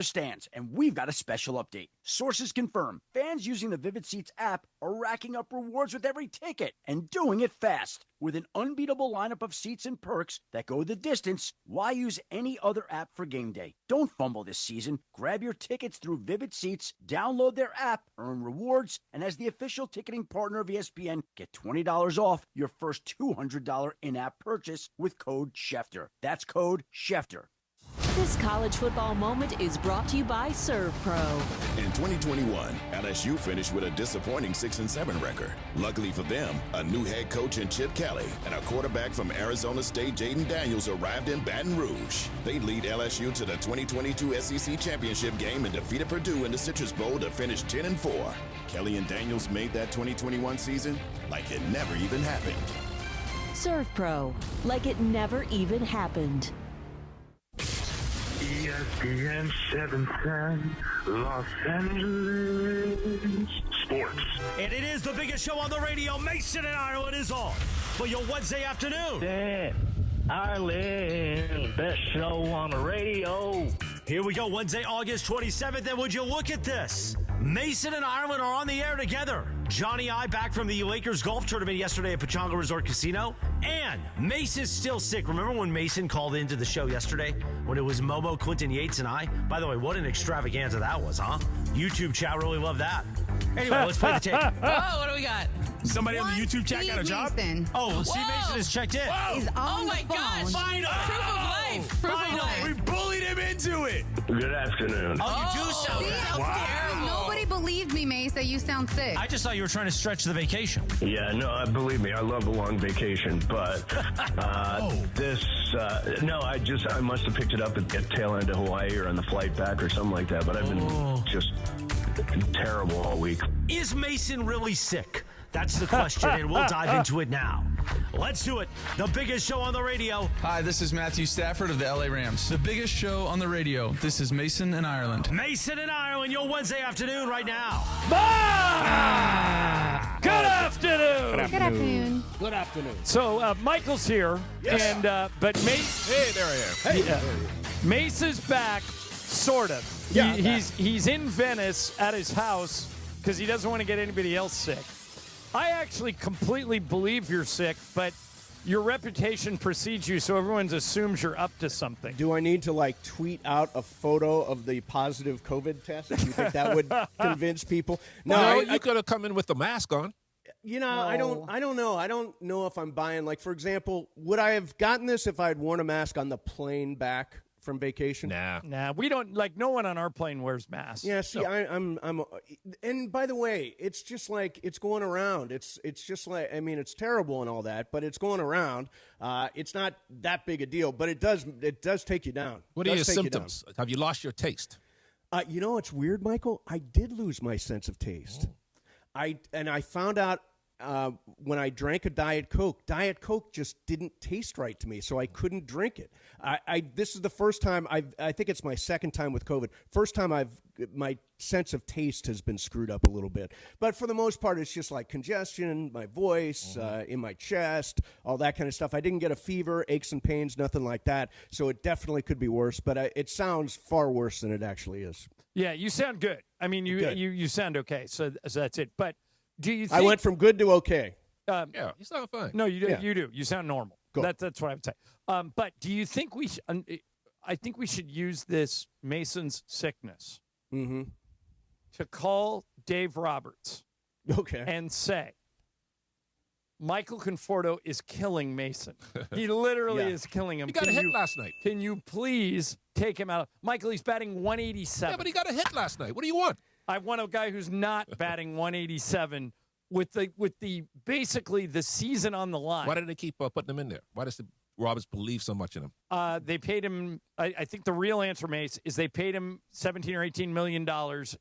stands, and we've got a special update. Sources confirm fans using the Vivid Seats app are racking up rewards with every ticket and doing it fast. With an unbeatable lineup of seats and perks that go the distance, why use any other app for game day? Don't fumble this season. Grab your tickets through Vivid Seats, download their app, earn rewards, and as the official ticketing partner of ESPN, get $20 off your first $200 in-app purchase with code Schefter. That's code Schefter. This college football moment is brought to you by ServPro. In 2021, LSU finished with a disappointing 6-7 record. Luckily for them, a new head coach in Chip Kelly and a quarterback from Arizona State, Jaden Daniels, arrived in Baton Rouge. They lead LSU to the 2022 SEC Championship game and defeated Purdue in the Citrus Bowl to finish 10-4. Kelly and Daniels made that 2021 season like it never even happened. ServPro, like it never even happened. ESPN 710, Los Angeles Sports. And it is the biggest show on the radio. Mason and Ireland is on for your Wednesday afternoon. Yeah, Ireland, best show on the radio. Here we go, Wednesday, August 27th. And would you look at this? Mason and Ireland are on the air together. Johnny I back from the Lakers golf tournament yesterday at Pechanga Resort Casino. And Mase is still sick. Remember when Mason called into the show yesterday when it was Momo, Clinton Yates, and I? By the way, what an extravaganza that was, huh? YouTube chat really loved that. Anyway, let's play the tape. Oh, what do we got? Somebody on the YouTube chat got a job? Mason. Oh, Steve Mason has checked in. He's on the phone. Gosh. Finally. Proof of life. Proof of life. We bullied him into it. Good afternoon. Oh, you do sound terrible. Nobody believed me, Mase, that you sound sick. I just thought you were trying to stretch the vacation. Yeah, no, believe me, I love a long vacation, but I must have picked it up at the tail end of Hawaii or on the flight back or something like that, but I've been just terrible all week. Is Mason really sick? That's the question, and we'll dive into it now. Let's do it. The biggest show on the radio. Hi, this is Matthew Stafford of the LA Rams. The biggest show on the radio. This is Mason and Ireland. Mason and Ireland, your Wednesday afternoon right now. Good afternoon. Good afternoon. Good afternoon. So Michael's here, and but Mace. Hey, there I am. Hey, Mace is back, sort of. Yeah, He's in Venice at his house because he doesn't want to get anybody else sick. I actually completely believe you're sick, but your reputation precedes you, so everyone assumes you're up to something. Do I need to, tweet out a photo of the positive COVID test? Do you think that would convince people? No, you could have come in with the mask on. I don't know. I don't know if I'm buying, for example, would I have gotten this if I had worn a mask on the plane back from vacation? Nah, we don't, no one on our plane wears masks. Yeah, see, I'm and by the way, it's just it's going around. It's just it's terrible and all that, but it's going around. It's not that big a deal, but it does take you down. What are your symptoms? Have you lost your taste? It's weird, Michael. I did lose my sense of taste. I found out when I drank a Diet Coke just didn't taste right to me, so I couldn't drink it. This is the first time I think it's my second time with COVID. First time my sense of taste has been screwed up a little bit. But for the most part, it's just congestion, my voice, in my chest, all that kind of stuff. I didn't get a fever, aches and pains, nothing like that. So it definitely could be worse, but it sounds far worse than it actually is. Yeah, you sound good. I mean, you sound okay, so that's it. But do you think I went from good to okay? Yeah, you sound fine. No, you do. Yeah. You do. You sound normal. Cool. That's what I would say. But do you think I think we should use this Mason's sickness to call Dave Roberts, and say, Michael Conforto is killing Mason. He literally is killing him. He got a hit last night. Can you please take him out? Michael, he's batting 187. Yeah, but he got a hit last night. What do you want? I want a guy who's not batting 187 with the basically the season on the line. Why did they keep putting him in there? Why does the Roberts believe so much in him? They paid him. I think the real answer, Mace, is they paid him $17 or $18 million,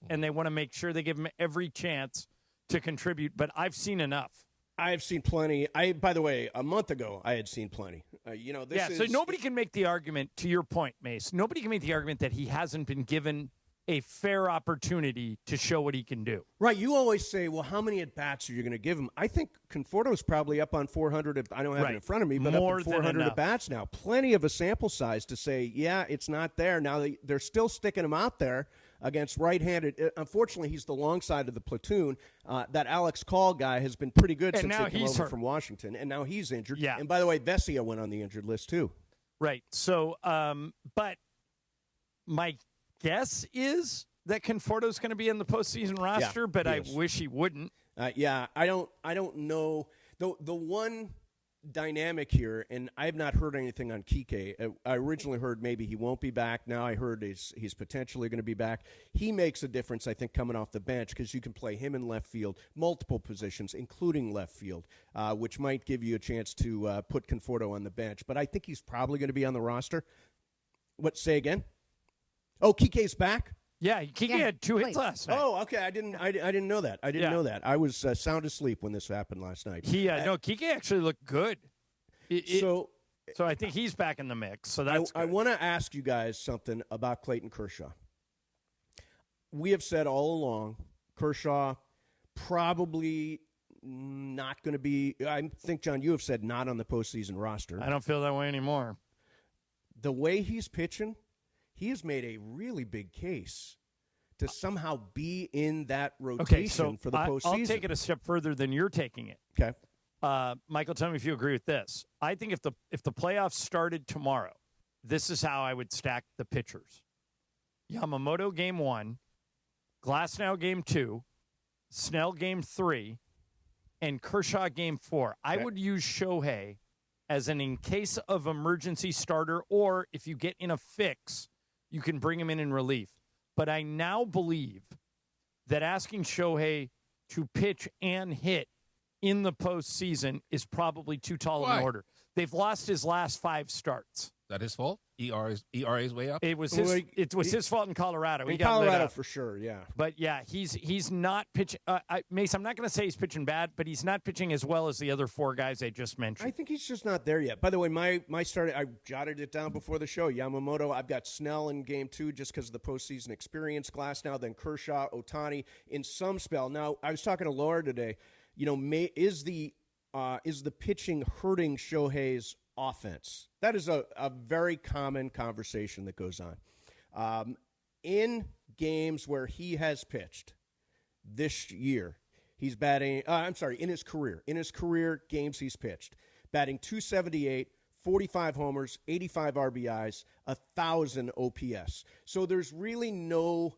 and they want to make sure they give him every chance to contribute. But I've seen enough. I have seen plenty. By the way, a month ago, I had seen plenty. So nobody can make the argument, to your point, Mace, nobody can make the argument that he hasn't been given a fair opportunity to show what he can do. Right. You always say, well, how many at-bats are you going to give him? I think Conforto's probably up on 400. I don't have it in front of me, but More up on 400 at-bats now. Plenty of a sample size to say, yeah, it's not there. Now, they're still sticking him out there against right-handed. Unfortunately, he's the long side of the platoon. That Alex Call guy has been pretty good since they came over from Washington, and now he's injured. Yeah. And by the way, Vesia went on the injured list, too. Right. So, but my guess is that Conforto's going to be in the postseason roster, but I wish he wouldn't. Yeah, I don't know. The one dynamic here, and I have not heard anything on Kike. I originally heard maybe he won't be back. Now I heard he's potentially going to be back. He makes a difference, I think, coming off the bench because you can play him in left field, multiple positions, including left field, which might give you a chance to put Conforto on the bench. But I think he's probably going to be on the roster. What, say again? Oh, Kike's back? Yeah, Kike had 2 hits last night. Oh, okay. I didn't know that. I didn't know that. I was sound asleep when this happened last night. No, Kike actually looked good. So I think he's back in the mix. So that's I want to ask you guys something about Clayton Kershaw. We have said all along, Kershaw probably not going to be. I think, John, you have said not on the postseason roster. I don't feel that way anymore. The way he's pitching, he has made a really big case to somehow be in that rotation for the postseason. I'll take it a step further than you're taking it. Okay. Michael, tell me if you agree with this. I think if the playoffs started tomorrow, this is how I would stack the pitchers. Yamamoto game 1, Glasnow game 2, Snell game 3, and Kershaw game 4. I would use Shohei as an in case of emergency starter, or if you get in a fix, you can bring him in relief. But I now believe that asking Shohei to pitch and hit in the postseason is probably too tall of an order. They've lost his last 5 starts. Is that his fault? ERA's way up? It was his fault in Colorado. In Colorado, for sure, yeah. But, yeah, he's not pitching. Mase, I'm not going to say he's pitching bad, but he's not pitching as well as the other 4 guys I just mentioned. I think he's just not there yet. By the way, my start, I jotted it down before the show. Yamamoto, I've got Snell in game 2 just because of the postseason experience. Glasnow, then Kershaw, Ohtani in some spell. Now, I was talking to Laura today. You know, is the pitching hurting Shohei's offense? That is a very common conversation that goes on. In games where he has pitched this year, he's batting, in his career games he's pitched, batting .278, 45 homers, 85 RBIs, 1,000 OPS. So there's really no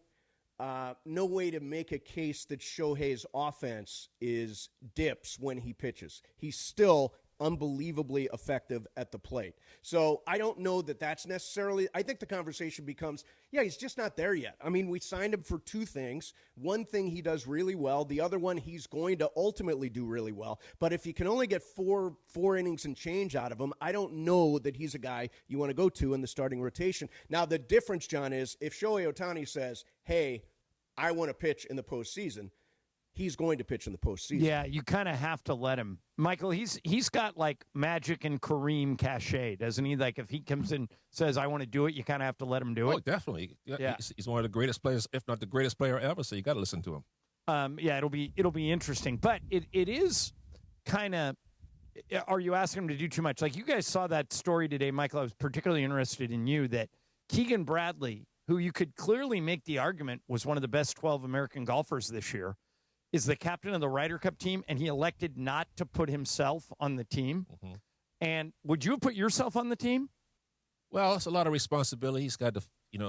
way to make a case that Shohei's offense is dips when he pitches. He's still unbelievably effective at the plate. So I don't know that that's necessarily – I think the conversation becomes, he's just not there yet. I mean, we signed him for 2 things. One thing he does really well. The other one he's going to ultimately do really well. But if you can only get four innings and change out of him, I don't know that he's a guy you want to go to in the starting rotation. Now, the difference, John, is if Shohei Ohtani says, hey, I want to pitch in the postseason, he's going to pitch in the postseason. Yeah, you kind of have to let him. Michael, he's got like Magic and Kareem cachet, doesn't he? Like if he comes in and says, I want to do it, you kind of have to let him do it. Oh, definitely. Yeah. He's one of the greatest players, if not the greatest player ever, so you got to listen to him. It'll be interesting. But it is kind of, are you asking him to do too much? Like you guys saw that story today, Michael. I was particularly interested in you that Keegan Bradley, who you could clearly make the argument was one of the best 12 American golfers this year, is the captain of the Ryder Cup team, and he elected not to put himself on the team. Mm-hmm. And would you have put yourself on the team? Well, it's a lot of responsibility. He's got to,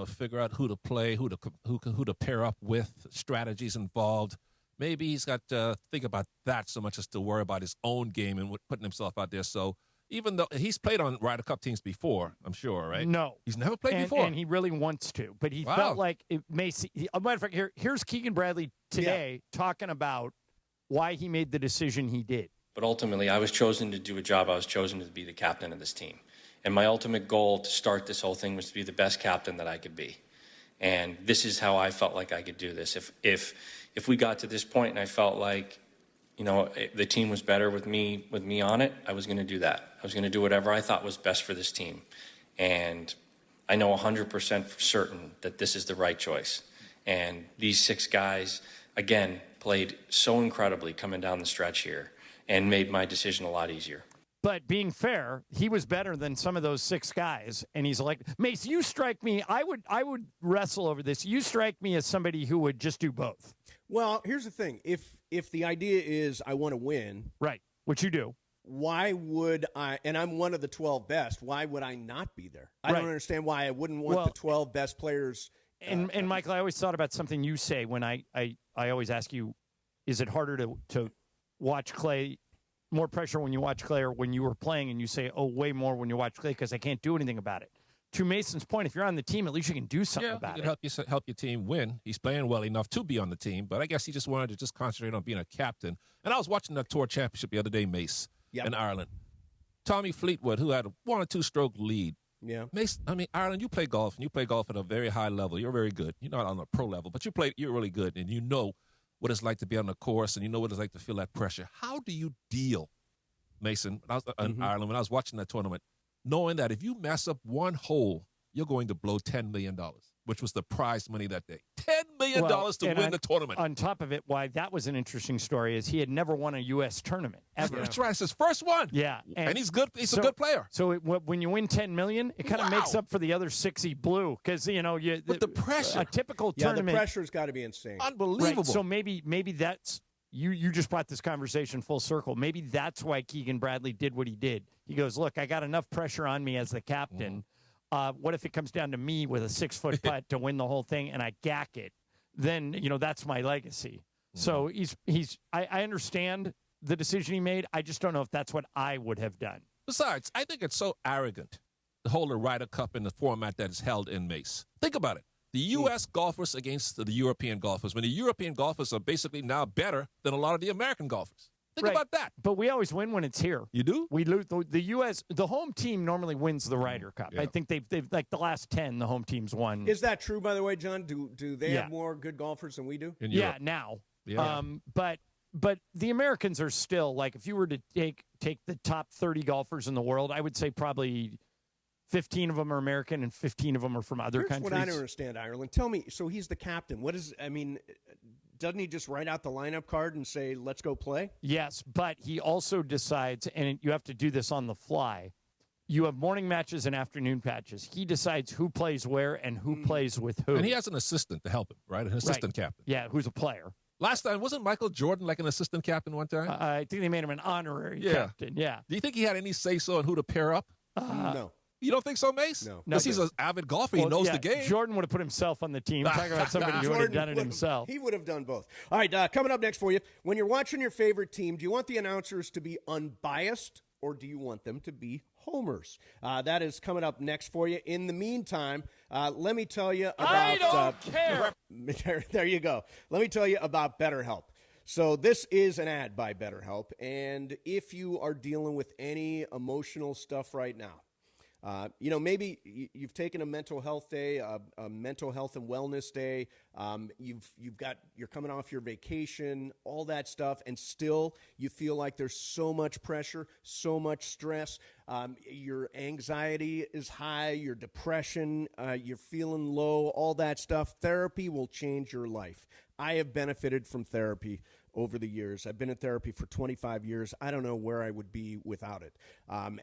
figure out who to play, who to pair up with, strategies involved. Maybe he's got to think about that so much as to worry about his own game and putting himself out there. So even though he's played on Ryder Cup teams before, I'm sure, right? No. He's never played before. And he really wants to. But he felt like it may see. A matter of fact, here's Keegan Bradley today talking about why he made the decision he did. But ultimately, I was chosen to do a job. I was chosen to be the captain of this team. And my ultimate goal to start this whole thing was to be the best captain that I could be. And this is how I felt like I could do this. If we got to this point and I felt like, the team was better with me on it, I was going to do that. I was going to do whatever I thought was best for this team. And I know 100% for certain that this is the right choice. And these 6 guys, again, played so incredibly coming down the stretch here and made my decision a lot easier. But being fair, he was better than some of those 6 guys, and he's like, Mase, you strike me. I would wrestle over this. You strike me as somebody who would just do both. Well, here's the thing: if the idea is I want to win, right, which you do, why would I? And I'm one of the 12 best. Why would I not be there? I don't understand why I wouldn't want the 12 best players. And Michael, I always thought about something you say when I always ask you, is it harder to watch Clay? More pressure when you watch Clay or when you were playing, and you say, oh, way more when you watch Clay because I can't do anything about it. To Mason's point, if you're on the team, at least you can do something about it. Help your team win. He's playing well enough to be on the team, but I guess he just wanted to just concentrate on being a captain. And I was watching the Tour Championship the other day, Mase, in Ireland. Tommy Fleetwood, who had a 1 or 2 stroke lead. Yeah. Mase, Ireland, you play golf, and you play golf at a very high level. You're very good. You're not on a pro level, but you're really good, and you know what it's like to be on the course, and you know what it's like to feel that pressure. How do you deal, Mason, when I was in Ireland, when I was watching that tournament, knowing that if you mess up one hole, you're going to blow $10 million, which was the prize money that day. $10 million to win the tournament. On top of it, why that was an interesting story is he had never won a U.S. tournament ever. That's right. It's his first one. Yeah. And he's good. He's a good player. So when you win $10 million, it kind of makes up for the other 6 he blew because, But the pressure. A typical Yeah, tournament. the pressure's got to be insane. Unbelievable. Right, so maybe that's you just brought this conversation full circle. Maybe that's why Keegan Bradley did what he did. He goes, look, I got enough pressure on me as the captain. What if it comes down to me with a 6-foot putt to win the whole thing and I gack it? Then, that's my legacy. So I understand the decision he made. I just don't know if that's what I would have done. Besides, I think it's so arrogant to hold a Ryder Cup in the format that is held in Mase. Think about it. The U.S. golfers against the European golfers, when the European golfers are basically now better than a lot of the American golfers. Think about that. But we always win when it's here. You do? We lose. The U.S. The home team normally wins the Ryder Cup. Yeah. I think they've like the last 10, the home team's won. Is that true, by the way, John? Do they have more good golfers than we do? Yeah, now. Yeah. But the Americans are still like, if you were to take the top 30 golfers in the world, I would say probably 15 of them are American and 15 of them are from other countries. What I don't understand, Ireland. Tell me, so he's the captain. Doesn't he just write out the lineup card and say, let's go play? Yes, but he also decides, and you have to do this on the fly, you have morning matches and afternoon matches. He decides who plays where and who plays with who. And he has an assistant to help him, right? An assistant captain. Yeah, who's a player. Last time, wasn't Michael Jordan like an assistant captain one time? I think they made him an honorary captain, yeah. Do you think he had any say-so on who to pair up? No. You don't think so, Mase? No. Because he's an avid golfer. He knows the game. Jordan would have put himself on the team. Talking about somebody who would have done it himself. He would have done both. All right, coming up next for you. When you're watching your favorite team, do you want the announcers to be unbiased or do you want them to be homers? That is coming up next for you. In the meantime, let me tell you about... I don't care. There you go. Let me tell you about BetterHelp. So this is an ad by BetterHelp, and if you are dealing with any emotional stuff right now, maybe you've taken a mental health day, a mental health and wellness day. You're coming off your vacation, all that stuff, and still you feel like there's so much pressure, so much stress. Your anxiety is high, your depression, you're feeling low, all that stuff. Therapy will change your life. I have benefited from therapy over the years. I've been in therapy for 25 years. I don't know where I would be without it.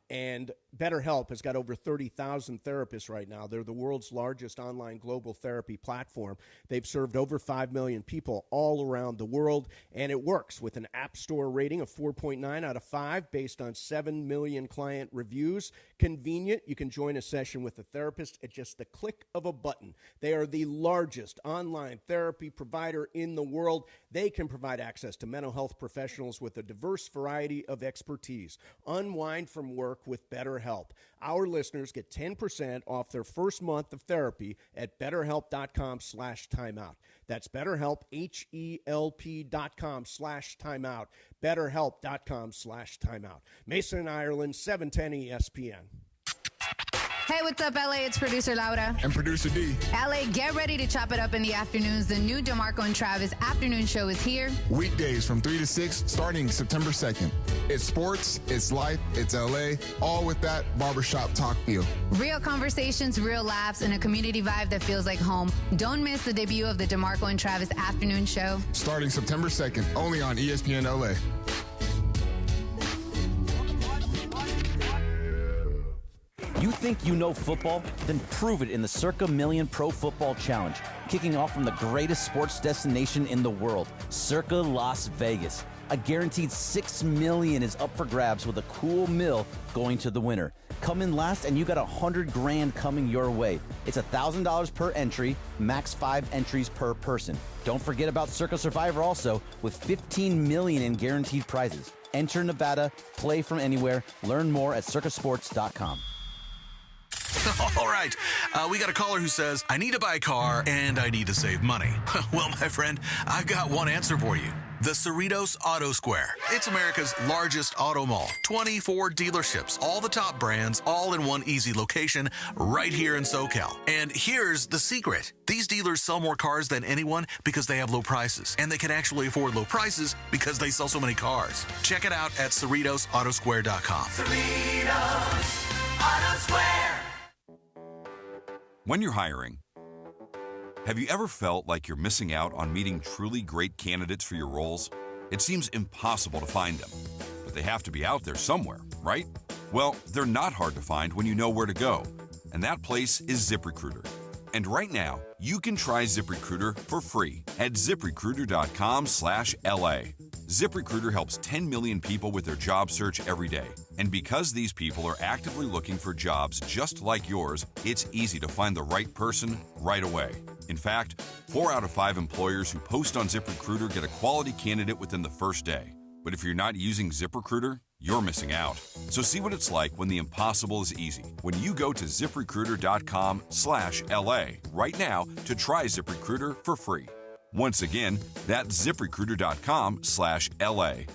And BetterHelp has got over 30,000 therapists right now. They're the world's largest online global therapy platform. They've served over 5 million people all around the world, and it works with an App Store rating of 4.9 out of 5 based on 7 million client reviews. Convenient. You can join a session with a therapist at just the click of a button. They are the largest online therapy provider in the world. They can provide access to mental health professionals with a diverse variety of expertise. Unwind from work with BetterHelp. Our listeners get 10% off their first month of therapy at BetterHelp.com/timeout. That's BetterHelp, HELP.com/timeout. BetterHelp.com/timeout. Mason, Ireland, 710 ESPN. Hey, what's up, LA? It's producer Laura. And producer D. LA, get ready to chop it up in the afternoons. The new DeMarco and Travis afternoon show is here. Weekdays from 3 to 6, starting September 2nd. It's sports, it's life, it's LA, all with that barbershop talk feel. Real conversations, real laughs, and a community vibe that feels like home. Don't miss the debut of the DeMarco and Travis afternoon show. Starting September 2nd, only on ESPN LA. You think you know football? Then prove it in the Circa Million Pro Football Challenge, kicking off from the greatest sports destination in the world, Circa Las Vegas. A guaranteed $6 million is up for grabs with a cool mill going to the winner. Come in last and you got $100,000 coming your way. It's $1,000 per entry, max 5 entries per person. Don't forget about Circa Survivor also, with $15 million in guaranteed prizes. Enter Nevada, play from anywhere. Learn more at circasports.com. All right. We got a caller who says, I need to buy a car and I need to save money. Well, my friend, I've got one answer for you. The Cerritos Auto Square. It's America's largest auto mall. 24 dealerships, all the top brands, all in one easy location right here in SoCal. And here's the secret. These dealers sell more cars than anyone because they have low prices. And they can actually afford low prices because they sell so many cars. Check it out at CerritosAutosquare.com. Cerritos Auto Square. When you're hiring, have you ever felt like you're missing out on meeting truly great candidates for your roles? It seems impossible to find them, but they have to be out there somewhere, right? Well, they're not hard to find when you know where to go, and that place is ZipRecruiter. And right now, you can try ZipRecruiter for free at ZipRecruiter.com/LA. ZipRecruiter helps 10 million people with their job search every day. And because these people are actively looking for jobs just like yours, it's easy to find the right person right away. In fact, 4 out of 5 employers who post on ZipRecruiter get a quality candidate within the first day. But if you're not using ZipRecruiter, you're missing out. So see what it's like when the impossible is easy. When you go to ZipRecruiter.com/LA right now to try ZipRecruiter for free. Once again, that's ZipRecruiter.com/LA.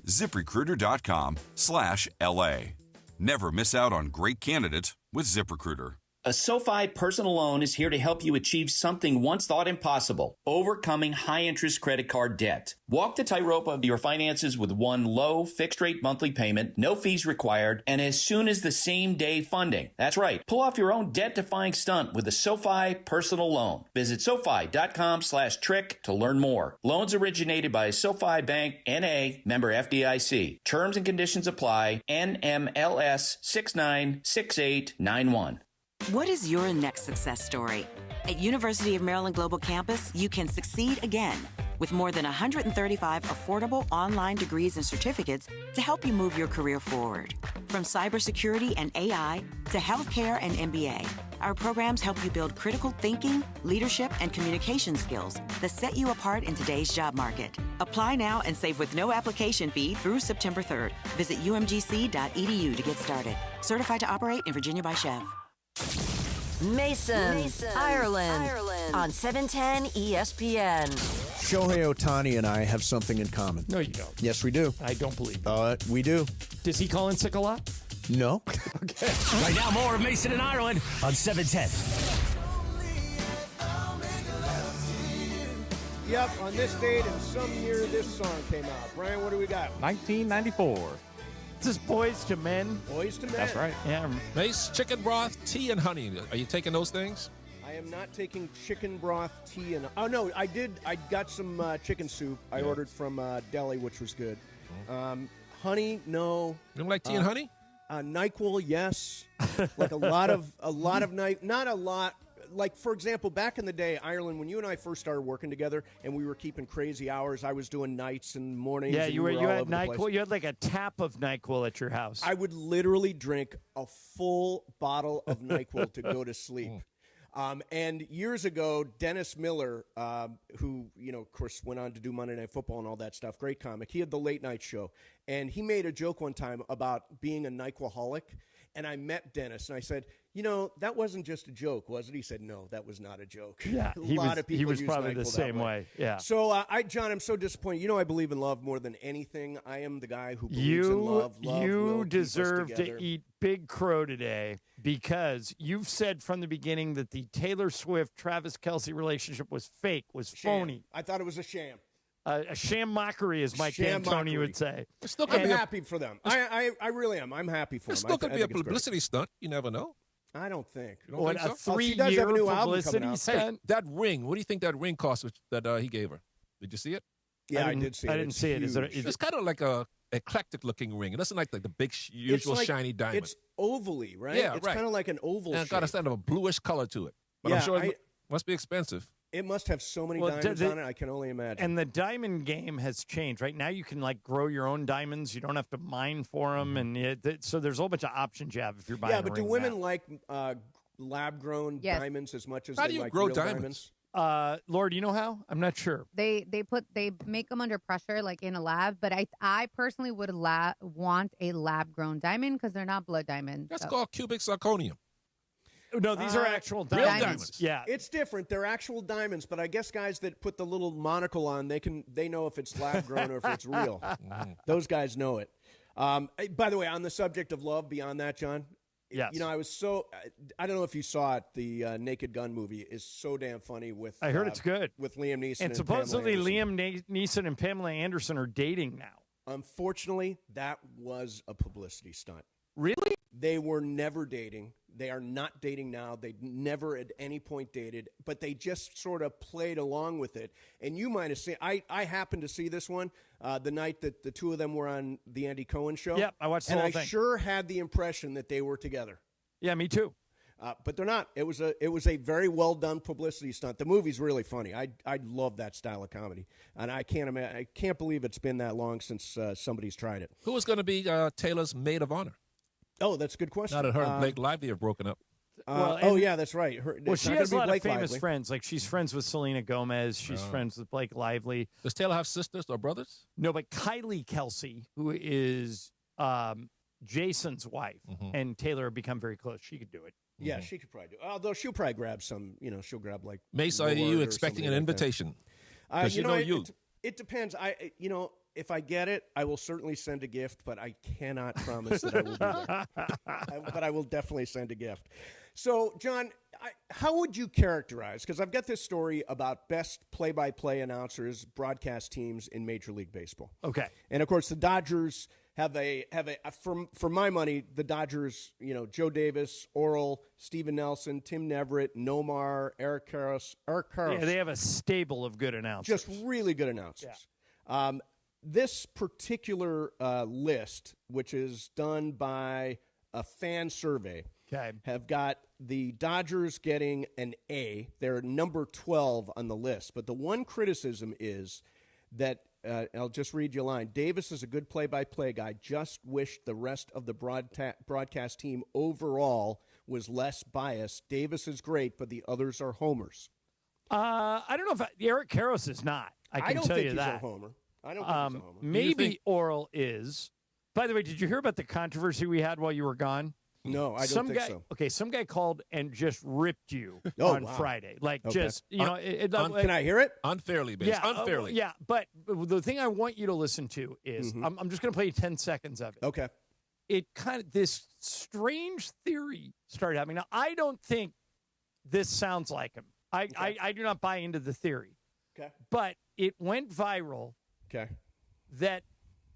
ZipRecruiter.com/LA. Never miss out on great candidates with ZipRecruiter. A SoFi personal loan is here to help you achieve something once thought impossible, overcoming high-interest credit card debt. Walk the tightrope of your finances with one low, fixed-rate monthly payment, no fees required, and as soon as the same-day funding. That's right. Pull off your own debt-defying stunt with a SoFi personal loan. Visit SoFi.com/trick to learn more. Loans originated by SoFi Bank, N.A., member FDIC. Terms and conditions apply. NMLS 696891. What is your next success story? At University of Maryland Global Campus, you can succeed again with more than 135 affordable online degrees and certificates to help you move your career forward. From cybersecurity and AI to healthcare and MBA, our programs help you build critical thinking, leadership, and communication skills that set you apart in today's job market. Apply now and save with no application fee through September 3rd. Visit umgc.edu to get started. Certified to operate in Virginia by Chev. Mason, Ireland, on 710 ESPN. Shohei Ohtani and I have something in common. No, you don't. Yes, we do. I don't believe we do. Does he call in sick a lot? No. Okay. Right now, more of Mason and Ireland on 710. Yep, on this date in some year this song came out. Brian, what do we got? 1994. This is Boys to Men. Boys to Men. That's right. Yeah. Mace, chicken broth, tea, and honey. Are you taking those things? I am not taking chicken broth, tea, and... Oh, no, I did. I got some chicken soup I ordered from deli, which was good. Honey, no. You don't like tea and honey? NyQuil, yes. Like a lot of not a lot. Like, for example, back in the day, Ireland, when you and I first started working together and we were keeping crazy hours, I was doing nights and mornings. Yeah, and you were had NyQuil. You had like a tap of NyQuil at your house. I would literally drink a full bottle of NyQuil to go to sleep. And years ago, Dennis Miller, who, of course, went on to do Monday Night Football and all that stuff, great comic, he had the late night show. And he made a joke one time about being a NyQuilholic. And I met Dennis, and I said, that wasn't just a joke, was it? He said, no, that was not a joke. Yeah, a lot of people he was use probably NyQuil the that same way. Yeah. So, John, I'm so disappointed. I believe in love more than anything. I am the guy who believes in love. Love you will deserve keep us together. to eat Big Crow today because you've said from the beginning that the Taylor Swift-Travis Kelce relationship was fake, was phony. I thought it was a sham. A sham mockery, as Mike Sham D'Antoni mockery. would say. I'm happy for them. I really am. I'm happy for them. It's still going to be a think it's great. publicity stunt. You never know. I don't think. You don't think so? She does have a new album publicity coming out. stunt? Hey, that ring. What do you think that ring cost that he gave her? Did you see it? Yeah, I did see it. I didn't see it. Is It's kind of like a eclectic looking ring. It doesn't like the big usual shiny diamond. It's ovally, right? Yeah, it's right. kind of like an oval And it got a kind of a bluish color to it. But Yeah, I'm sure it must be expensive. It must have so many diamonds on it. I can only imagine. And the diamond game has changed. Right now, you can grow your own diamonds. You don't have to mine for them, and so there's a whole bunch of options you have if you're buying. Yeah, but a do ring women now. like lab-grown diamonds as much as How they do you like grow real diamonds? Laura, do you know how? I'm not sure. They make them under pressure, like in a lab. But I personally would want a lab grown diamond because they're not blood diamonds. That's called cubic zirconium. No, these are actual real diamonds. diamonds. Yeah, It's different. They're actual diamonds, but I guess guys that put the little monocle on, they know if it's lab-grown or if it's real. Those guys know it. By the way, on the subject of love, beyond that, John, yes. I was so I don't know if you saw it. The Naked Gun movie is so damn funny. With I heard it's good with Liam Neeson and supposedly Pamela Anderson. Liam Neeson and Pamela Anderson are dating now. Unfortunately, that was a publicity stunt. Really? They were never dating. They are not dating now. They never at any point dated, but they just sort of played along with it. And you might have seen, I happened to see this one the night that the two of them were on the Andy Cohen show. Yep, I watched the and whole I thing. sure had the impression that they were together. Yeah, me too. But they're not. It was a very well done publicity stunt. The movie's really funny. I love that style of comedy, and I can't believe it's been that long since somebody's tried it. Who is going to be Taylor's maid of honor? Oh, that's a good question. Now that her and Blake Lively have broken up. Yeah, that's right. She has a lot of famous friends. Like she's friends with Selena Gomez. She's friends with Blake Lively. Does Taylor have sisters or brothers? No, but Kylie Kelsey, who is Jason's wife, and Taylor have become very close. She could do it. Yeah, she could probably do it. Although she'll probably grab some, she'll grab like Mase, are Lord you or expecting an somebody like that. invitation? Because It depends. If I get it, I will certainly send a gift, but I cannot promise that I will be there. But I will definitely send a gift. So, John, how would you characterize? Because I've got this story about best play-by-play announcers, broadcast teams in Major League Baseball. Okay, and of course the Dodgers have a for my money, the Dodgers, Joe Davis, Orel, Steven Nelson, Tim Neverett, Nomar, Eric Karros. Yeah, they have a stable of good announcers. Just really good announcers. Yeah. This particular list, which is done by a fan survey, have got the Dodgers getting an A. They're number 12 on the list. But the one criticism is that, I'll just read you a line, Davis is a good play-by-play guy, just wished the rest of the broadcast team overall was less biased. Davis is great, but the others are homers. I don't know if Eric Karros is not. I can don't tell think you he's that. a homer. I don't think he's a homer. Maybe Orel is. By the way, did you hear about the controversy we had while you were gone? No, I don't think so. Okay, some guy called and just ripped you Oh, on wow. Friday. Like, Okay. just, Can I hear it? Unfairly, based. Yeah, Unfairly. yeah, but the thing I want you to listen to is, I'm just going to play you 10 seconds of it. Okay. It this strange theory started happening. Now, I don't think this sounds like him. I do not buy into the theory. Okay. But it went viral. Okay. That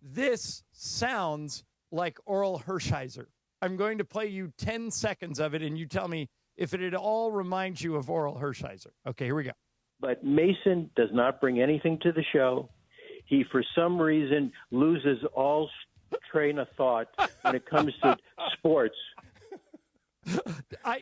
this sounds like Orel Hershiser. I'm going to play you 10 seconds of it, and you tell me if it at all reminds you of Orel Hershiser. Okay, here we go. But Mason does not bring anything to the show. He, for some reason, loses all train of thought when it comes to sports.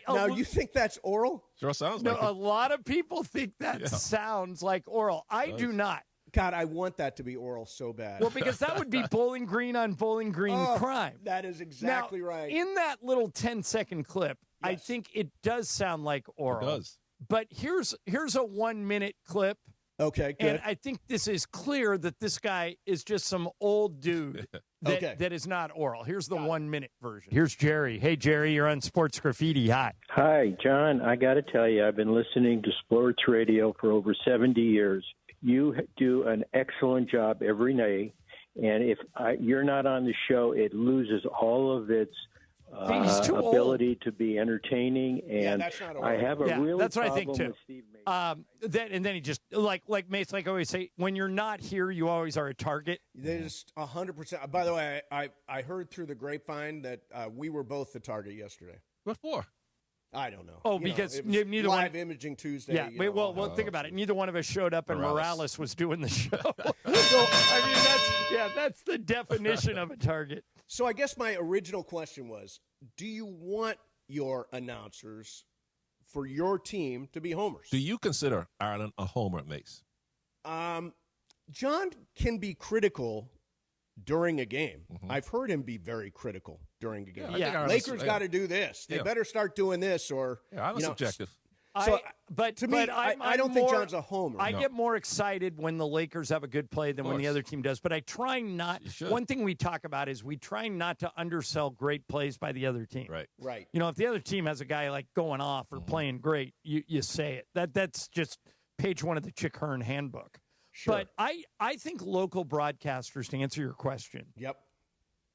Now, you think that's Orel? Sure sounds No, like a it. lot of people think that sounds like Orel. I do not. God, I want that to be Orel so bad. Well, because that would be Bowling Green on Bowling Green crime. That is exactly now, right. In that little 10-second clip, I Yes. think it does sound like Orel. It does. But here's a 1-minute clip Okay, good. And I think this is clear that this guy is just some old dude that is not oral. Here's the 1-minute version. Here's Jerry. Hey, Jerry, you're on Sports Graffiti. Hi. Hi, John. I got to tell you, I've been listening to sports radio for over 70 years. You do an excellent job every day, and if you're not on the show, it loses all of its ability to be entertaining. And I have a really that's what I problem think too. with Steve Mase. And then he just like Mase, like I always say, when you're not here, you always are a target. There's 100%. By the way, I heard through the grapevine that we were both the target yesterday. What for? I don't know. Oh, because it was neither live one. imaging Tuesday. Yeah, well, think about it. Neither one of us showed up, and Morales was doing the show. So I mean, that's the definition of a target. So I guess my original question was, do you want your announcers for your team to be homers? Do you consider Ireland a homer, Mase? John can be critical during a game. I've heard him be very critical during a game. Lakers got to do this. They better start doing this, or I'm subjective. But to me, I don't think John's a homer. I get more excited when the Lakers have a good play than when the other team does. But I try not. One thing we talk about is we try not to undersell great plays by the other team. Right. You know, if the other team has a guy like going off or playing great, you say it. That's just page 1 of the Chick Hearn handbook. Sure. But I think local broadcasters, to answer your question,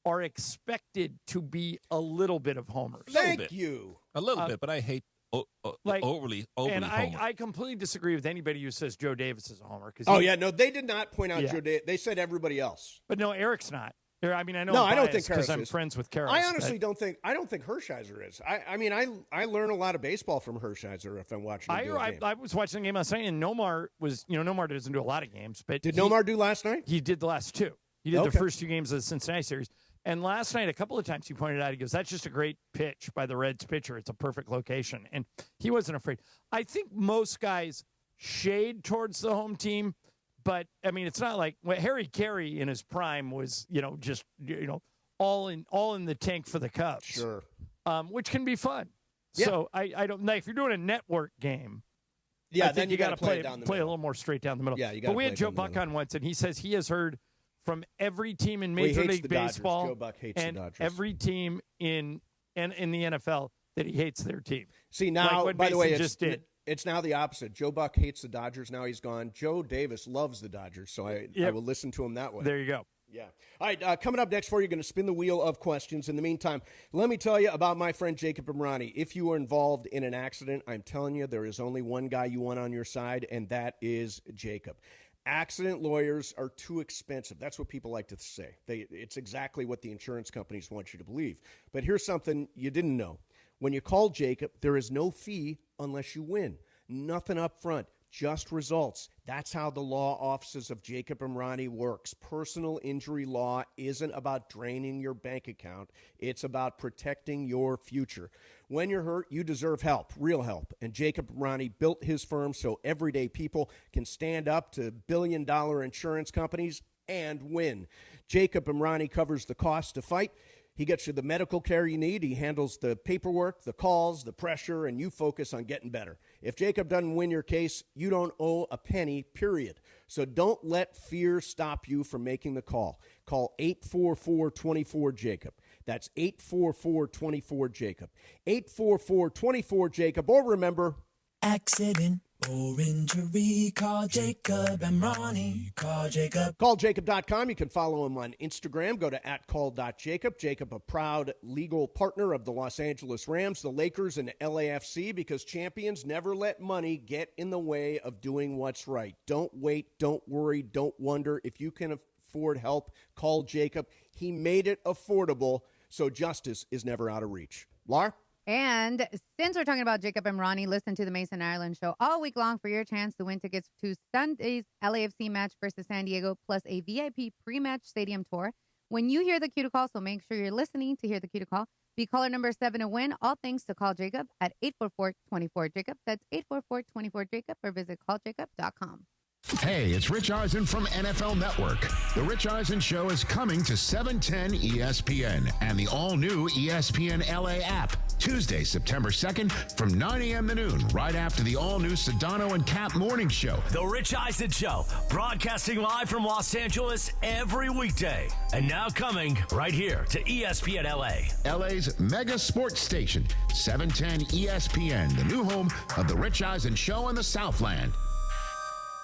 are expected to be a little bit of homers. Thank you. A little bit, but I hate overly and homer. I completely disagree with anybody who says Joe Davis is a homer. No, they did not point out Joe Davis. They said everybody else. But no, Eric's not. I mean, I know. No, I'm I don't think because Harris I'm is. friends with Karras. I honestly don't think Hershiser is. I mean, I learn a lot of baseball from Hershiser if I'm watching him do a game. I was watching the game last night, and Nomar was. Nomar doesn't do a lot of games, but did Nomar do last night? He did the last 2. He did the first 2 games of the Cincinnati series. And last night, a couple of times he pointed out, he goes, that's just a great pitch by the Reds pitcher. It's a perfect location. And he wasn't afraid. I think most guys shade towards the home team, but, I mean, it's not like Harry Carey in his prime was, just, all in the tank for the Cubs. Sure. Which can be fun. Yeah. So I don't know. If you're doing a network game, then you got to play down the a middle. little more straight down the middle. Yeah, you got. But we had Joe Buck on once, and he says he has heard from every team in Major League Baseball Joe Buck hates and the Dodgers. every team in the NFL that he hates their team. See, now, by the way, it's now the opposite. Joe Buck hates the Dodgers. Now he's gone. Joe Davis loves the Dodgers, so I will listen to him that way. There you go. Yeah. All right, coming up next for you, going to spin the wheel of questions. In the meantime, let me tell you about my friend Jacob Imrani. If you are involved in an accident, I'm telling you, there is only one guy you want on your side, and that is Jacob. Accident lawyers are too expensive. That's what people like to say. It's exactly what the insurance companies want you to believe. But here's something you didn't know. When you call Jacob, there is no fee unless you win. Nothing up front, just results. That's how the law offices of Jacob Imrani works. Personal injury law isn't about draining your bank account. It's about protecting your future. When you're hurt, you deserve help, real help. And Jacob Imrani built his firm so everyday people can stand up to billion-dollar insurance companies and win. Jacob Imrani covers the cost to fight. He gets you the medical care you need. He handles the paperwork, the calls, the pressure, and you focus on getting better. If Jacob doesn't win your case, you don't owe a penny, period. So don't let fear stop you from making the call. Call 844-24-JACOB. That's 844-24-JACOB. 844-24-JACOB. Or remember, accident or injury, call Jacob Imrani. Call Jacob. CallJacob.com. You can follow him on Instagram. Go to @call.jacob. Jacob, a proud legal partner of the Los Angeles Rams, the Lakers, and LAFC, because champions never let money get in the way of doing what's right. Don't wait. Don't worry. Don't wonder. If you can afford help, call Jacob. He made it affordable, so justice is never out of reach. Lar? And since we're talking about Jacob Imrani, listen to the Mason Ireland Show all week long for your chance to win tickets to Sunday's LAFC match versus San Diego, plus a VIP pre-match stadium tour. When you hear the cue to call, so make sure you're listening to hear the cue to call. Be caller number 7 to win. All thanks to Call Jacob at 844-24-JACOB. That's 844-24-JACOB, or visit calljacob.com. Hey, it's Rich Eisen from NFL Network. The Rich Eisen Show is coming to 710 ESPN and the all-new ESPN LA app. Tuesday, September 2nd from 9 a.m. to noon, right after the all-new Sedano and Cap Morning Show. The Rich Eisen Show, broadcasting live from Los Angeles every weekday. And now coming right here to ESPN LA. LA's mega sports station, 710 ESPN, the new home of The Rich Eisen Show in the Southland.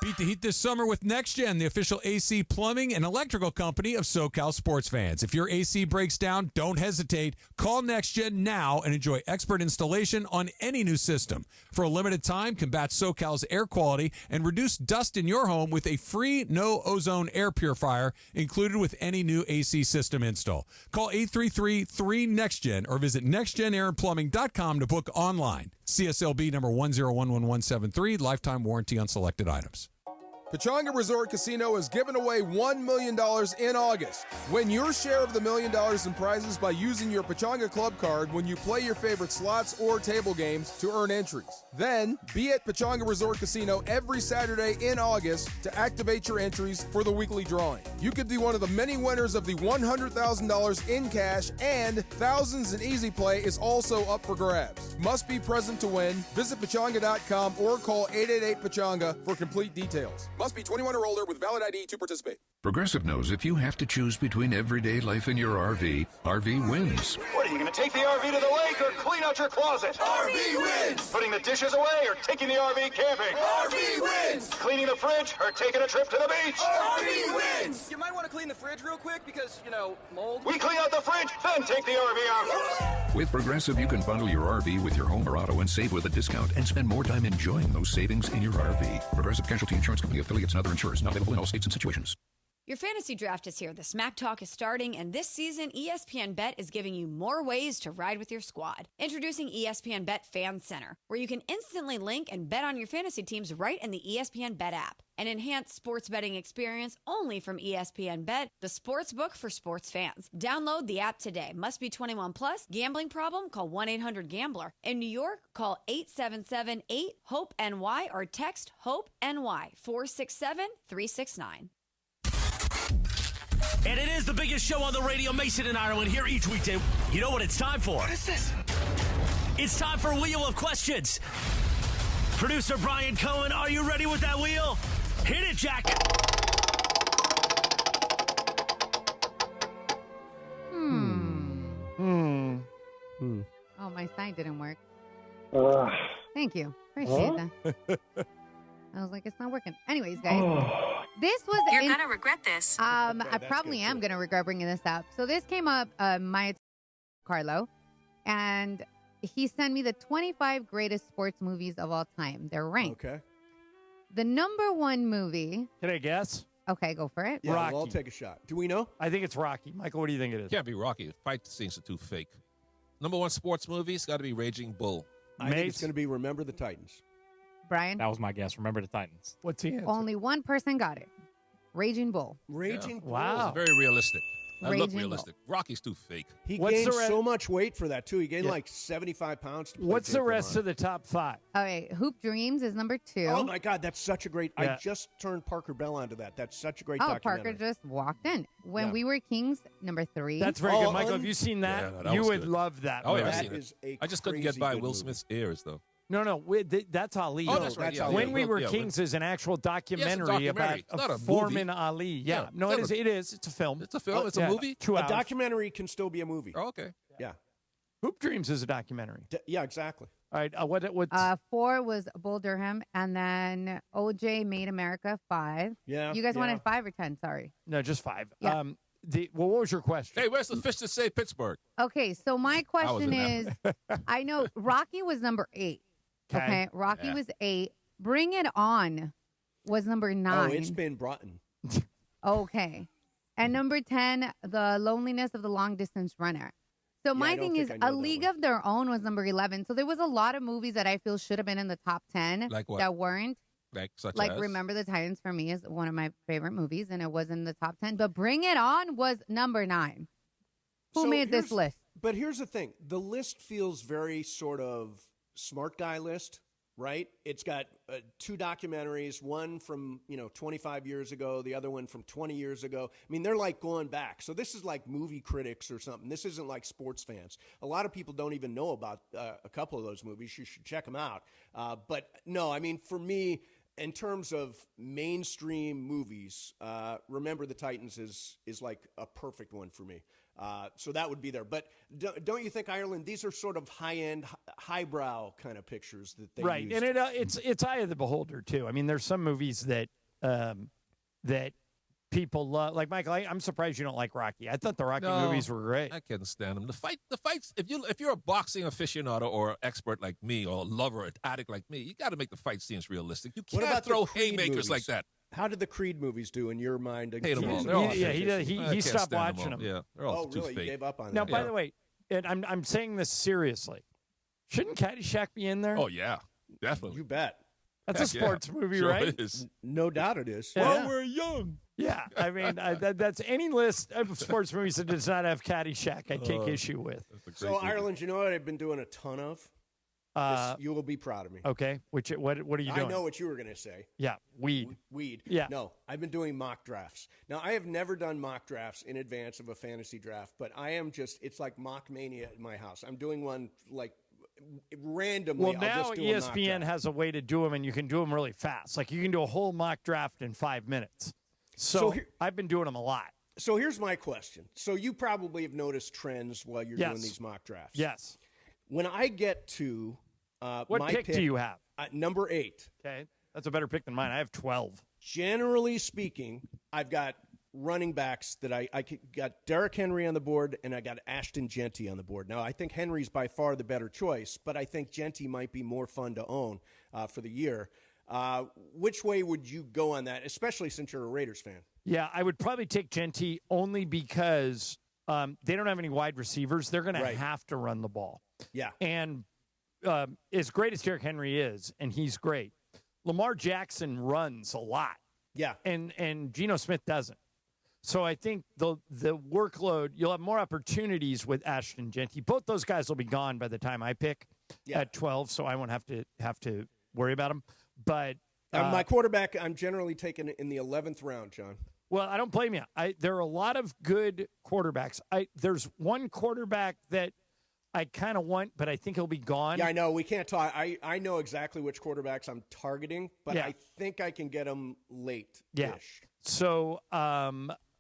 Beat the heat this summer with NextGen, the official AC plumbing and electrical company of SoCal sports fans. If your AC breaks down, don't hesitate. Call NextGen now and enjoy expert installation on any new system. For a limited time, combat SoCal's air quality and reduce dust in your home with a free no-ozone air purifier included with any new AC system install. Call 833-3NEXTGen or visit nextgenairandplumbing.com to book online. CSLB number 1011173, lifetime warranty on selected items. Pechanga Resort Casino is giving away $1 million in August. Win your share of the $1 million in prizes by using your Pechanga Club card when you play your favorite slots or table games to earn entries. Then, be at Pechanga Resort Casino every Saturday in August to activate your entries for the weekly drawing. You could be one of the many winners of the $100,000 in cash, and thousands in easy play is also up for grabs. Must be present to win. Visit Pechanga.com or call 888-PECHANGA for complete details. Must be 21 or older with valid ID to participate. Progressive knows if you have to choose between everyday life and your RV, RV wins. What, are you going to take the RV to the lake or clean out your closet? RV wins! Putting the dishes away or taking the RV camping? RV wins! Cleaning the fridge or taking a trip to the beach? RV wins! You might want to clean the fridge real quick because, mold. We clean out the fridge, then take the RV out. With Progressive, you can bundle your RV with your home or auto and save with a discount and spend more time enjoying those savings in your RV. Progressive Casualty Insurance Company, affiliates, and other insurers not available in all states and situations. Your fantasy draft is here. The Smack Talk is starting, and this season, ESPN Bet is giving you more ways to ride with your squad. Introducing ESPN Bet Fan Center, where you can instantly link and bet on your fantasy teams right in the ESPN Bet app. An enhanced sports betting experience only from ESPN Bet, the sports book for sports fans. Download the app today. Must be 21 plus. Gambling problem? Call 1-800-GAMBLER. In New York, call 877-8-HOPE-NY or text HOPE-NY 467-369. And it is the biggest show on the radio, Mason and Ireland, here each weekday. You know what it's time for? What is this? It's time for Wheel of Questions. Producer Brian Cohen, are you ready with that wheel? Hit it, Jack. Oh, my sign didn't work. Thank you. Appreciate that. I was like, it's not working. Anyways, guys, this was... You're going to regret this. I probably am going to regret bringing this up. So this came up, my Carlo, and he sent me the 25 greatest sports movies of all time. They're ranked. Okay. The number one movie... Can I guess? Okay, go for it. Yeah, Rocky. I'll take a shot. Do we know? I think it's Rocky. Michael, what do you think it is? Can't be Rocky. The fight scenes are too fake. Number one sports movie, it's got to be Raging Bull. I think it's going to be Remember the Titans. Brian? That was my guess. Remember the Titans. What's the answer? Only one person got it. Raging Bull. Raging Bull. Wow. It's very realistic. I look Raging realistic. Rocky's too fake. He gained so much weight for that, too. He gained like 75 pounds. To play What's the Jake rest LaMotta. of the top five? All right, Hoop Dreams is number 2. Oh, my God. That's such a great... Yeah. I just turned Parker Bell onto that. That's such a great Oh, documentary. Parker just walked in. When Yeah. We Were Kings, number 3. That's very good. Michael, have you seen that? Yeah, no, that you was would good. love that. Oh, yeah, movie. I've seen is it. a I just couldn't crazy get by good Will movie. Smith's ears, though. No, that's Ali. Oh, that's right. Yeah, When yeah. We Were Yeah, Kings is an actual documentary, documentary. about It's not a Foreman movie. Ali. Yeah. Yeah, No, it's it is. It's a film. It's a film. It's a movie? 2 A hours. documentary can still be a movie. Oh, okay. Yeah. Hoop Dreams is a documentary. Yeah, exactly. All right. What? 4 was Bull Durham, and then OJ Made America 5. Yeah. You guys wanted 5 or 10? Sorry. No, just 5. Yeah. What was your question? Hey, where's the fish that say Pittsburgh? Okay, so my question is, I know Rocky was number 8. Okay, Rocky was 8. Bring It On was number 9. Oh, it's been Broughton. Okay. And number 10, The Loneliness of the Long Distance Runner. So my I don't thing think is, I know A that League one. of Their Own was number 11. So there was a lot of movies that I feel should have been in the top 10 Like what? that weren't. Like such Like as? Remember the Titans for me is one of my favorite movies, and it was in the top 10. But Bring It On was number 9. Who So made this here's- list? But here's the thing. The list feels very sort of smart guy list. right? It's got 2 documentaries, one from 25 years ago, the other one from 20 years ago. I mean, they're like going back. So this is like movie critics or something. This isn't like sports fans. A lot of people don't even know about a couple of those movies. You should check them out. But no, I mean, for me, in terms of mainstream movies, Remember the Titans is like a perfect one for me. So that would be there. But don't you think, Ireland, these are sort of high-end, highbrow kind of pictures that they right, used. and it's eye of the beholder too. I mean, there's some movies that that people love. Like Michael, I'm surprised you don't like Rocky. I thought the Rocky movies were great. I can't stand them. The fights. If you're a boxing aficionado or expert like me, or a lover, addict like me, you got to make the fight scenes realistic. You What can't about the throw Creed haymakers movies? like that. How did the Creed movies do in your mind? Hate them all. They're all he stopped watching them. Yeah, they're all too really? You fake. gave up on Now, that? by the way, and I'm saying this seriously. Shouldn't Caddyshack be in there? Oh yeah, definitely. You bet. That's a sports movie, Sure right? It is. No doubt it is. Yeah. We're young. Yeah, I mean, that's any list of sports movies that does not have Caddyshack, I take issue with. So, Ireland, you know what I've been doing a ton of? You will be proud of me. Okay, what are you doing? I know what you were going to say. Yeah, weed. Weed. Yeah. No, I've been doing mock drafts. Now, I have never done mock drafts in advance of a fantasy draft, but I am it's like mock mania at my house. I'm doing one like randomly. Well, I'll now just do a mock ESPN draft. has a way to do them, and you can do them really fast. Like you can do a whole mock draft in 5 minutes. So I've been doing them a lot. So here's my question. So you probably have noticed trends while you're doing these mock drafts. Yes. When I get to What my pick do you have? Number 8. Okay, that's a better pick than mine. I have 12. Generally speaking, I've got running backs that I got Derrick Henry on the board, and I got Ashton Genty on the board. Now, I think Henry's by far the better choice, but I think Genty might be more fun to own for the year. Which way would you go on that, especially since you're a Raiders fan? Yeah, I would probably take Genty only because they don't have any wide receivers. They're going to have to run the ball. Yeah. And as great as Derrick Henry is, and he's great, Lamar Jackson runs a lot. Yeah. And Geno Smith doesn't. So I think the workload, you'll have more opportunities with Ashton Genty. Both those guys will be gone by the time I pick at 12, so I won't have to worry about them. But my quarterback, I'm generally taking in the 11th round, John. Well, I don't blame you. There are a lot of good quarterbacks. There's one quarterback that I kind of want, but I think he'll be gone. Yeah, I know. We can't talk. I know exactly which quarterbacks I'm targeting, but I think I can get them late-ish. Yeah. So by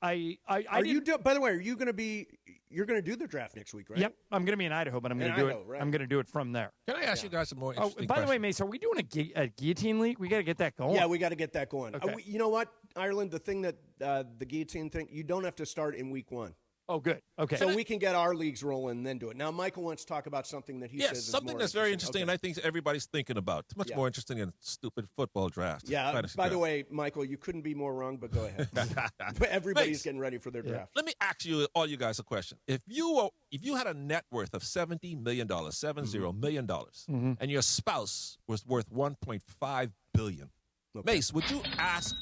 the way, are you going to be? You're going to do the draft next week, right? Yep, I'm going to be in Idaho, but I'm going to do it. Right. I'm going to do it from there. Can I ask you guys some more interesting by the way, questions? Mace, are we doing a guillotine league? We got to get that going. Yeah, we got to get that going. Okay. You know what, Ireland? The thing that the guillotine thing, you don't have to start in week 1. Oh, good. Okay. So we can get our leagues rolling and then do it. Now, Michael wants to talk about something that he says is something more that's very interesting, and I think everybody's thinking about. It's much more interesting than stupid football draft. Yeah. Fantasy By the draft. way, Michael, you couldn't be more wrong, but go ahead. But everybody's getting ready for their draft. Let me ask you, all you guys, a question. If you had a net worth of $70 million, $70 million, and your spouse was worth $1.5 billion, Mace, would you ask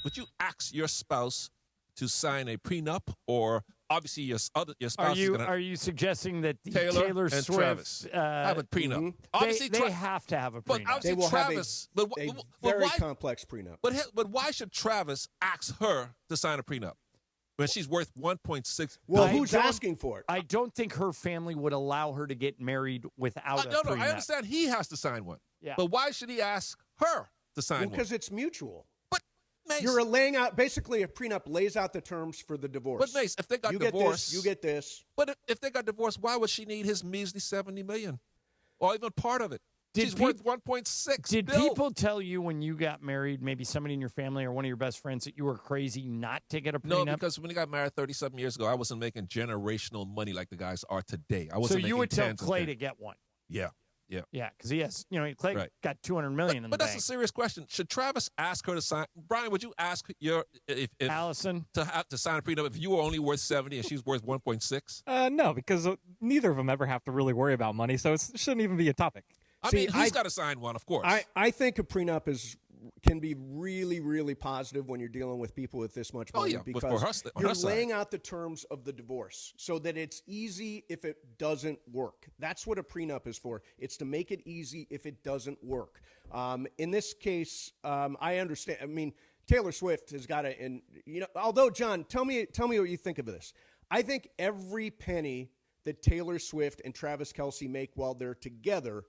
your spouse to sign a prenup, or obviously your spouse is going to... Are you suggesting that the Taylor Swift and Travis have a prenup? Obviously, they have to have a prenup. But obviously They will Travis... have a very complex prenup. But why should Travis ask her to sign a prenup when she's worth $1.6 Well, billion? who's asking for it? I don't think her family would allow her to get married without a No, prenup. I understand he has to sign one. Yeah. But why should he ask her to sign one? Because it's mutual. Mace, you're laying out, basically a prenup lays out the terms for the divorce. But Mace, if they got you divorced, you get this. But if they got divorced, why would she need his measly $70 million, or even part of it? She's worth $1.6 Did billion. people tell you when you got married, maybe somebody in your family or one of your best friends, that you were crazy not to get a prenup? No, because when I got married 30-something years ago, I wasn't making generational money like the guys are today. I wasn't. So you would tell Clay to get one. Yeah. Yeah, because he has, Clay got $200 million in the But bank. that's a serious question. Should Travis ask her to sign? Brian, would you ask if Allison to sign a prenup if you were only worth 70 and she's worth 1.6? No, because neither of them ever have to really worry about money, so it shouldn't even be a topic. I mean, he's got to sign one, of course. I think a prenup is can be really, really positive when you're dealing with people with this much money because for us, you're laying out the terms of the divorce so that it's easy if it doesn't work. That's what a prenup is for. It's to make it easy if it doesn't work. In this case, I understand. I mean, Taylor Swift has got to, and although John, tell me what you think of this. I think every penny that Taylor Swift and Travis Kelce make while they're together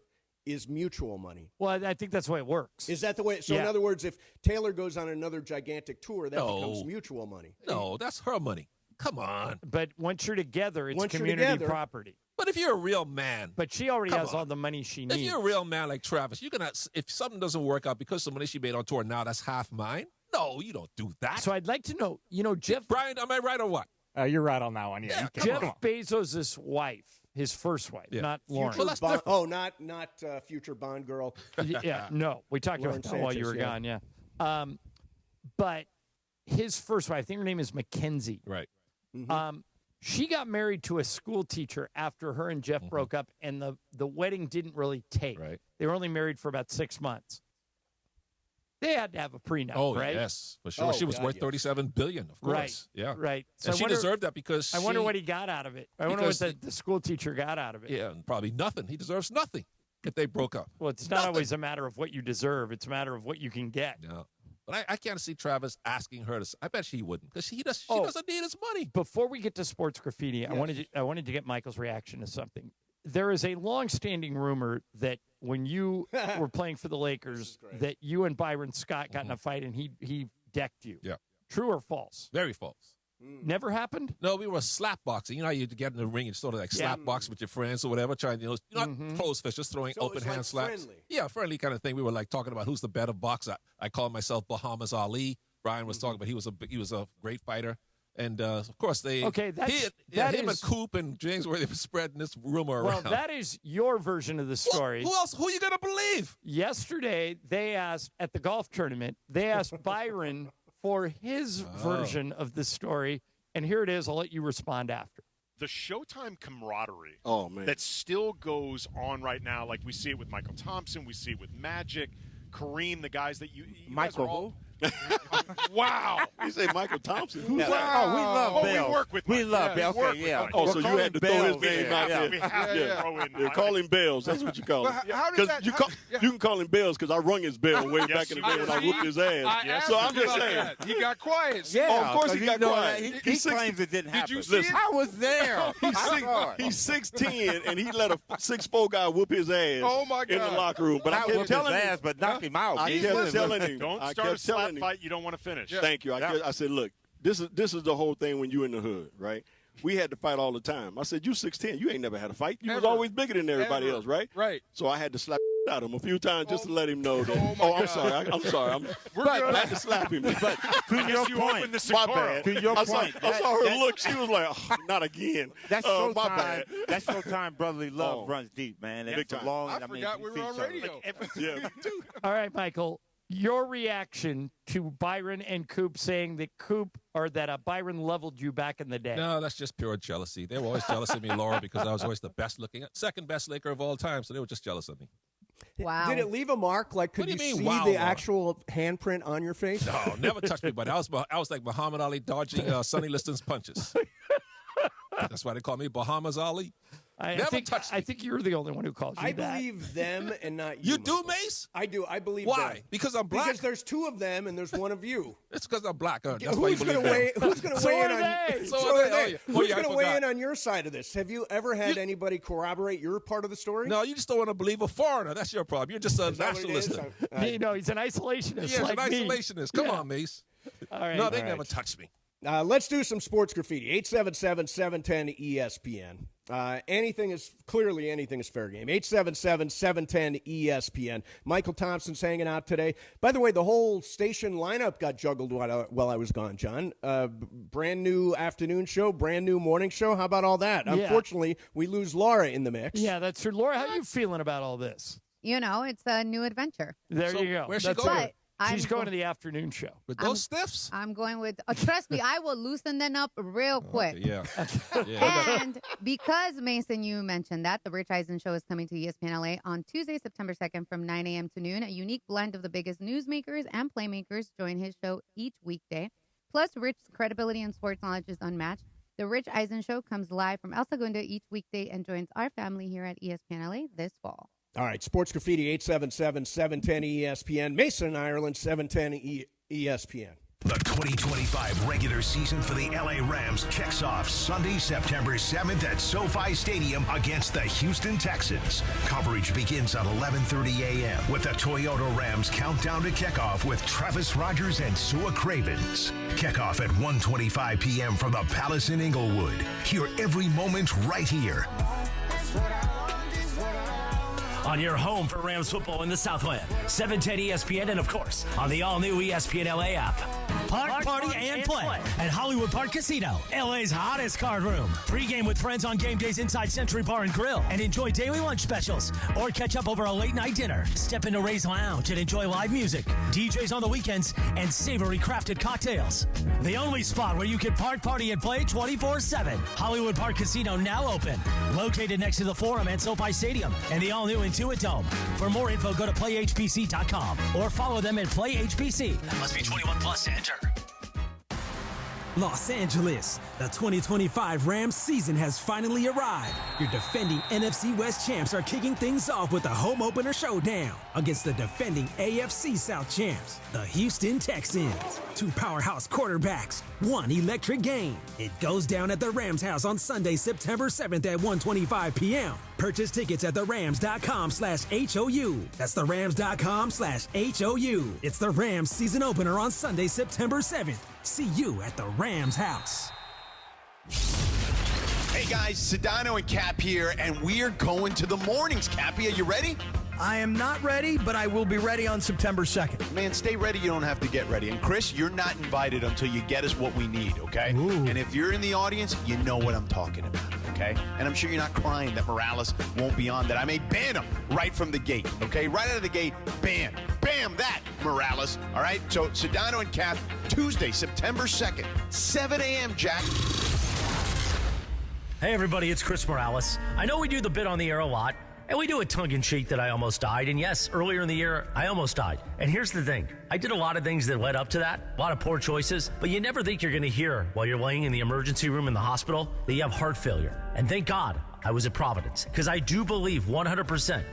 is mutual money. Well, I think that's the way it works. Is that the way? So in other words, if Taylor goes on another gigantic tour, that becomes mutual money. No, that's her money. Come on. But once you're together, it's community property. But if you're a real man. But she already has all the money she needs. If you're a real man like Travis, you cannot, if something doesn't work out because of the money she made on tour, now that's half mine? No, you don't do that. So I'd like to know, Jeff. Brian, am I right or what? You're right on that one. Yeah. Jeff Bezos' wife, his first wife, not Lauren. Not future Bond girl. No. We talked Lauren about that Sanchez, while you were gone, yeah. But his first wife, I think her name is Mackenzie. Right. Mm-hmm. She got married to a school teacher after her and Jeff broke up, and the wedding didn't really take. Right. They were only married for about 6 months. They had to have a prenup, right? Yes, for sure. She was worth $37 billion, of course. Right. Yeah. Right. So And she deserved that because I wonder what he got out of it. I wonder what the school teacher got out of it. Yeah, probably nothing. He deserves nothing if they broke up. Well, it's not always a matter of what you deserve. It's a matter of what you can get. No. But I can't see Travis asking her to. I bet she wouldn't because she doesn't need his money. Before we get to sports graffiti, Yes. I wanted to get Michael's reaction to something. There is a long-standing rumor that when you were playing for the Lakers, that you and Byron Scott got in a fight and he decked you. Yeah. True or false? Very false. Never happened? No, we were slap boxing. You know how you get in the ring and sort of like slap box with your friends or whatever, trying, not close fist, just throwing open hand slaps. Friendly. Yeah, friendly kind of thing. We were like talking about who's the better boxer. I call myself Bahamas Ali. Brian was talking about he was a great fighter. And, of course, him and Coop and James were spreading this rumor around. Well, that is your version of the story. Who else? Who are you going to believe? Yesterday, at the golf tournament, they asked Byron for his version of the story. And here it is. I'll let you respond after. The Showtime camaraderie man. that still goes on right now, like we see it with Michael Thompson, we see it with Magic, Kareem, the guys that you Michael guys are all, wow. You say Michael Thompson? Who's Wow. that? Oh, we love Bill. We work with We Mike. love Yeah, Bill. we Okay, work yeah. with Oh, Mike. so We're you had to throw his calling name Bill. out there. We have to throw in Yeah, call him Bells. That's what you call him. how does Because that- you can call him Bells because I rung his bell way Yes, back in the you day when I did. whooped his ass. So I'm just saying. He got quiet. Oh, of course he got quiet. He claims it didn't happen. you see Listen, it? I was there. He's 6'10", and he let a 6'4" guy whoop his ass Oh, my in the God. locker room. But I kept telling him. but knock him out. I kept telling him. Don't I start a kept telling slap him. fight you don't want to finish. Thank you. I said, look, this is the whole thing when you in the hood, right? We had to fight all the time. I said, you 6'10", you ain't never had a fight. You was Ever. always bigger than everybody Ever. else, right? Right. So I had to slap out of him a few times just to let him know that. Oh, my I'm God. sorry. I'm sorry. I had to slap him. But to I your guess you opened point, the My Sapporo. bad. To your I saw point, her look. She was like, oh, not again. that's My Showtime. bad. That's Showtime brotherly love Oh. runs deep, man. Big It's a time. long. I mean, forgot we you were see on something. Yeah, me too. All right, Michael, your reaction to Byron and Coop saying that Byron leveled you back in the day. No, that's just pure jealousy. They were always jealous of me, Laura, because I was always the best looking, second best Laker of all time. So they were just jealous of me. Wow. Did it leave a mark? Like, could What do you you mean, see wow, the Laura? actual handprint on your face? No, never touched me, buddy. I was like Muhammad Ali dodging Sonny Liston's punches. That's why they call me Bahamas Ali. I Never think, touched me. I think you're the only one who calls you I that. believe them and not you. You do, Michael. Mace? I do. I believe Why? them. Because I'm black? Because there's two of them and there's one of you. It's because I'm black. That's why you Who's believe going to weigh? that. Who's going to So weigh in are on? they. So So are are they. they. Oh, yeah. Who's I going to weigh forgot. in on your side of this? Have you ever had anybody corroborate your part of the story? No, you just don't want to believe a foreigner. That's your problem. You're just a Is that what it is? nationalist. He's an isolationist. Yeah, like an me. isolationist. Come Yeah. on, Mace. All right. No, they All never right. touched me. Let's do some sports graffiti. 877-710-ESPN. Anything is fair game. 877-710-ESPN. Michael Thompson's hanging out today. By the way, the whole station lineup got juggled while I was gone, John. Brand new afternoon show, brand new morning show. How about all that? Yeah. Unfortunately, we lose Laura in the mix. Yeah, that's true. Laura, how are you feeling about all this? It's a new adventure. There So you go. where's she That's going? it. She's going to the afternoon show. With those stiffs? I'm going with, trust me, I will loosen them up real quick. Yeah. And because, Mason, you mentioned that, the Rich Eisen Show is coming to ESPN LA on Tuesday, September 2nd from 9 a.m. to noon. A unique blend of the biggest newsmakers and playmakers join his show each weekday. Plus, Rich's credibility and sports knowledge is unmatched. The Rich Eisen Show comes live from El Segundo each weekday and joins our family here at ESPN LA this fall. All right, Sports Graffiti 877-710-ESPN. Mason, Ireland, 710 ESPN. The 2025 regular season for the LA Rams kicks off Sunday, September 7th at SoFi Stadium against the Houston Texans. Coverage begins at 11:30 a.m. with the Toyota Rams countdown to kickoff with Travis Rogers and Sua Cravens. Kickoff at 1:25 p.m. from the Palace in Inglewood. Hear every moment right here. On your home for Rams football in the Southland, 710 ESPN, and of course, on the all-new ESPN LA app. Park, party, and play at Hollywood Park Casino, LA's hottest card room. Pre-game with friends on game days inside Century Bar and Grill, and enjoy daily lunch specials, or catch up over a late-night dinner. Step into Ray's Lounge and enjoy live music, DJs on the weekends, and savory crafted cocktails. The only spot where you can park, party, and play 24/7. Hollywood Park Casino now open, located next to the Forum at SoFi Stadium and the all-new Intuit Dome. For more info, go to playhbc.com or follow them at playhbc. Must be 21 plus to enter. Los Angeles, the 2025 Rams season has finally arrived. Your defending NFC West champs are kicking things off with a home opener showdown against the defending AFC South champs, the Houston Texans. Two powerhouse quarterbacks, one electric game. It goes down at the Rams house on Sunday, September 7th at 1:25 p.m. Purchase tickets at therams.com/HOU. That's therams.com/HOU. It's the Rams season opener on Sunday, September 7th. See you at the Rams house. Hey guys, Sedano and Cap here, and we're going to the mornings. Cappy, are you ready? I am not ready, but I will be ready on September 2nd. Man, stay ready. You don't have to get ready. And Chris, you're not invited until you get us what we need, okay? Ooh. And if you're in the audience, you know what I'm talking about, okay? And I'm sure you're not crying that Morales won't be on, that I may ban him right from the gate, okay? Right out of the gate, ban. Bam, that, Morales. All right? So, Sedano and Cap, Tuesday, September 2nd, 7 a.m., Jack. Hey, everybody, it's Chris Morales. I know we do the bit on the air a lot, and we do it tongue-in-cheek that I almost died. And yes, earlier in the year, I almost died. And here's the thing. I did a lot of things that led up to that, a lot of poor choices, but you never think you're going to hear while you're laying in the emergency room in the hospital that you have heart failure. And thank God I was at Providence, because I do believe 100%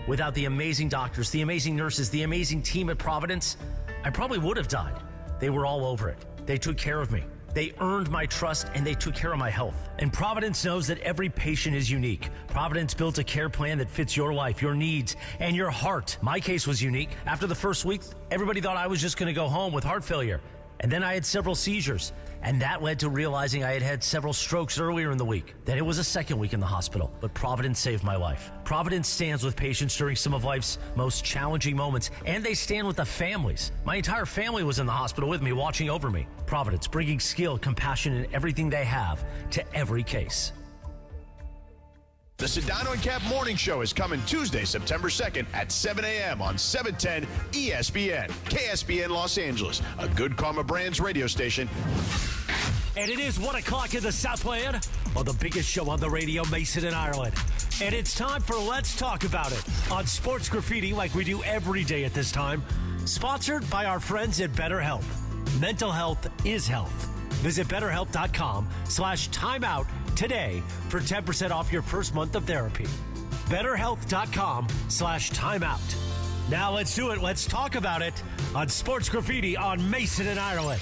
without the amazing doctors, the amazing nurses, the amazing team at Providence, I probably would have died. They were all over it. They took care of me. They earned my trust, and they took care of my health. And Providence knows that every patient is unique. Providence built a care plan that fits your life, your needs, and your heart. My case was unique. After the first week, everybody thought I was just going to go home with heart failure. And then I had several seizures. And that led to realizing I had had several strokes earlier in the week. Then it was a second week in the hospital. But Providence saved my life. Providence stands with patients during some of life's most challenging moments. And they stand with the families. My entire family was in the hospital with me, watching over me. Providence, bringing skill, compassion, and everything they have to every case. The Sedano and Cap Morning Show is coming Tuesday, September 2nd at 7 a.m. on 710 ESPN, KSBN Los Angeles, a Good Karma Brands radio station. And it is 1 o'clock in the Southland on the biggest show on the radio, Mason in Ireland. And it's time for Let's Talk About It on Sports Graffiti, like we do every day at this time. Sponsored by our friends at BetterHelp. Mental health is health. Visit BetterHelp.com/timeout today for 10% off your first month of therapy. BetterHelp.com/timeout. Now let's do it. Let's talk about it on Sports Graffiti on Mason in Ireland.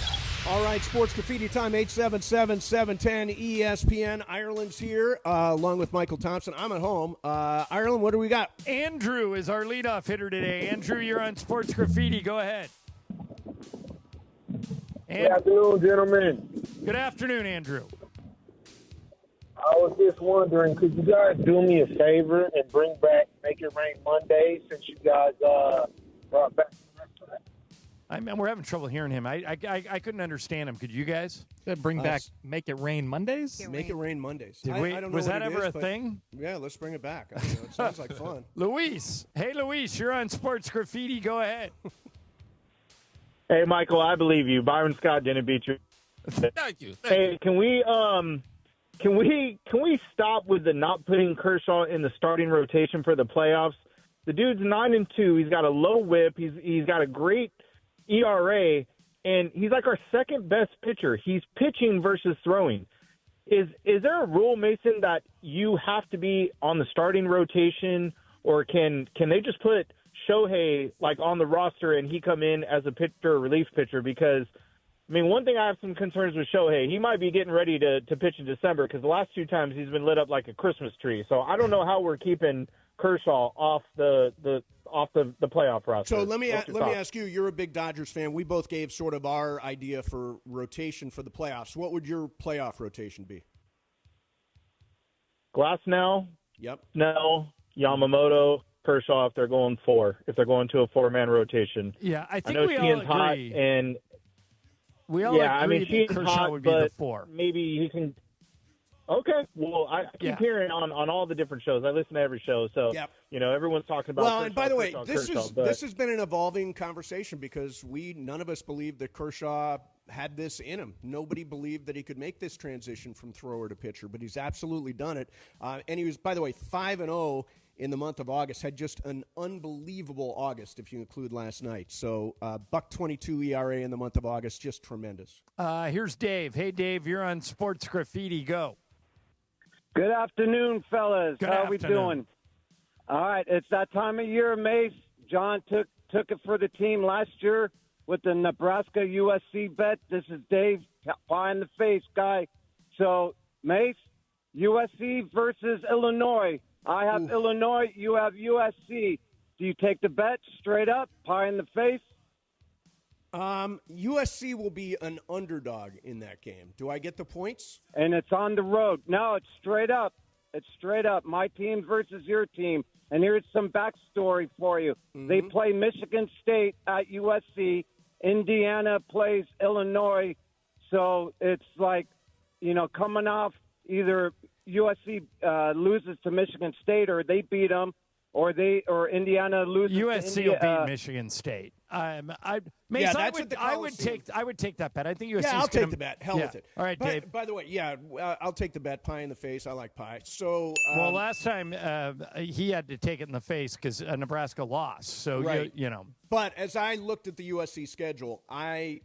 All right, Sports Graffiti time, 877-710 ESPN. Ireland's here, along with Michael Thompson. I'm at home. Ireland, what do we got? Andrew is our leadoff hitter today. Andrew, you're on Sports Graffiti. Go ahead. Good afternoon, gentlemen. Good afternoon, Andrew. I was just wondering, could you guys do me a favor and bring back Make It Rain Monday, since you guys brought back We're having trouble hearing him. I couldn't understand him. Could you guys? Bring back Make It Rain Mondays? Make It Rain Mondays. I don't know was that what it ever is, a thing? Yeah, let's bring it back. I don't know. It sounds like fun. Luis. Hey, Luis, you're on Sports Graffiti. Go ahead. Hey, Michael, I believe you. Byron Scott didn't beat you. Thank you. Hey, can we stop with the not putting Kershaw in the starting rotation for the playoffs? The dude's 9-2. He's got a low WHIP. He's got a great ERA, and he's like our second best pitcher. He's pitching versus throwing. Is there a rule, Mason, that you have to be on the starting rotation, or can they just put Shohei like on the roster and he come in as a pitcher, relief pitcher? Because I mean, one thing I have some concerns with Shohei, he might be getting ready to pitch in December because the last 2 times he's been lit up like a Christmas tree. So I don't know how we're keeping Kershaw off the playoff roster. So let me ask you. You're a big Dodgers fan. We both gave sort of our idea for rotation for the playoffs. What would your playoff rotation be? Glasnow. Yep. Snell, Yamamoto, Kershaw. If they're going to a 4-man rotation. Yeah, I think know we all Sheehan's hot, agree. and we all agree I mean, that Sheehan's Kershaw hot, would be the but 4. Maybe he can. Okay, well, I keep hearing on all the different shows. I listen to every show, so everyone's talking about. Well, Kershaw, and by the way, Kershaw, this has been an evolving conversation because none of us believed that Kershaw had this in him. Nobody believed that he could make this transition from thrower to pitcher, but he's absolutely done it. And he was, by the way, 5-0 in the month of August. Had just an unbelievable August if you include last night. So $1.22 ERA in the month of August, just tremendous. Here's Dave. Hey, Dave, you're on Sports Graffiti. Go. Good afternoon, fellas. Good How are we afternoon. doing? All right, it's that time of year, Mase. John took it for the team last year with the Nebraska USC bet. This is Dave, pie in the face guy. So, Mase, USC versus Illinois. I have Illinois, you have USC. Do you take the bet straight up, pie in the face? USC will be an underdog in that game. Do I get the points? And it's on the road. No, it's straight up. It's straight up. My team versus your team. And here's some backstory for you. They play Michigan State at USC. Indiana plays Illinois. So it's like, coming off either USC loses to Michigan State or they beat them, or Indiana loses. USC will beat Michigan State. I would take that bet. I think USC. Yeah, I'll take the bet. Hell with it. All right, Dave. By the way, I'll take the bet. Pie in the face. I like pie. So well, last time he had to take it in the face because Nebraska lost. So right. But as I looked at the USC schedule, I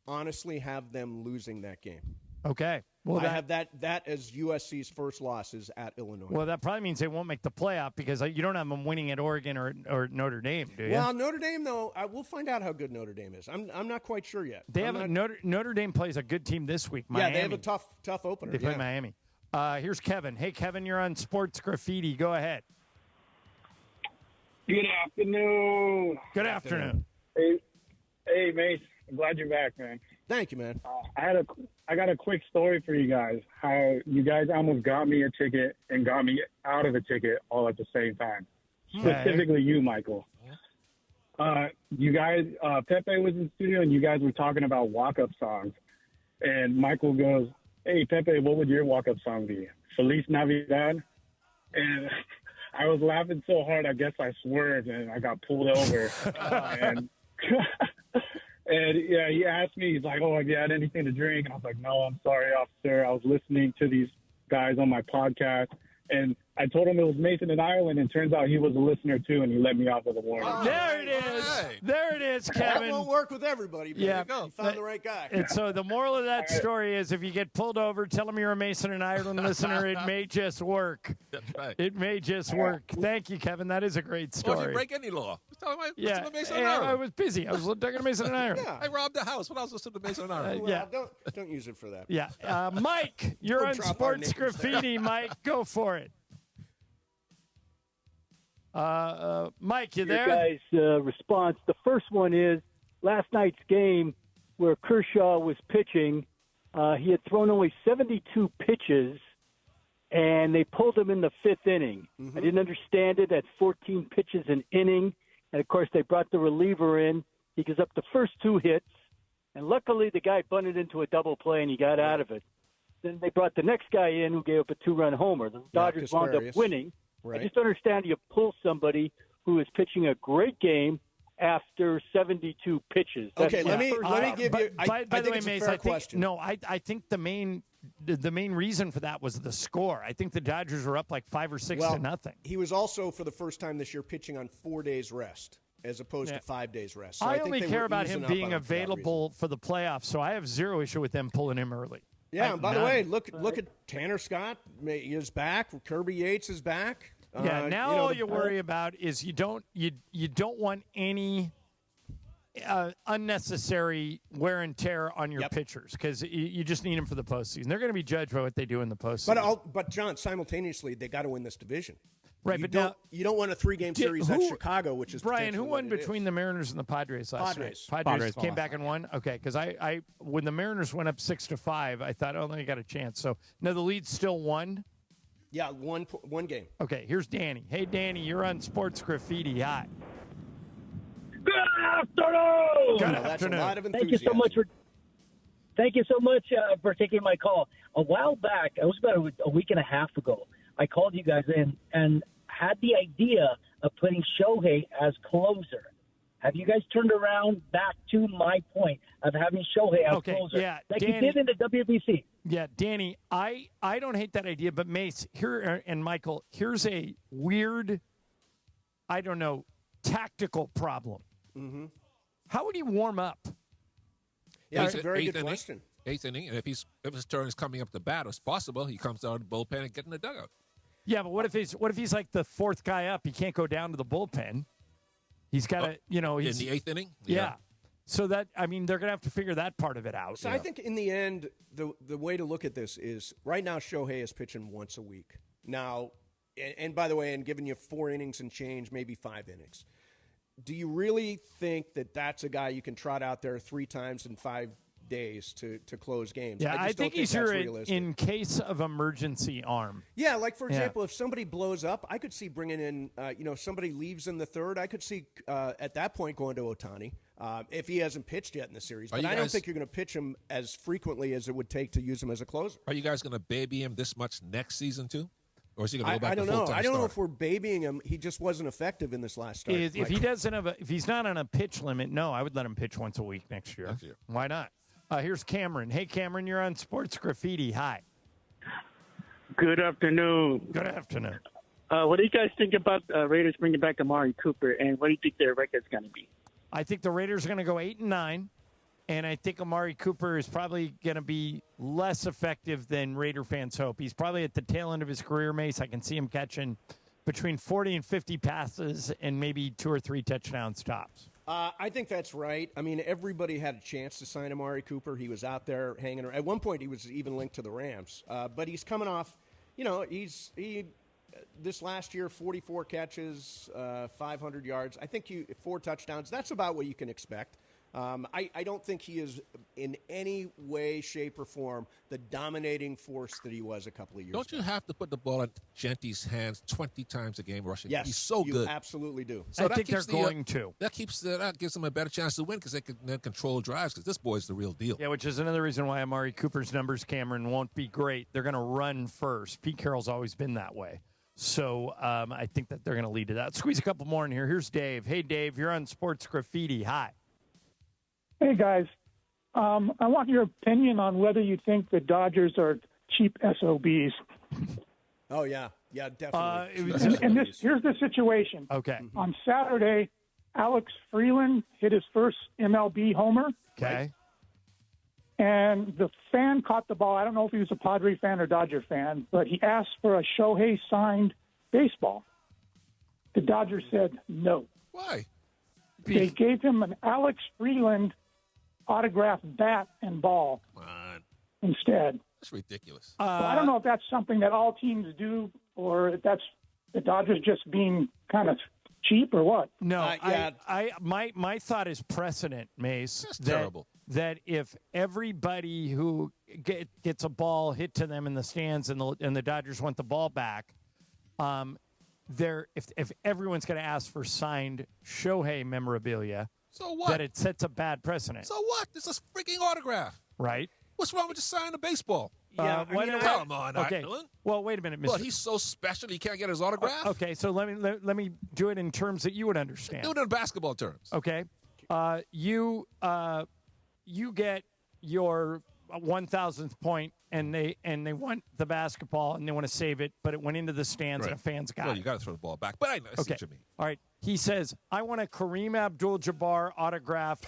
honestly have them losing that game. Okay. Well, I have that as USC's first losses at Illinois. Well, that probably means they won't make the playoff because you don't have them winning at Oregon or Notre Dame, do you? Well, Notre Dame, though, we'll find out how good Notre Dame is. I'm not quite sure yet. Notre Dame plays a good team this week. Miami. Yeah, they have a tough opener. They play Miami. Here's Kevin. Hey, Kevin, you're on Sports Graffiti. Go ahead. Good afternoon. Good afternoon. Hey, Mace. I'm glad you're back, man. Thank you, man. I got a quick story for you guys. How you guys almost got me a ticket and got me out of a ticket all at the same time. Specifically, you, Michael. You guys, Pepe was in the studio and you guys were talking about walk-up songs. And Michael goes, "Hey, Pepe, what would your walk-up song be? Feliz Navidad?" And I was laughing so hard, I guess I swerved and I got pulled over. And yeah, he asked me, he's like, "Oh, have you had anything to drink?" And I was like, "No, I'm sorry, officer. I was listening to these guys on my podcast." And I told him it was Mason in Ireland, and turns out he was a listener too, and he let me off with a warning. There it is. Right. There it is, Kevin. That won't work with everybody, but you found the right guy. And so the moral of that story is if you get pulled over, tell them you're a Mason in Ireland listener. It may just work. That's right. It may just work. Thank you, Kevin. That is a great story. Or if you break any law. Yeah, I was busy. I was talking to Mason in Ireland. I robbed the house when I was listening to Mason in Ireland. Yeah. Don't use it for that. Yeah. Mike, you're on Sports Graffiti. Mike, go for it. Mike, you there? Your guys' response. The first one is last night's game where Kershaw was pitching. He had thrown only 72 pitches, and they pulled him in the fifth inning. I didn't understand it. At 14 pitches an inning, and of course they brought the reliever in. He gives up the first 2 hits, and luckily the guy bunted into a double play and he got out of it. Then they brought the next guy in who gave up a 2-run homer. The Dodgers wound up winning. Right. I just understand you pull somebody who is pitching a great game after 72 pitches. Okay, let me give you. By the way, it's a Mase, fair question. I think the main reason for that was the score. I think the Dodgers were up like 5 or 6 to nothing. He was also, for the first time this year, pitching on 4 days rest as opposed to 5 days rest. So I think only they care were about easing him up being on for that reason. available for the playoffs, so I have zero issue with them pulling him early. Yeah, and by the way, look at Tanner Scott is back. Kirby Yates is back. Yeah, now all you worry about is you don't want any unnecessary wear and tear on your pitchers because you just need them for the postseason. They're going to be judged by what they do in the postseason. But John, simultaneously, they got to win this division. Right, you but you don't want a 3-game series at Chicago, which is Brian. Who potentially won what it between the Mariners and the Padres last night? Padres came back and won. Okay, because I when the Mariners went up 6-5, I thought, oh, they got a chance. So now the lead's still 1. Yeah, one game. Okay, here's Danny. Hey, Danny, you're on Sports Graffiti. Hi. Good afternoon. Good That's afternoon. a lot of Thank enthusiasm. you so much for taking my call. A while back, it was about a week and a half ago, I called you guys in and had the idea of putting Shohei as closer. Have you guys turned around back to my point of having Shohei as closer? Yeah, like Danny, you did in the WBC? Yeah, Danny, I don't hate that idea, but Mase, here and Michael, here's a weird, I don't know, tactical problem. Mm-hmm. How would he warm up? Yeah, that's a very good question. 8th inning, and if his turn is coming up to bat, it's possible he comes out of the bullpen and get in the dugout. Yeah, but what if he's like the 4th guy up? He can't go down to the bullpen. He's got to, he's in the 8th inning. Yeah. So that they're going to have to figure that part of it out. So I think in the end, the way to look at this is right now Shohei is pitching once a week. Now, and by the way, and giving you 4 innings and change, maybe 5 innings. Do you really think that that's a guy you can trot out there 3 times in 5 days to close games? Yeah, I think he's that's here realistic. in case of emergency arm. Yeah, like for example, if somebody blows up, I could see bringing in, somebody leaves in the 3rd. I could see at that point going to Ohtani if he hasn't pitched yet in the series. But I don't think you're going to pitch him as frequently as it would take to use him as a closer. Are you guys going to baby him this much next season too? Or is he going to go back I don't to know. full-time I don't know start? if we're babying him. He just wasn't effective in this last start. If he doesn't have if he's not on a pitch limit, no, I would let him pitch once a week next year. Why not? Here's Cameron. Hey, Cameron, you're on Sports Graffiti. Hi. Good afternoon. Good afternoon. What do you guys think about Raiders bringing back Amari Cooper, and what do you think their record's going to be? I think the Raiders are going to go 8-9, and I think Amari Cooper is probably going to be less effective than Raider fans hope. He's probably at the tail end of his career, Mase. I can see him catching between 40 and 50 passes and maybe 2 or 3 touchdowns tops. I think that's right. I mean, everybody had a chance to sign Amari Cooper. He was out there hanging around. At one point, he was even linked to the Rams. But he's coming off, he this last year, 44 catches, 500 yards. I think 4 touchdowns. That's about what you can expect. I don't think he is in any way, shape, or form the dominating force that he was a couple of years Don't ago. you have to put the ball in Genty's hands 20 times a game rushing? Yes, He's so you good. absolutely do. So I think they're going to. That gives them a better chance to win because they can then control drives because this boy's the real deal. Yeah, which is another reason why Amari Cooper's numbers, Cameron, won't be great. They're going to run first. Pete Carroll's always been that way. So I think that they're going to lead to that. Squeeze a couple more in here. Here's Dave. Hey, Dave, you're on Sports Graffiti. Hi. Hey, guys. I want your opinion on whether you think the Dodgers are cheap SOBs. Oh, yeah. Yeah, definitely. And here's the situation. Okay. On Saturday, Alex Freeland hit his first MLB homer. Okay. And the fan caught the ball. I don't know if he was a Padre fan or Dodger fan, but he asked for a Shohei signed baseball. The Dodgers said no. Why? They gave him an Alex Freeland autographed bat and ball instead. That's ridiculous. So I don't know if that's something that all teams do or if that's the Dodgers just being kind of cheap or what. No, my thought is precedent, Mase. That's terrible. That if everybody who gets a ball hit to them in the stands and the Dodgers want the ball back, if everyone's going to ask for signed Shohei memorabilia, so what? That it sets a bad precedent. So what? This is a freaking autograph. Right. What's wrong with just signing a baseball? Yeah, come on, okay. Ireland. Well, wait a minute, Mr. Well, he's so special he can't get his autograph? Okay, so let me do it in terms that you would understand. Do it in basketball terms. Okay. You get your 1,000th point, and they want the basketball, and they want to save it, but it went into the stands, and a fan's got well, it. you got to throw the ball back. But I know I see what you mean. All right. He says, I want a Kareem Abdul-Jabbar autograph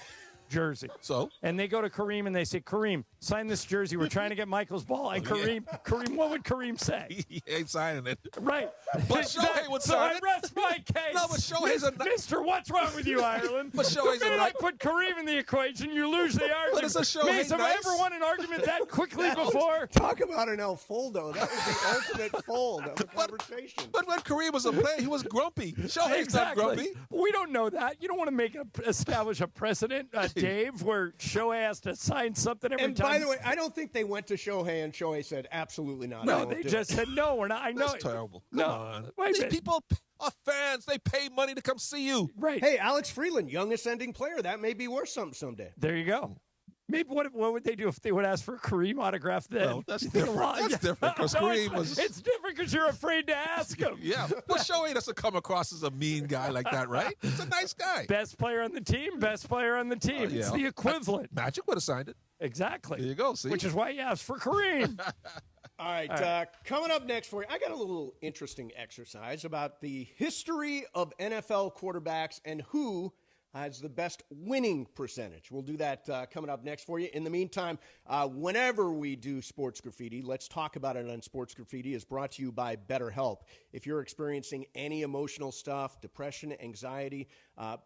jersey. So? And they go to Kareem and they say, Kareem, sign this jersey. We're trying to get Michael's ball. And Kareem, what would Kareem say? He ain't signing it. Right. But Shohei would sign it. So I rest my case. No, but Shohei's a Mister, what's wrong with you, Ireland? But Shohei's the minute I put Kareem in the equation, you lose the argument. But it's a Shohei Mase, have I ever won an argument that quickly before? Talk about an El Foldo. That was the ultimate fold of the conversation. But when Kareem was a player, he was grumpy. Shohei's not grumpy. We don't know that. You don't want to establish a precedent, Dave, where Shohei has to sign something every And time. by the way, I don't think they went to Shohei and Shohei said, absolutely not. I No, won't they do just it. said, no, we're not. I know. That's terrible. Come No. on. Wait a These minute. people are fans. They pay money to come see you. Right. Hey, Alex Freeland, young ascending player. That may be worth something someday. There you go. Maybe what would they do if they would ask for a Kareem autograph then? No, that's different. That's different because Kareem was. It's different because you're afraid to ask him. Yeah, but Shohei doesn't come across as a mean guy like that, right? He's a nice guy. Best player on the team, best player on the team. It's the equivalent. Magic would have signed it. Exactly. There you go. See, which is why you asked for Kareem. All right, coming up next for you, I got a little interesting exercise about the history of NFL quarterbacks and who has the best winning percentage. We'll do that coming up next for you. In the meantime, whenever we do Sports Graffiti, Let's Talk About It on Sports Graffiti is brought to you by BetterHelp. If you're experiencing any emotional stuff, depression, anxiety,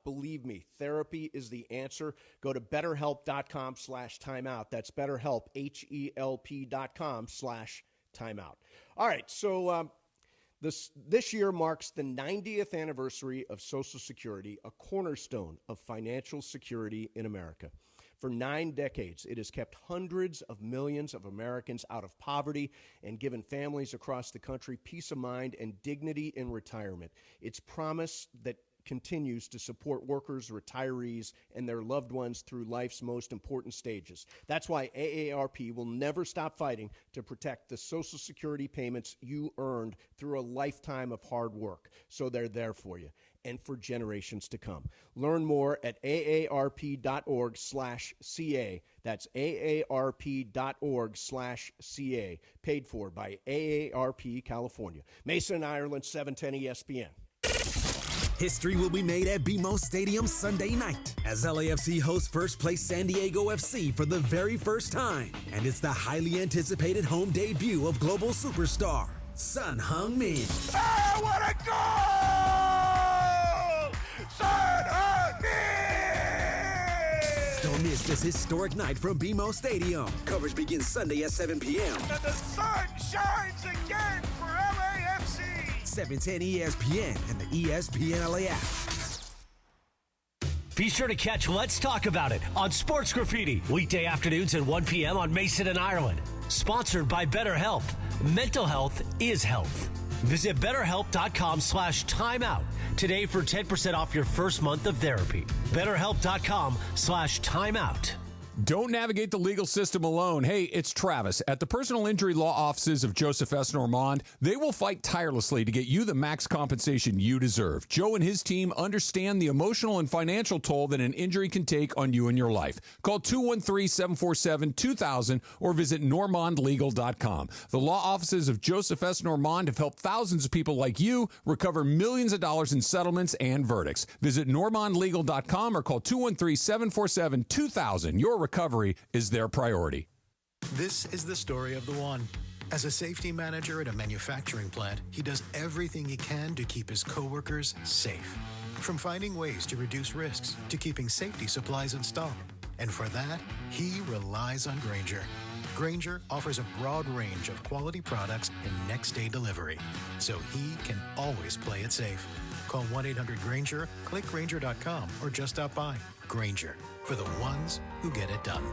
believe me, therapy is the answer. Go to BetterHelp.com/timeout. That's BetterHelp, HELP.com/timeout. All right, so this year marks the 90th anniversary of Social Security, a cornerstone of financial security in America. For 9 decades, it has kept hundreds of millions of Americans out of poverty and given families across the country peace of mind and dignity in retirement. Its promise that continues to support workers, retirees, and their loved ones through life's most important stages. That's why AARP will never stop fighting to protect the Social Security payments you earned through a lifetime of hard work. So they're there for you and for generations to come. Learn more at aarp.org/CA. That's aarp.org/CA. Paid for by AARP California. Mase and Ireland, 710 ESPN. History will be made at BMO Stadium Sunday night as LAFC hosts first place San Diego FC for the very first time. And it's the highly anticipated home debut of global superstar Son Heung-min. Oh, what a goal! Son Heung-min! Don't miss this historic night from BMO Stadium. Coverage begins Sunday at 7 p.m. And the sun shines again for LAFC! 710 ESPN and the ESPN LA app. Be sure to catch Let's Talk About It on Sports Graffiti, weekday afternoons at 1 p.m. on Mason and Ireland. Sponsored by BetterHelp. Mental health is health. Visit BetterHelp.com/timeout today for 10% off your first month of therapy. BetterHelp.com/timeout. Don't navigate the legal system alone. Hey, it's Travis. At the personal injury law offices of Joseph S. Normand, they will fight tirelessly to get you the max compensation you deserve. Joe and his team understand the emotional and financial toll that an injury can take on you and your life. Call 213-747-2000 or visit normandlegal.com. The law offices of Joseph S. Normand have helped thousands of people like you recover millions of dollars in settlements and verdicts. Visit normandlegal.com or call 213-747-2000. Your recovery is their priority. This is the story of the one. As a safety manager at a manufacturing plant, he does everything he can to keep his coworkers safe. From finding ways to reduce risks to keeping safety supplies in stock. And for that, he relies on Grainger. Grainger offers a broad range of quality products and next-day delivery, so he can always play it safe. Call 1-800-GRAINGER, click Grainger.com, or just stop by. Grainger, for the ones who get it done.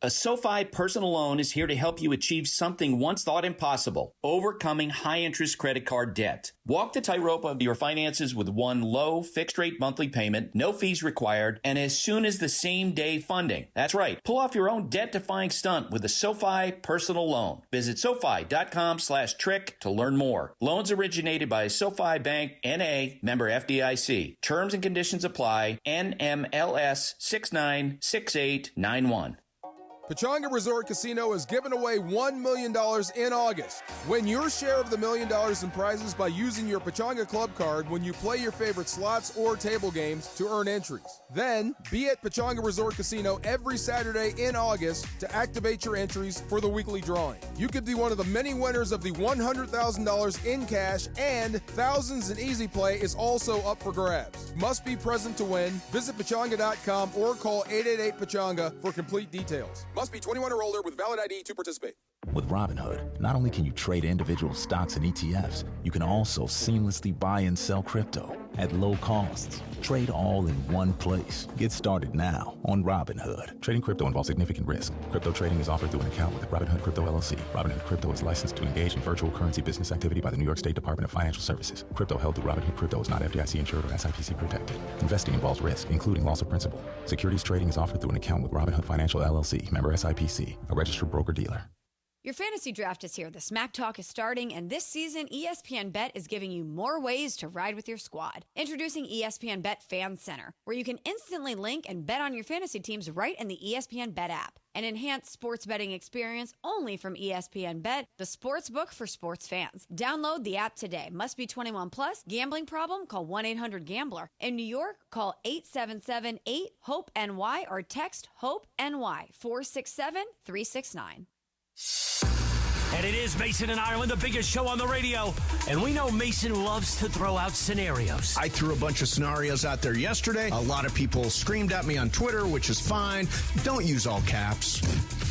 A SoFi personal loan is here to help you achieve something once thought impossible, overcoming high-interest credit card debt. Walk the tightrope of your finances with one low, fixed-rate monthly payment, no fees required, and as soon as the same-day funding. That's right. Pull off your own debt-defying stunt with a SoFi personal loan. Visit SoFi.com/trick to learn more. Loans originated by SoFi Bank, N.A., member FDIC. Terms and conditions apply. NMLS 696891. Pechanga Resort Casino is giving away $1 million in August. Win your share of the $1 million in prizes by using your Pechanga Club card when you play your favorite slots or table games to earn entries. Then, be at Pechanga Resort Casino every Saturday in August to activate your entries for the weekly drawing. You could be one of the many winners of the $100,000 in cash, and thousands in easy play is also up for grabs. Must be present to win. Visit Pechanga.com or call 888-PECHANGA for complete details. Must be 21 or older with valid ID to participate. With Robinhood, not only can you trade individual stocks and ETFs, you can also seamlessly buy and sell crypto at low costs. Trade all in one place. Get started now on Robinhood. Trading crypto involves significant risk. Crypto trading is offered through an account with Robinhood Crypto LLC. Robinhood Crypto is licensed to engage in virtual currency business activity by the New York State Department of Financial Services. Crypto held through Robinhood Crypto is not FDIC insured or SIPC protected. Investing involves risk, including loss of principal. Securities trading is offered through an account with Robinhood Financial LLC, member SIPC, a registered broker-dealer. Your fantasy draft is here. The Smack Talk is starting, and this season, ESPN Bet is giving you more ways to ride with your squad. Introducing ESPN Bet Fan Center, where you can instantly link and bet on your fantasy teams right in the ESPN Bet app. An enhanced sports betting experience only from ESPN Bet, the sports book for sports fans. Download the app today. Must be 21 plus. Gambling problem? Call 1-800-GAMBLER. In New York, call 877-8-HOPE-NY or text HOPE-NY 467-369. And it is Mason and Ireland, the biggest show on the radio. And we know Mason loves to throw out scenarios. I threw a bunch of scenarios out there yesterday. A lot of people screamed at me on Twitter, which is fine. Don't use all caps.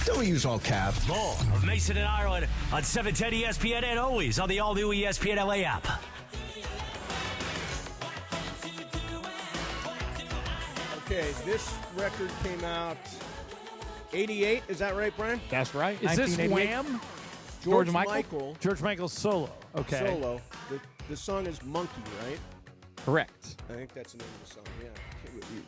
Don't use all caps. More of Mason and Ireland on 710 ESPN and always on the all-new ESPN LA app. Okay, this record came out 88. Is that right, Brian? That's right. Is this Wham? George Michael. George Michael's solo. Okay. Solo. The song is Monkey, right? Correct. I think that's the name of the song, yeah.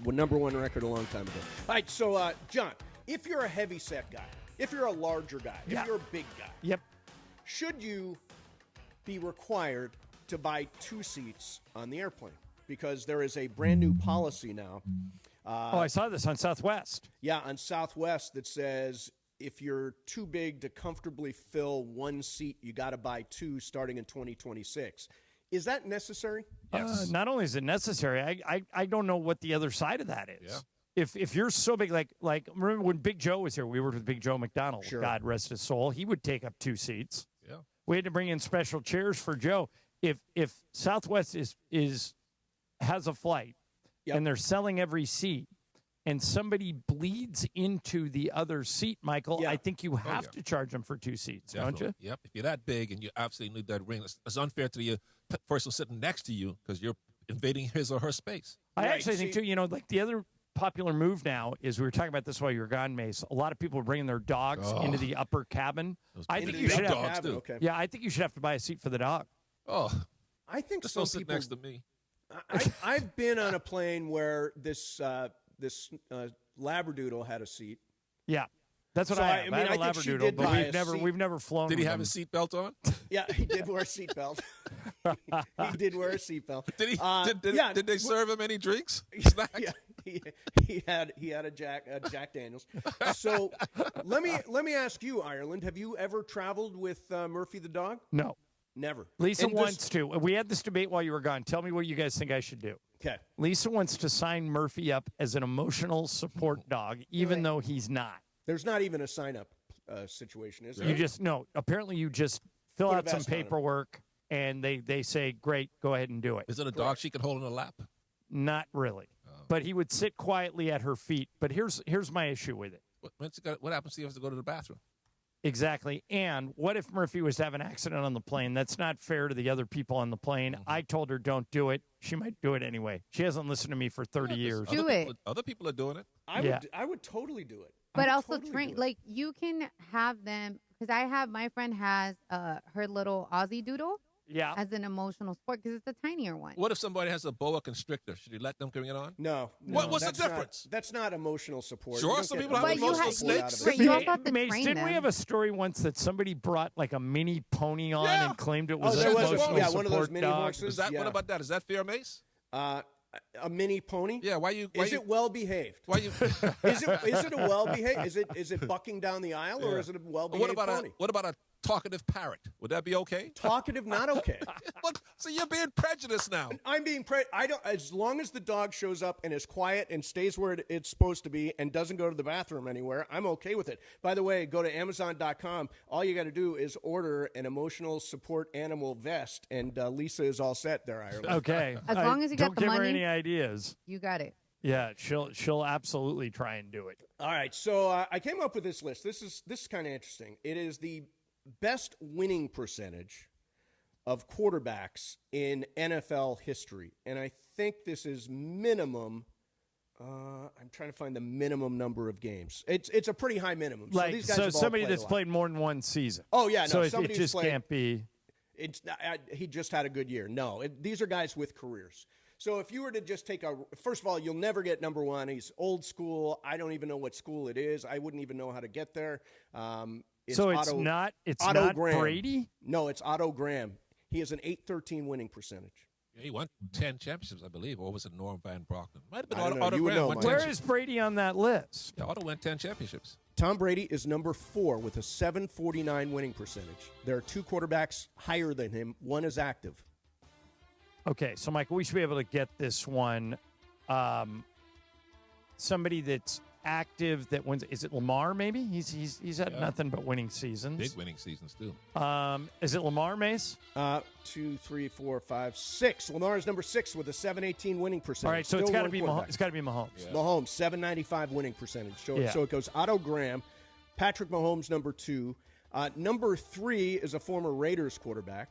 Well, number one record a long time ago. All right, so, John, if you're a heavy-set guy, if you're a larger guy, if you're a big guy, should you be required to buy 2 seats on the airplane? Because there is a brand-new policy now. I saw this on Southwest. Yeah, on Southwest that says if you're too big to comfortably fill 1 seat, you got to buy 2 starting in 2026. Is that necessary? Yes. Not only is it necessary, I don't know what the other side of that is. Yeah. If you're so big, like remember when Big Joe was here, we worked with Big Joe McDonald. Sure. God rest his soul. He would take up 2 seats. Yeah. We had to bring in special chairs for Joe. If Southwest has a flight and they're selling every seat, and somebody bleeds into the other seat, Michael, I think you have to charge them for 2 seats, Definitely. Don't you? Yep. If you're that big and you absolutely need that ring, it's unfair to the person sitting next to you because you're invading his or her space. I actually think, too, like the other popular move now is, we were talking about this while you were gone, Mase, a lot of people are bringing their dogs into the upper cabin. I think you should have Yeah, I think you should have to buy a seat for the dog. Oh. I think just some don't sit people, next to me. I've been on a plane where this Labradoodle had a seat. Yeah, that's what I have. I have a Labradoodle, but we've never flown. Did he have him. his seatbelt on? Yeah, he did wear a seatbelt. He did wear a seatbelt. Did they serve him any drinks? Yeah, he had a Jack Daniels. So let me ask you, Ireland, have you ever traveled with Murphy the dog? No. Never. Lisa wants to. We had this debate while you were gone. Tell me what you guys think I should do. Okay. Lisa wants to sign Murphy up as an emotional support dog, even though he's not. There's not even a sign-up situation, is there? Apparently you just fill out some paperwork, and they say, great, go ahead and do it. Is it a dog she can hold in her lap? Not really. But he would sit quietly at her feet. But here's my issue with it. What happens if he has to go to the bathroom? Exactly. And what if Murphy was to have an accident on the plane? That's not fair to the other people on the plane. Mm-hmm. I told her don't do it. She might do it anyway. She hasn't listened to me for 30 years. Other people are doing it. I would totally do it. But also train, like you can have them, because my friend has her little Aussie Doodle as an emotional sport because it's a tinier one. What if somebody has a boa constrictor? Should you let them bring it on? No. What's the difference? That's not emotional support. Sure, some people have emotional snakes. You also have to Mace, train didn't them. we have a story once that somebody brought like a mini pony on and claimed it was there an was emotional one support of those mini dog? horses. What about that? Is that fair, Mace? A mini pony? Yeah. Is it well behaved? Why you? Is it a well behaved? Is it bucking down the aisle or is it a well behaved pony? What about a talkative parrot? Would that be okay? Talkative, not okay. So you're being prejudiced now. I'm being I don't. As long as the dog shows up and is quiet and stays where it's supposed to be and doesn't go to the bathroom anywhere, I'm okay with it. By the way, go to Amazon.com. All you got to do is order an emotional support animal vest, and Lisa is all set there, Ireland. Okay. As long as you got the Don't money. give her any ideas. You got it. Yeah, she'll absolutely try and do it. All right, so I came up with this list. This is kind of interesting. It is the best winning percentage of quarterbacks in NFL history, and I think this is minimum. I'm trying to find the minimum number of games. It's a pretty high minimum. So these guys have all somebody played that's a lot. played more than one season. Oh yeah, no, so somebody it just played, can't be. It's he just had a good year. No, these are guys with careers. So if you were to just take first of all, you'll never get number one. He's old school. I don't even know what school it is. I wouldn't even know how to get there. It's not Otto Graham. Brady? No, it's Otto Graham. He has an .813 winning percentage. Yeah, he won 10 championships, I believe, or was it Norm Van Brockton? Might have been I don't know. Otto You would Graham. know, won Mike. 10 Where is Brady on that list? Yeah, Otto won 10 championships. Tom Brady is number 4 with a 749 winning percentage. There are 2 quarterbacks higher than him. One is active. Okay, so Michael, we should be able to get this one. Somebody that's active that wins. Is it Lamar? Maybe he's had nothing but winning seasons. Big winning seasons too. Is it Lamar, Mace? 2, 3, 4, 5, 6. Lamar is number 6 with a 718 winning percentage. All right, so Still it's got to one be quarterback. It's got to be Mahomes. Yeah. Mahomes 795 winning percentage. So it goes Otto Graham, Patrick Mahomes number 2, number 3 is a former Raiders quarterback.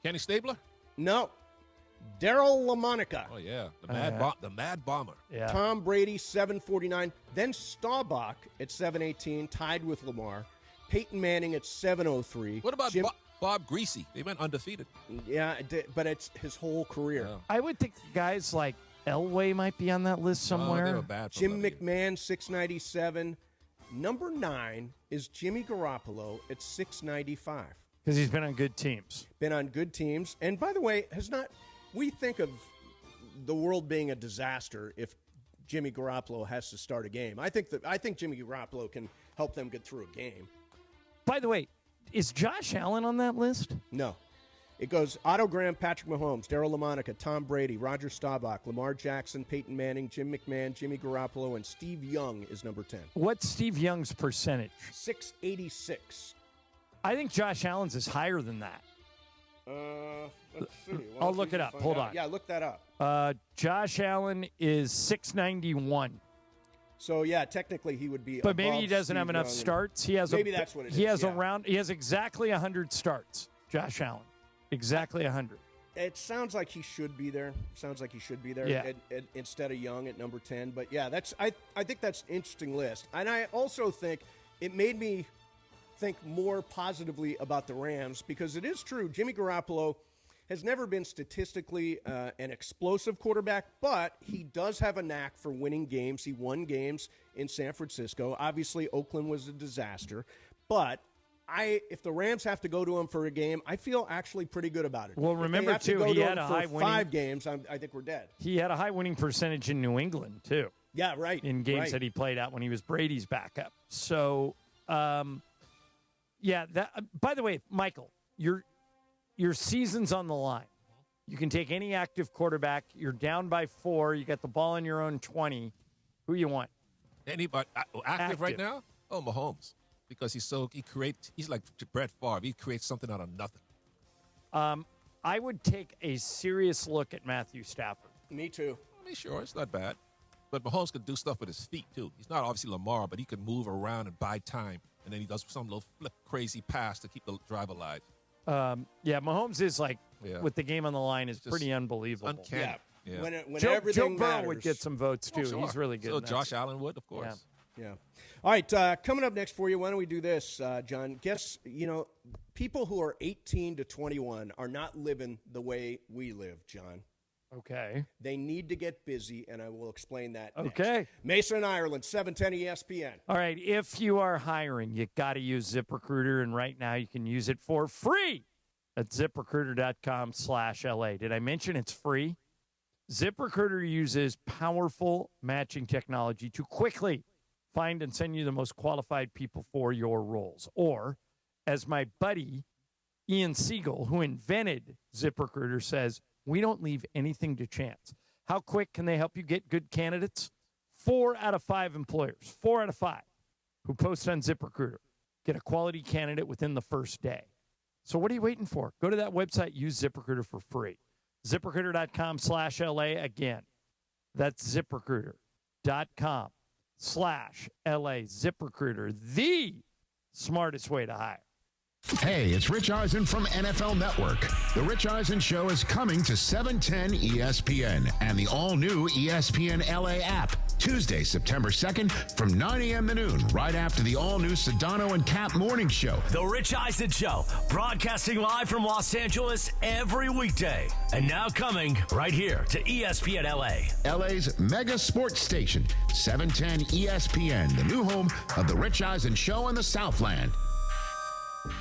Kenny Stabler? No. Daryl LaMonica. Oh, yeah. The Mad Bomber. Yeah. Tom Brady, 749. Then Staubach at 718, tied with Lamar. Peyton Manning at 703. What about Bob Greasy? They went undefeated. Yeah, but it's his whole career. Yeah. I would think guys like Elway might be on that list somewhere. they were bad for Jim McMahon, 697. Number 9 is Jimmy Garoppolo at 695. Because he's been on good teams. Been on good teams. And by the way, we think of the world being a disaster if Jimmy Garoppolo has to start a game. I think Jimmy Garoppolo can help them get through a game. By the way, is Josh Allen on that list? No. It goes Otto Graham, Patrick Mahomes, Daryl LaMonica, Tom Brady, Roger Staubach, Lamar Jackson, Peyton Manning, Jim McMahon, Jimmy Garoppolo, and Steve Young is number 10. What's Steve Young's percentage? 686. I think Josh Allen's is higher than that. Let's see. I'll look it up. Hold on. Yeah, look that up. Josh Allen is 691. So yeah, technically he would be. But maybe above he doesn't Steve have enough Young. starts. He has Maybe that's what it is. He has yeah. He has exactly 100 starts. Josh Allen, exactly 100. It sounds like he should be there. Yeah. Instead of Young at number 10. But yeah, I think that's an interesting list. And I also think it made me think more positively about the Rams because it is true. Jimmy Garoppolo has never been statistically an explosive quarterback, but he does have a knack for winning games. He won games in San Francisco. Obviously, Oakland was a disaster. But if the Rams have to go to him for a game, I feel actually pretty good about it. Well, remember, if they have too, to go he to had him a for high winning 5 games, I think we're dead. He had a high winning percentage in New England, too. Yeah, right. In games right. that he played out when he was Brady's backup. So, yeah. By the way, Michael, your season's on the line. You can take any active quarterback. You're down by 4. You got the ball in your own 20. Who you want? Anybody active right now? Oh, Mahomes. Because he's like Brett Favre. He creates something out of nothing. I would take a serious look at Matthew Stafford. Me too. I mean, sure, it's not bad. But Mahomes could do stuff with his feet, too. He's not obviously Lamar, but he can move around and buy time. And then he does some little flip crazy pass to keep the drive alive. Yeah, Mahomes is with the game on the line, is Just pretty unbelievable. Uncanny. Yeah. When Joe everything Burrow matters. would get some votes, too. Oh, sure. He's really good. So in that Josh sense. Allen would, of course. Yeah. All right, coming up next for you, why don't we do this, John? Guess, people who are 18 to 21 are not living the way we live, John. Okay. They need to get busy, and I will explain that next. Okay. Mase in Ireland, 710 ESPN. All right, if you are hiring, you got to use ZipRecruiter, and right now you can use it for free at ZipRecruiter.com/LA. Did I mention it's free? ZipRecruiter uses powerful matching technology to quickly find and send you the most qualified people for your roles. Or, as my buddy Ian Siegel, who invented ZipRecruiter, says, we don't leave anything to chance. How quick can they help you get good candidates? 4 out of 5 employers, 4 out of 5 who post on ZipRecruiter get a quality candidate within the first day. So what are you waiting for? Go to that website, use ZipRecruiter for free. ZipRecruiter.com/LA again. That's ZipRecruiter.com/LA. ZipRecruiter, the smartest way to hire. Hey, it's Rich Eisen from NFL Network. The Rich Eisen Show is coming to 710 ESPN and the all-new ESPN LA app. Tuesday, September 2nd from 9 a.m. to noon, right after the all-new Sedano and Cap morning show. The Rich Eisen Show, broadcasting live from Los Angeles every weekday. And now coming right here to ESPN LA. LA's mega sports station, 710 ESPN, the new home of The Rich Eisen Show in the Southland.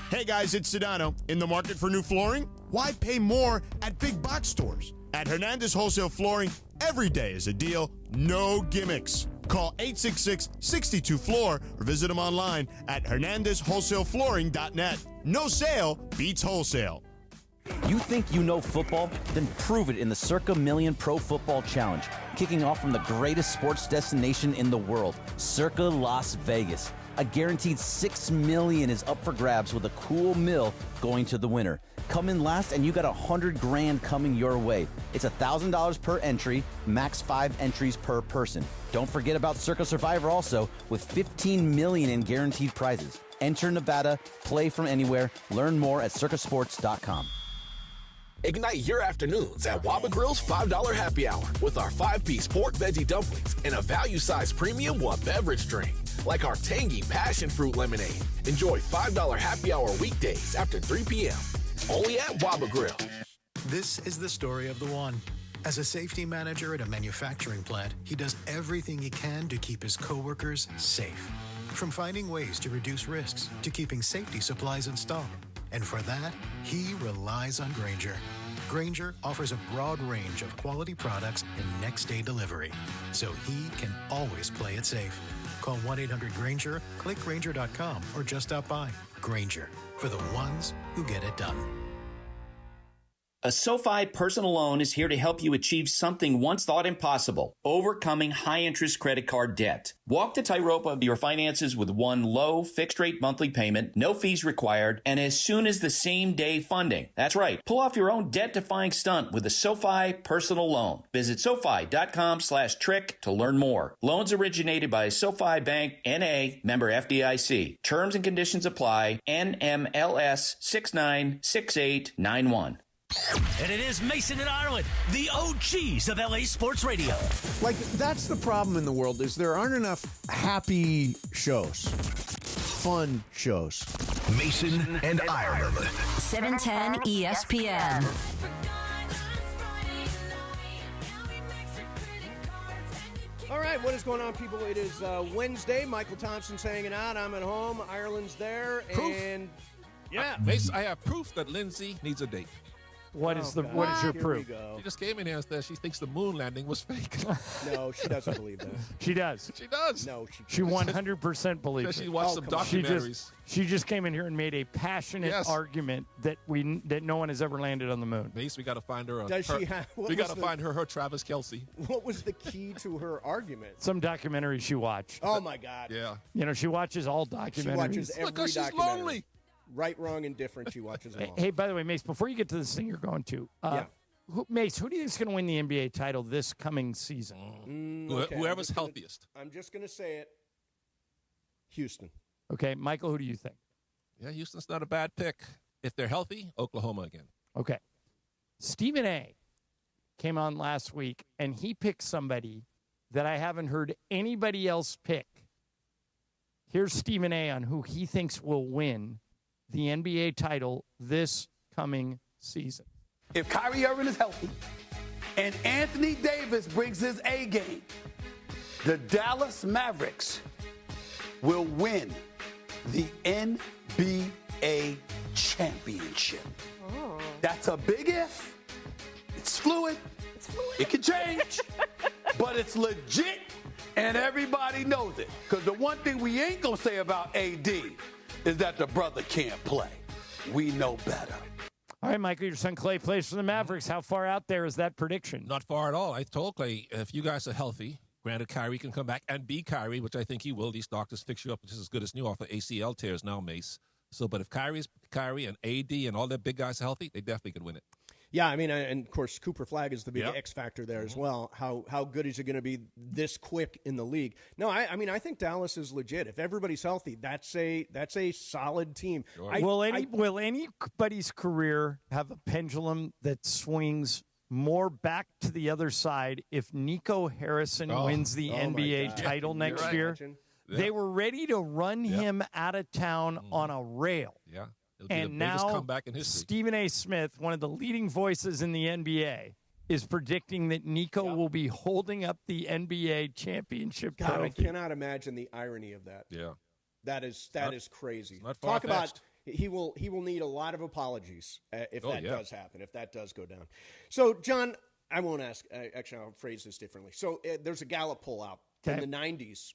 Hey guys, it's Sedano. In the market for new flooring? Why pay more at big box stores? At Hernandez Wholesale Flooring, every day is a deal, no gimmicks. Call 866-62-FLOOR or visit them online at hernandezwholesaleflooring.net. No sale beats wholesale. You think you know football? Then prove it in the Circa Million Pro Football Challenge, kicking off from the greatest sports destination in the world, Circa Las Vegas. A guaranteed $6 million is up for grabs with a cool mill going to the winner. Come in last and you got $100,000 coming your way. It's $1,000 per entry, max 5 entries per person. Don't forget about Circa Survivor also, with $15 million in guaranteed prizes. Enter Nevada, play from anywhere. Learn more at circasports.com. Ignite your afternoons at Waba Grill's $5 happy hour with our 5-piece pork veggie dumplings and a value-sized premium one beverage drink, like our tangy passion fruit lemonade. Enjoy $5 happy hour weekdays after 3 p.m. Only at Waba Grill. This is the story of the one. As a safety manager at a manufacturing plant, he does everything he can to keep his coworkers safe. From finding ways to reduce risks to keeping safety supplies in stock. And for that, he relies on Grainger. Grainger offers a broad range of quality products and next-day delivery, so he can always play it safe. Call 1-800-GRAINGER, click Grainger.com, or just stop by. Grainger, for the ones who get it done. A SoFi personal loan is here to help you achieve something once thought impossible, overcoming high-interest credit card debt. Walk the tightrope of your finances with one low, fixed-rate monthly payment, no fees required, and as soon as the same-day funding. That's right. Pull off your own debt-defying stunt with a SoFi personal loan. Visit SoFi.com/trick to learn more. Loans originated by SoFi Bank, N.A., member FDIC. Terms and conditions apply. NMLS 696891. And it is Mason and Ireland, the OGs of LA Sports Radio. Like, that's the problem in the world, is there aren't enough happy shows, fun shows. Mason and Ireland. 710 ESPN. All right, what is going on, people? It is Wednesday. Michael Thompson's hanging out. I'm at home. Ireland's there. Proof. And, yeah. Mace, I have proof that Lindsay needs a date. What is your proof? She just came in here and said she thinks the moon landing was fake. No, she doesn't believe that. She does. She does. No, she 100% believes she it. watched some documentaries. She just came in here and made a passionate argument that no one has ever landed on the moon. Mace, we got to find her. We got to find her Travis Kelce. What was the key to her argument? Some documentary she watched. Oh my God. Yeah. You know, she watches all documentaries. She watches every because she's documentary. lonely. Right, wrong, and different. She watches them all. Hey, by the way, Mace, before you get to this thing you're going to, Mace, who do you think is going to win the NBA title this coming season? Whoever's healthiest. I'm just going to say it. Houston. Okay, Michael, who do you think? Yeah, Houston's not a bad pick. If they're healthy, Oklahoma again. Okay. Stephen A. came on last week, and he picked somebody that I haven't heard anybody else pick Here's Stephen A. on who he thinks will win the NBA title this coming season. If Kyrie Irving is healthy and Anthony Davis brings his A game, the Dallas Mavericks will win the NBA championship. Oh. That's a big if. It's fluid. It can change. But it's legit, and everybody knows it. Because the one thing we ain't going to say about AD is that the brother can't play. We know better. All right, Michael, your son Clay plays for the Mavericks. How far out there is that prediction? Not far at all. I told Clay, if you guys are healthy, granted Kyrie can come back and be Kyrie, which I think he will. These doctors fix you up just as good as new off of ACL tears now, Mase. So, but if Kyrie's Kyrie and AD and all the big guys are healthy, they definitely could win it. Yeah, I mean, and of course, Cooper Flagg is the big X factor there as well. How good is he going to be this quick in the league? No, I mean, I think Dallas is legit. If everybody's healthy, that's a solid team. Sure. Will anybody's career have a pendulum that swings more back to the other side if Nico Harrison wins the NBA title next year? Yeah. They were ready to run him out of town on a rail. Yeah. It'll be And the biggest now comeback in history. Stephen A. Smith, one of the leading voices in the NBA, is predicting that Nico will be holding up the NBA championship God, trophy. I cannot imagine the irony of that. Yeah. That is crazy. Not Talk about far-fetched. he will need a lot of apologies if that does happen, if that does go down. So, John, I won't ask. Actually, I'll phrase this differently. So, there's a Gallup poll out in the 90s.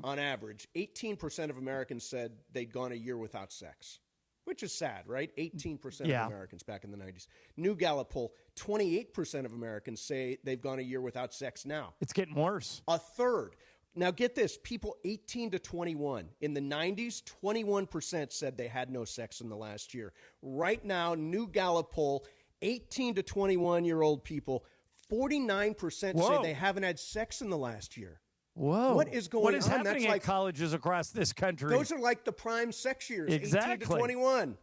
On average, 18% of Americans said they'd gone a year without sex, which is sad, right? 18% of Americans back in the 90s. New Gallup poll, 28% of Americans say they've gone a year without sex now. It's getting worse. A third. Now, get this. People 18 to 21. In the 90s, 21% said they had no sex in the last year. Right now, new Gallup poll, 18 to 21-year-old people, 49% say they haven't had sex in the last year. Whoa. What is going on? What is happening at colleges across this country? Those are like the prime sex years, 18 Exactly. to 21.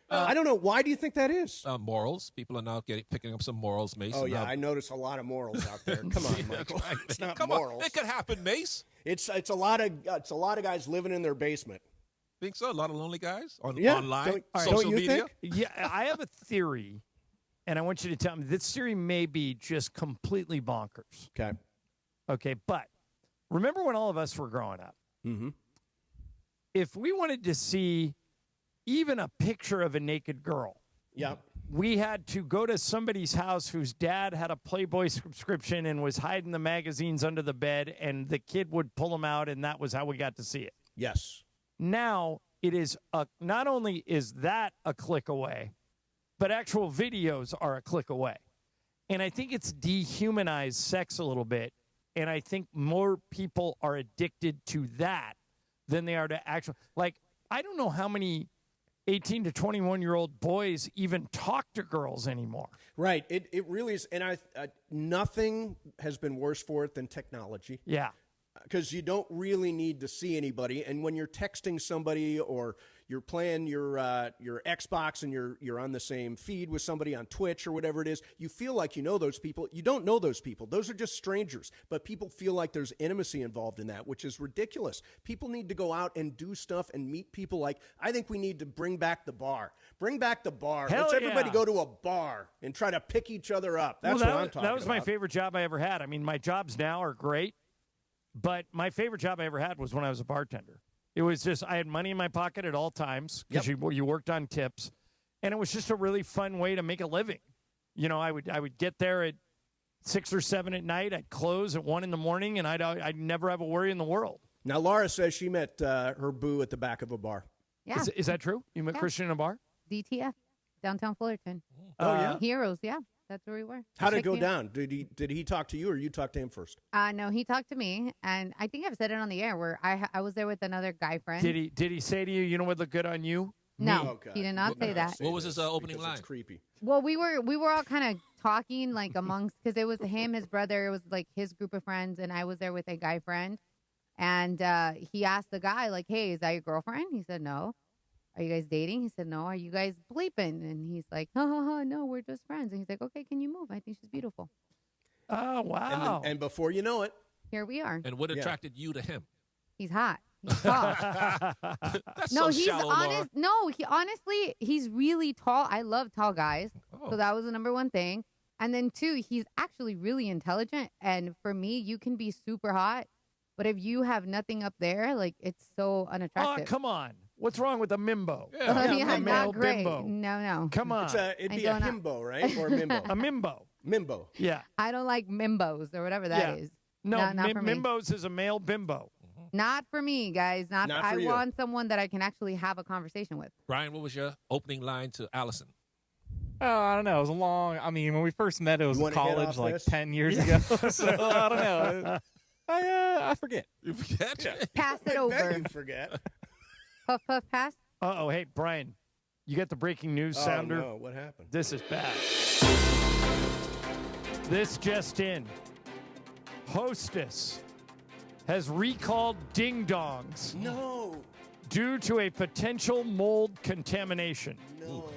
I don't know. Why do you think that is? Morals. People are now picking up some morals, Mace. Oh, yeah. I notice a lot of morals out there. Come on, Michael. It's not morals. It could happen, Mace. It's a lot of guys living in their basement. Think so? A lot of lonely guys online, don't you media. think? Yeah, I have a theory, and I want you to tell me. This theory may be just completely bonkers. Okay, but remember when all of us were growing up? Mm-hmm. If we wanted to see even a picture of a naked girl, we had to go to somebody's house whose dad had a Playboy subscription and was hiding the magazines under the bed, and the kid would pull them out, and that was how we got to see it. Yes. Now it is not only is that a click away, but actual videos are a click away. And I think it's dehumanized sex a little bit. And I think more people are addicted to that than they are to actual. Like, I don't know how many 18 to 21-year-old boys even talk to girls anymore. Right. It really is. And nothing has been worse for it than technology. Yeah. Because you don't really need to see anybody. And when you're texting somebody or you're playing your Xbox and you're on the same feed with somebody on Twitch or whatever it is, you feel like you know those people. You don't know those people. Those are just strangers. But people feel like there's intimacy involved in that, which is ridiculous. People need to go out and do stuff and meet people. Like, I think we need to bring back the bar. Bring back the bar. Hell Let's everybody yeah. go to a bar and try to pick each other up. That's what I'm talking about. That was my favorite job I ever had. I mean, my jobs now are great, but my favorite job I ever had was when I was a bartender. It was just, I had money in my pocket at all times because you worked on tips, and it was just a really fun way to make a living. You know, I would get there at 6 or 7 at night. I'd close at 1 in the morning, and I'd never have a worry in the world. Now, Laura says she met her boo at the back of a bar. Yeah. Is that true? You met Christian in a bar? DTF, downtown Fullerton. Oh, yeah? Heroes, yeah. That's where we were. How did it go down? Did he talk to you or you talk to him first? No, he talked to me, and I think I've said it on the air where I was there with another guy friend. Did he say to you, you know what look good on you? No, he did not say that. What was his opening line? It's creepy. Well, we were all kind of talking like amongst, because it was him, his brother, it was like his group of friends, and I was there with a guy friend, and he asked the guy like, "Hey, is that your girlfriend?" He said, "No." "Are you guys dating?" He said, "No." "Are you guys bleeping?" And he's like, "No, we're just friends." And he's like, "Okay, can you move? I think she's beautiful." Oh, wow. And before you know it, here we are. And what attracted you to him? He's hot. He's tall. That's No, so he's shallow, Laura. honest. No, he honestly, he's really tall. I love tall guys. Oh. So that was the number one thing. And then two, he's actually really intelligent. And for me, you can be super hot, but if you have nothing up there, like it's so Oh, unattractive. come on. What's wrong with a mimbo? Yeah, a male not great. bimbo. No. Come on. It'd I be a don't know. himbo, right? Or a mimbo? A mimbo. Mimbo. Yeah. I don't like mimbos or whatever that is. No, Not for me. mimbos is a male bimbo. Not for me, guys. Not for I you. want someone that I can actually have a conversation with. Brian, what was your opening line to Allison? Oh, I don't know. It was a long. I mean, when we first met, it was You in wanna hit college, off like this? 10 years ago. So I don't know. I forget. You forget? Pass it I bet over. you forget. Puff, puff, pass. Uh-oh, hey, Brian, you got the breaking news Oh, sounder? no. What happened? This is bad. This just in. Hostess has recalled ding-dongs. No. Due to a potential mold contamination. No.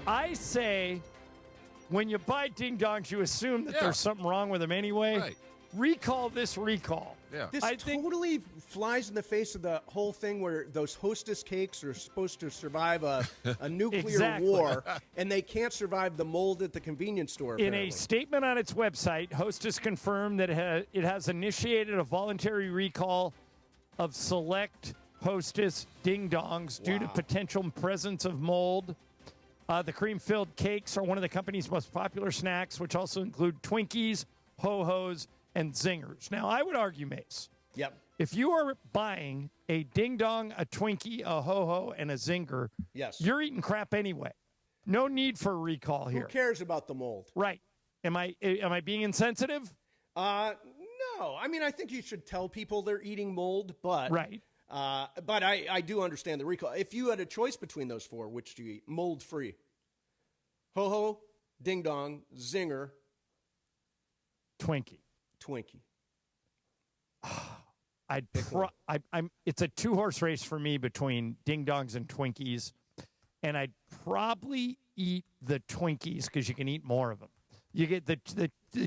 I say when you buy ding-dongs, you assume that there's something wrong with them anyway. Right. Recall this recall. Yeah. This totally flies in the face of the whole thing where those Hostess cakes are supposed to survive a nuclear Exactly. war, and they can't survive the mold at the convenience store. In Apparently. a statement on its website, Hostess confirmed that it has initiated a voluntary recall of select Hostess ding-dongs due to potential presence of mold. The cream-filled cakes are one of the company's most popular snacks, which also include Twinkies, Ho-Hos, and Zingers. Now, I would argue, Mase, Yep. if you are buying a ding-dong, a Twinkie, a Ho-Ho, and a Zinger, Yes. you're eating crap anyway. No need for a recall Who here. cares about the mold? Right. Am I being insensitive? No. I mean, I think you should tell people they're eating mold, but Right. But I do understand the recall. If you had a choice between those four, which do you eat? Mold-free. Ho-Ho, Ding Dong, Zinger, Twinkie. It's a two-horse race for me between Ding Dongs and Twinkies, and I'd probably eat the Twinkies because you can eat more of them. You get the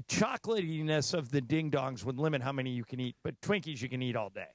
chocolatiness of the Ding Dongs would limit how many you can eat, but Twinkies you can eat all day.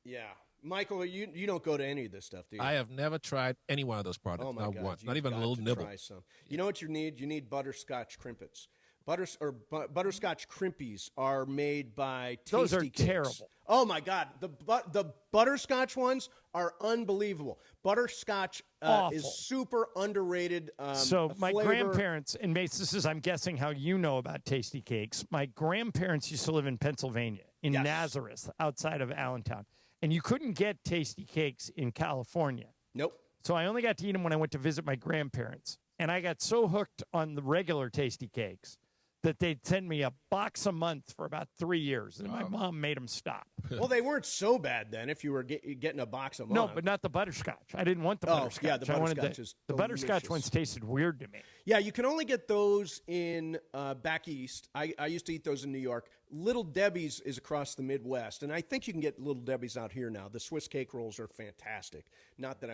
Yeah. Michael, you don't go to any of this stuff, do you? I have never tried any one of those products. Oh my not God, once. you've Not even a got little to nibble. Try some. You know what you need? You need butterscotch crimpets. Butterscotch crimpies are made by Tasty Those are Cakes. terrible. Oh my God, the butterscotch ones are unbelievable. Butterscotch Awful. is super underrated. So my flavor. grandparents, and Mace, this is, I'm guessing, how you know about Tasty Cakes. My grandparents used to live in Pennsylvania, in Nazareth, outside of Allentown. And you couldn't get Tasty Cakes in California. Nope. So I only got to eat them when I went to visit my grandparents. And I got so hooked on the regular Tasty Cakes that they'd send me a box a month for about 3 years. And my mom made them stop. Well, they weren't so bad then if you were getting a box a month. No, but not the butterscotch. I didn't want the butterscotch. Yeah, the I wanted butterscotch is the butterscotch delicious. ones tasted weird to me. Yeah, you can only get those in back east. I used to eat those in New York. Little Debbie's is across the Midwest, and I think you can get Little Debbie's out here now. The Swiss cake rolls are fantastic. Not that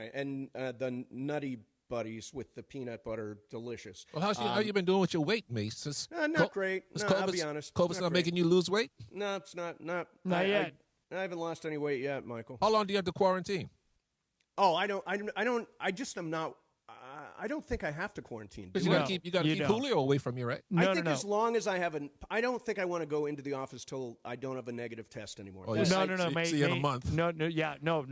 the Nutty Buddies with the peanut butter, delicious. Well, how you been doing with your weight, Mace? Since not great. No, I'll be honest. COVID's not great. making you lose weight? No, it's not. Not yet. I haven't lost any weight yet, Michael. How long do you have to quarantine? Oh, I don't. I just am not. I don't think I have to quarantine. Because you got to keep Julio away from you, right? I think as long as I haven't, I don't think I want to go into the office till I don't have a negative test anymore. Oh, No. See you in a month. No,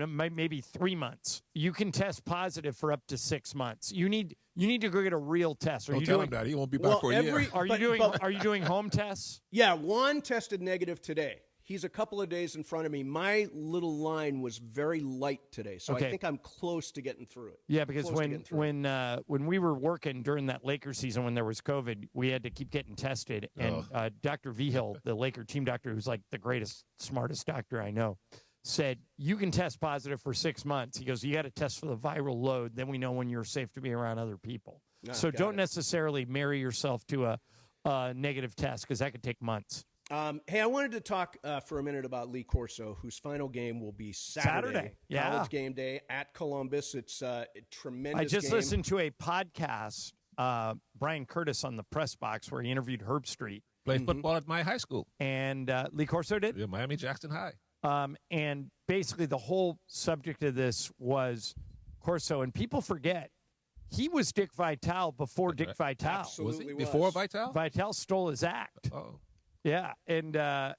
maybe 3 months. You can test positive for up to 6 months. You need to go get a real test. Don't tell him that. He won't be back for a year. Are you doing home tests? Yeah, one tested negative today. He's a couple of days in front of me. My little line was very light today, so Okay. I think I'm close to getting through it. Yeah, because when we were working during that Lakers season when there was COVID, we had to keep getting tested. And Dr. Vigil, the Laker team doctor, who's like the greatest, smartest doctor I know, said, you can test positive for 6 months. He goes, you got to test for the viral load. Then we know when you're safe to be around other people. So don't necessarily marry yourself to a negative test because that could take months. Hey, I wanted to talk for a minute about Lee Corso, whose final game will be Saturday. Yeah. College game day at Columbus. It's a tremendous I just game. listened to a podcast, Brian Curtis on the press box, where he interviewed Herb Street. Played football at my high school. And Lee Corso did? Yeah, Miami Jackson High. And basically the whole subject of this was Corso. And people forget, he was Dick Vitale before Dick Vitale. Absolutely was he? Before Vitale? Vitale stole his act. Oh. Yeah. And How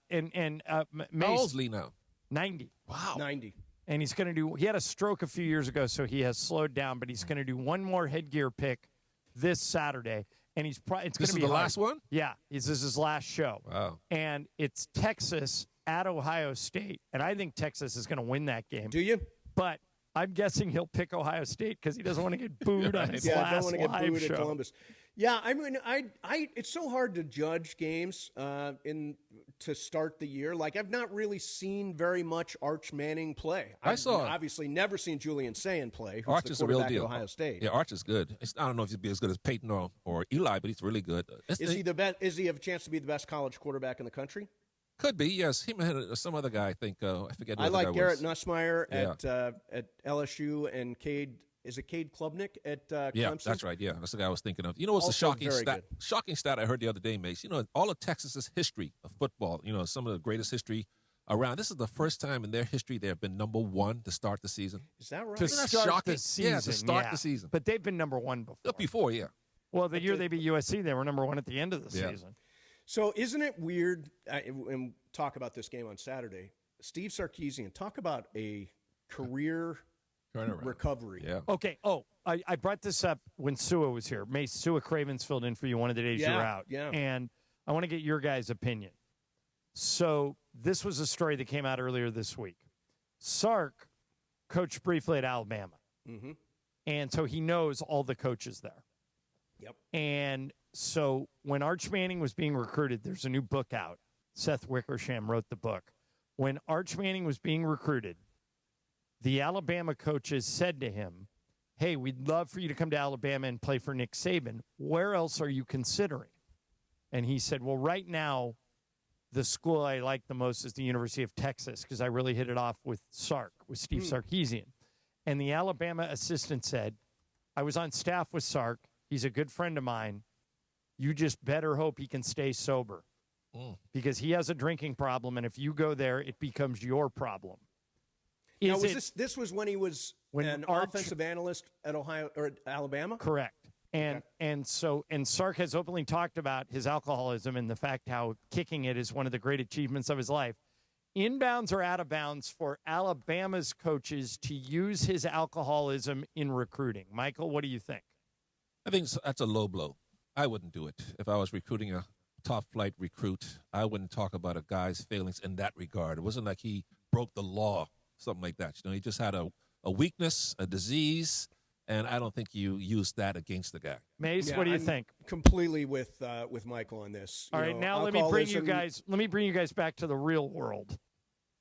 Mase, old's Lee now? 90. Wow. 90. And he had a stroke a few years ago, so he has slowed down, but he's going to do one more headgear pick this Saturday. And it's going to be This is the last one? Yeah. This is his last show. Wow. And it's Texas at Ohio State. And I think Texas is going to win that game. Do you? But I'm guessing he'll pick Ohio State because he doesn't want to get booed on his I don't last want to get live booed show. at Columbus. Yeah, I mean, it's so hard to judge games to start the year. Like, I've not really seen very much Arch Manning play. I've obviously never seen Julian Sayin play, who's Arch the is a real quarterback at deal. Ohio State. Yeah, Arch is good. I don't know if he'd be as good as Peyton or Eli, but he's really good. Is he the best? Is he have a chance to be the best college quarterback in the country? Could be, yes. He had some other guy, I think. I forget who I the like guy Garrett was. Nussmeier at LSU and Cade. Is it Cade Klubnik at Clemson? Yeah, that's right. Yeah, that's the guy I was thinking of. You know what's Also the shocking very stat? good. Shocking stat I heard the other day, Mace. You know, all of Texas's history of football, you know, some of the greatest history around. This is the first time in their history they have been number one to start the season. Is that right? To Isn't that start shocking? the season. Yeah, to start the season. But they've been number one before. Before, yeah. Well, the year they beat USC, they were number one at the end of the Yeah. season. So isn't it weird, and talk about this game on Saturday, Steve Sarkisian, talk about a career recovery. Yeah. Okay. Oh, I brought this up when Sua was here. Sua Cravens filled in for you one of the days you were out. Yeah. And I want to get your guys' opinion. So this was a story that came out earlier this week. Sark coached briefly at Alabama. Mm-hmm. And so he knows all the coaches there. Yep. And so when Arch Manning was being recruited, there's a new book out. Seth Wickersham wrote the book. When Arch Manning was being recruited, the Alabama coaches said to him, hey, we'd love for you to come to Alabama and play for Nick Saban. Where else are you considering? And he said, well, right now, the school I like the most is the University of Texas because I really hit it off with Sark, with Steve Sarkisian. And the Alabama assistant said, I was on staff with Sark. He's a good friend of mine. You just better hope he can stay sober because he has a drinking problem. And if you go there, it becomes your problem. Now, this was when he was an Arch- offensive analyst at Ohio or at Alabama? Correct. And Sark has openly talked about his alcoholism and the fact how kicking it is one of the great achievements of his life. Inbounds or out of bounds for Alabama's coaches to use his alcoholism in recruiting. Michael, what do you think? I think that's a low blow. I wouldn't do it. If I was recruiting a top-flight recruit, I wouldn't talk about a guy's failings in that regard. It wasn't like he broke the law, something like that. You know, he just had a weakness, a disease, and I don't think you use that against the guy. Mase, what do you think? Completely with Michael on this. All right, now let me bring you guys back to the real world.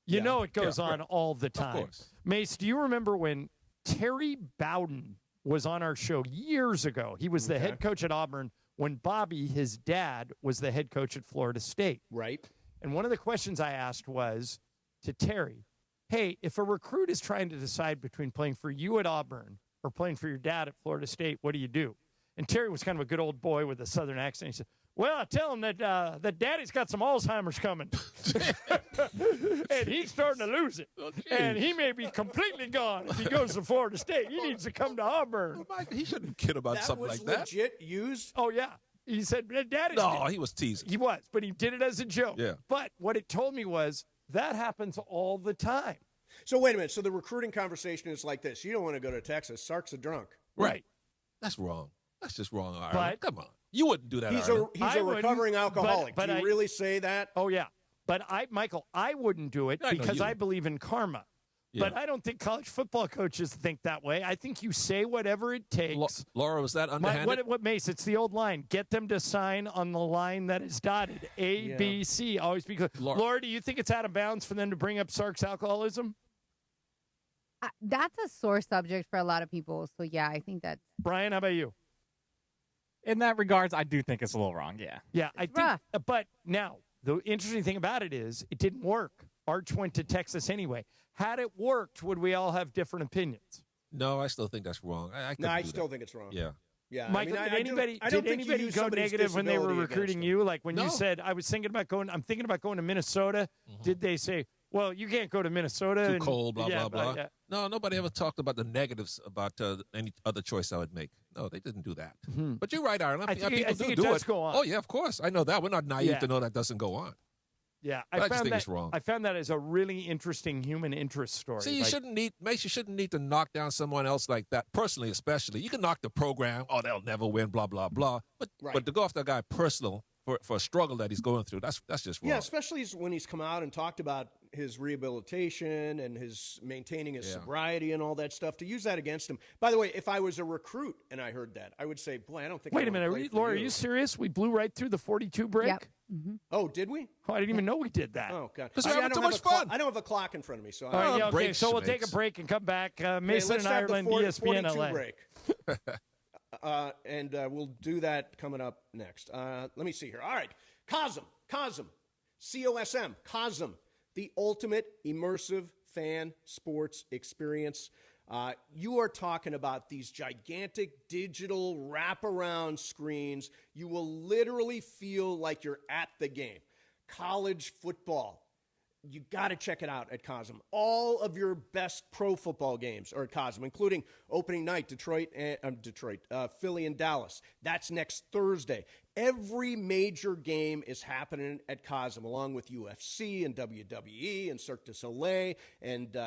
You know it goes on all the time. Of course. Mase, do you remember when Terry Bowden was on our show years ago? He was the head coach at Auburn when Bobby, his dad, was the head coach at Florida State. Right. And one of the questions I asked was to Terry, hey, if a recruit is trying to decide between playing for you at Auburn or playing for your dad at Florida State, what do you do? And Terry was kind of a good old boy with a Southern accent. He said, well, I tell him that daddy's got some Alzheimer's coming. And he's starting to lose it. And he may be completely gone if he goes to Florida State. He needs to come to Auburn. He shouldn't kid about something like that. That was legit used? Oh, yeah. He said, daddy's No, he was teasing. He was, but he did it as a joke. Yeah. But what it told me was that happens all the time. So wait a minute. So the recruiting conversation is like this. You don't want to go to Texas. Sark's a drunk. Right. That's wrong. That's just wrong, Ireland. But- Come on. You wouldn't do that, He's Ireland. a recovering alcoholic. but Do you I- really say that? Oh, yeah. But Michael, I wouldn't do it I know because you I would. believe in karma. Yeah. But I don't think college football coaches think that way. I think you say whatever it takes. Laura, was that underhanded? What Mace? It's the old line. Get them to sign on the line that is dotted. A, B, C. Always be good. Laura, do you think it's out of bounds for them to bring up Sark's alcoholism? That's a sore subject for a lot of people. So, yeah, I think that's. Brian, how about you? In that regards, I do think it's a little wrong, yeah. Yeah, I think. But now, the interesting thing about it is it didn't work. Arch went to Texas anyway. Had it worked, would we all have different opinions? No, I still think that's wrong. I still think it's wrong. Yeah. Yeah, Michael, I did don't anybody use go somebody's negative when they were disability recruiting against you? Like when No. you said, I'm thinking about going to Minnesota. Mm-hmm. Did they say, Well, you can't go to Minnesota. Too cold, blah, blah. No, nobody ever talked about the negatives about any other choice I would make. No, they didn't do that. But you're right, Aaron. I think it do does it. go on. Oh, yeah, of course. I know that. We're not naive Yeah. to know that doesn't go on. Yeah, But I just think it's wrong. I found that as a really interesting human interest story. See, you shouldn't need to knock down someone else like that, personally especially. You can knock the program, oh, they'll never win, blah, blah, blah. But to go after a guy personal for a struggle that he's going through, that's just wrong. Yeah, especially when he's come out and talked about his rehabilitation and his maintaining his sobriety and all that stuff, to use that against him. By the way, if I was a recruit and I heard that, I would say, boy, I don't think Wait a minute, Laura, are you serious? We blew right through the 42 break? Yep. Mm-hmm. Oh, did we? Oh, I didn't even know we did that. Oh, God. Because we're having too much fun. I don't have a clock in front of me. So All right, yeah, okay, so we'll take a break and come back. Mason and Ireland, ESPN LA. Break. And we'll do that coming up next. Let me see here. All right. COSM, C-O-S-M, COSM, the ultimate immersive fan sports experience. You are talking about these gigantic digital wraparound screens. You will literally feel like you're at the game. College football. You got to check it out at COSM. All of your best pro football games are at COSM, including opening night, Philly and Dallas. That's next Thursday. Every major game is happening at COSM, along with UFC and WWE and Cirque du Soleil and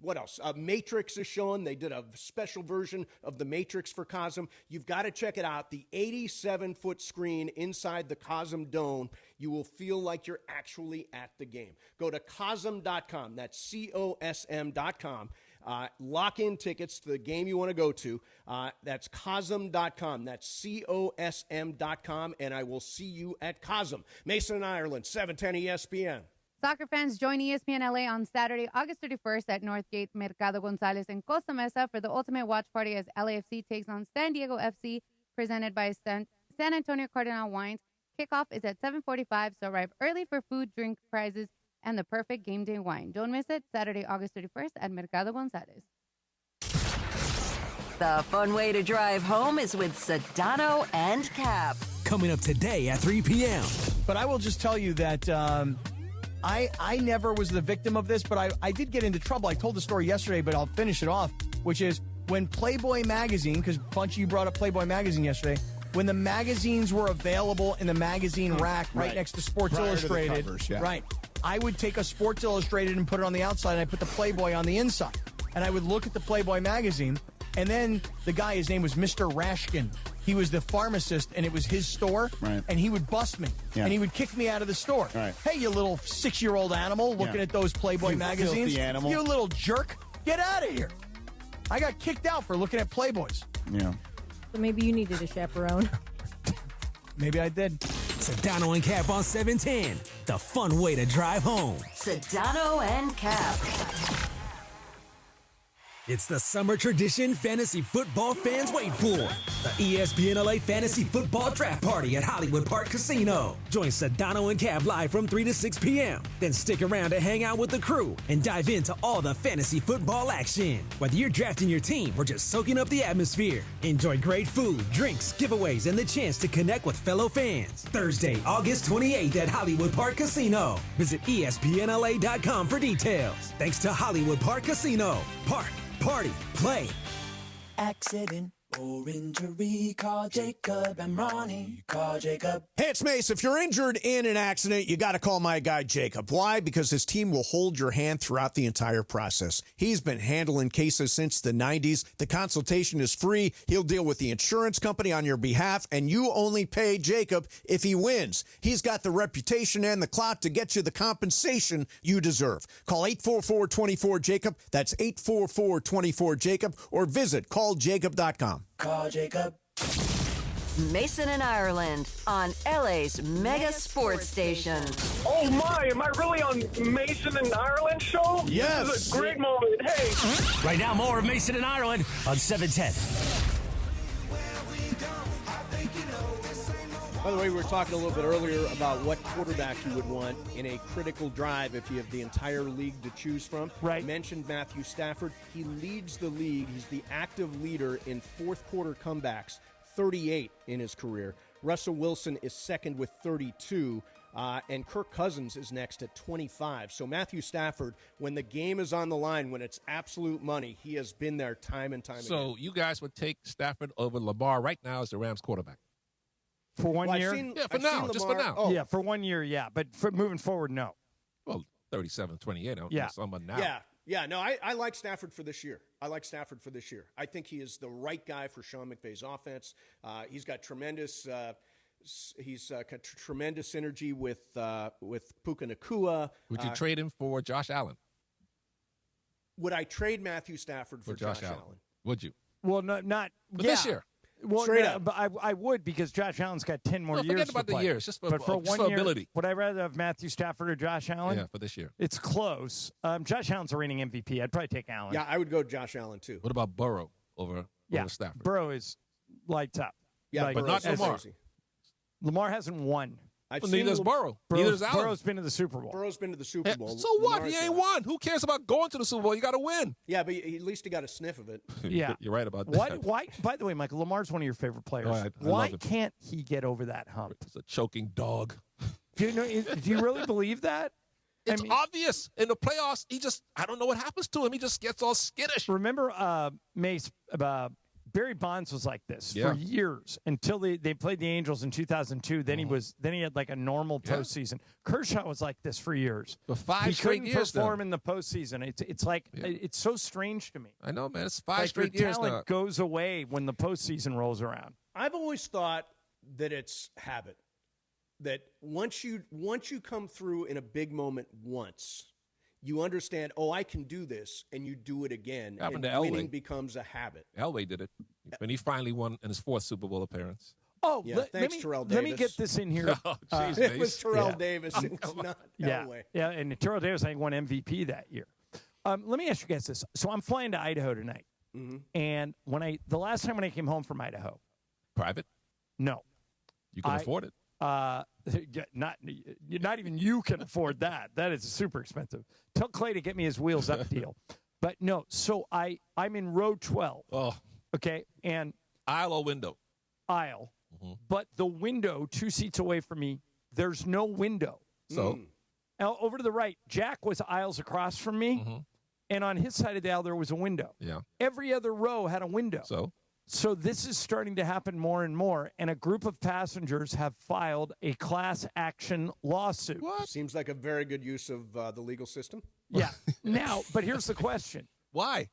what else? Matrix is showing. They did a special version of the Matrix for COSM. You've got to check it out. The 87-foot screen inside the COSM Dome. You will feel like you're actually at the game. Go to COSM.com. That's COSM.com. Lock in tickets to the game you want to go to. That's COSM.com. That's COSM.com. And I will see you at COSM. Mason and Ireland, 710 ESPN. Soccer fans, join ESPN LA on Saturday, August 31st at Northgate Mercado Gonzalez in Costa Mesa for the ultimate watch party as LAFC takes on San Diego FC, presented by San Antonio Cardinal Wines. Kickoff is at 7:45, so arrive early for food, drink, prizes, and the perfect game day wine. Don't miss it, Saturday, August 31st at Mercado Gonzalez. The fun way to drive home is with Sedano and Cap. Coming up today at 3 p.m. But I will just tell you that I never was the victim of this, but I did get into trouble. I told the story yesterday, but I'll finish it off, which is when Playboy magazine, because Punchy, you brought up Playboy magazine yesterday, when the magazines were available in the magazine rack right next to Sports Illustrated, to the covers, yeah. right, I would take a Sports Illustrated and put it on the outside, and I put the Playboy on the inside. And I would look at the Playboy magazine, and then the guy, his name was Mr. Rashkin. He was the pharmacist, and it was his store, and he would bust me, and he would kick me out of the store. Right. Hey, you little 6-year-old animal looking at those Playboy magazines. Filthy animal. You little jerk. Get out of here. I got kicked out for looking at Playboys. Yeah. So maybe you needed a chaperone. Maybe I did. Sedano and Cap on 710. The fun way to drive home. Sedano and Cap. It's the summer tradition fantasy football fans wait for. The ESPN LA Fantasy Football Draft Party at Hollywood Park Casino. Join Sedano and Cab live from 3 to 6 p.m. Then stick around to hang out with the crew and dive into all the fantasy football action. Whether you're drafting your team or just soaking up the atmosphere, enjoy great food, drinks, giveaways, and the chance to connect with fellow fans. Thursday, August 28th at Hollywood Park Casino. Visit ESPNLA.com for details. Thanks to Hollywood Park Casino. Park. Party, play. Accident or injury, call Jacob and Ronnie. Call Jacob. Hey, it's Mase. If you're injured in an accident, you got to call my guy Jacob. Why? Because his team will hold your hand throughout the entire process. He's been handling cases since the 90s. The consultation is free. He'll deal with the insurance company on your behalf, and you only pay Jacob if he wins. He's got the reputation and the clout to get you the compensation you deserve. Call 844-24-JACOB. That's 844-24-JACOB, or visit calljacob.com. Call Jacob. Mason and Ireland on LA's mega sports station. Oh my, am I really on Mason and Ireland show? Yes. This is a great moment. Hey. Right now, more of Mason and Ireland on 710. By the way, we were talking a little bit earlier about what quarterback you would want in a critical drive if you have the entire league to choose from. Right. Mentioned Matthew Stafford. He leads the league. He's the active leader in fourth quarter comebacks, 38 in his career. Russell Wilson is second with 32. And Kirk Cousins is next at 25. So Matthew Stafford, when the game is on the line, when it's absolute money, he has been there time and time again. So you guys would take Stafford over Lamar right now as the Rams quarterback? For 1 year? For now. Just for now. Yeah, for 1 year, yeah. But for moving forward, no. Well, 37-28. I don't Yeah. think someone now. Yeah, no, I like Stafford for this year. I think he is the right guy for Sean McVay's offense. He's got tremendous synergy with Puka Nacua. Would you trade him for Josh Allen? Would I trade Matthew Stafford for Josh Allen? Would you? Well, not this year. Well, Straight no, up. but I would, because Josh Allen's got 10 more years. Forget about to play. the years, just for, but for just 1 for year, ability. would I rather have Matthew Stafford or Josh Allen? Yeah, for this year. It's close. Josh Allen's a reigning MVP. I'd probably take Allen. Yeah, I would go Josh Allen too. What about Burrow over Stafford? Burrow is lights up. Yeah, but not Lamar. Lamar hasn't won. Neither is Burrow. Neither is Allen. Burrow's been to the Super Bowl. Burrow's been to the Super Bowl. So what? He ain't won. Who cares about going to the Super Bowl? You got to win. Yeah, but at least he got a sniff of it. Yeah. You're right about that. Why? By the way, Michael, Lamar's one of your favorite players. Oh, I Why love him. can't he get over that hump? It's a choking dog. Do you really believe that? It's obvious. In the playoffs, I don't know what happens to him. He just gets all skittish. Remember, Mase, Barry Bonds was like this for years until they played the Angels in 2002. Then he had like a normal postseason. Kershaw was like this for years. For 5 he straight couldn't years perform now. in the postseason. It's like it's so strange to me. I know, man. It's 5 Like straight your years talent now. goes away when the postseason rolls around. I've always thought that it's habit. That once you come through in a big moment once, you understand, I can do this, and you do it again. Happened and to winning Elway. becomes a habit. Elway did it when he finally won in his 4th Super Bowl appearance. Oh, Yeah, let thanks, me, Terrell let me Davis. get this in here. Oh, jeez, It was Mace. Terrell Davis. It was not Elway. Yeah, and Terrell Davis, I think, won MVP that year. Let me ask you guys this. So I'm flying to Idaho tonight, and the last time when I came home from Idaho, Private? no, You can afford it. not even you can afford that. That is super expensive. Tell Clay to get me his wheels up deal. But no, so I'm in row 12. Oh, Okay, and aisle or window? aisle, but the window 2 seats away from me, there's no window. So? Now, over to the right, Jack was aisles across from me, and on his side of the aisle, there was a window. Yeah. Every other row had a window. So this is starting to happen more and more, and a group of passengers have filed a class action lawsuit. Seems like a very good use of the legal system. Yeah. Now, but here's the question. Why?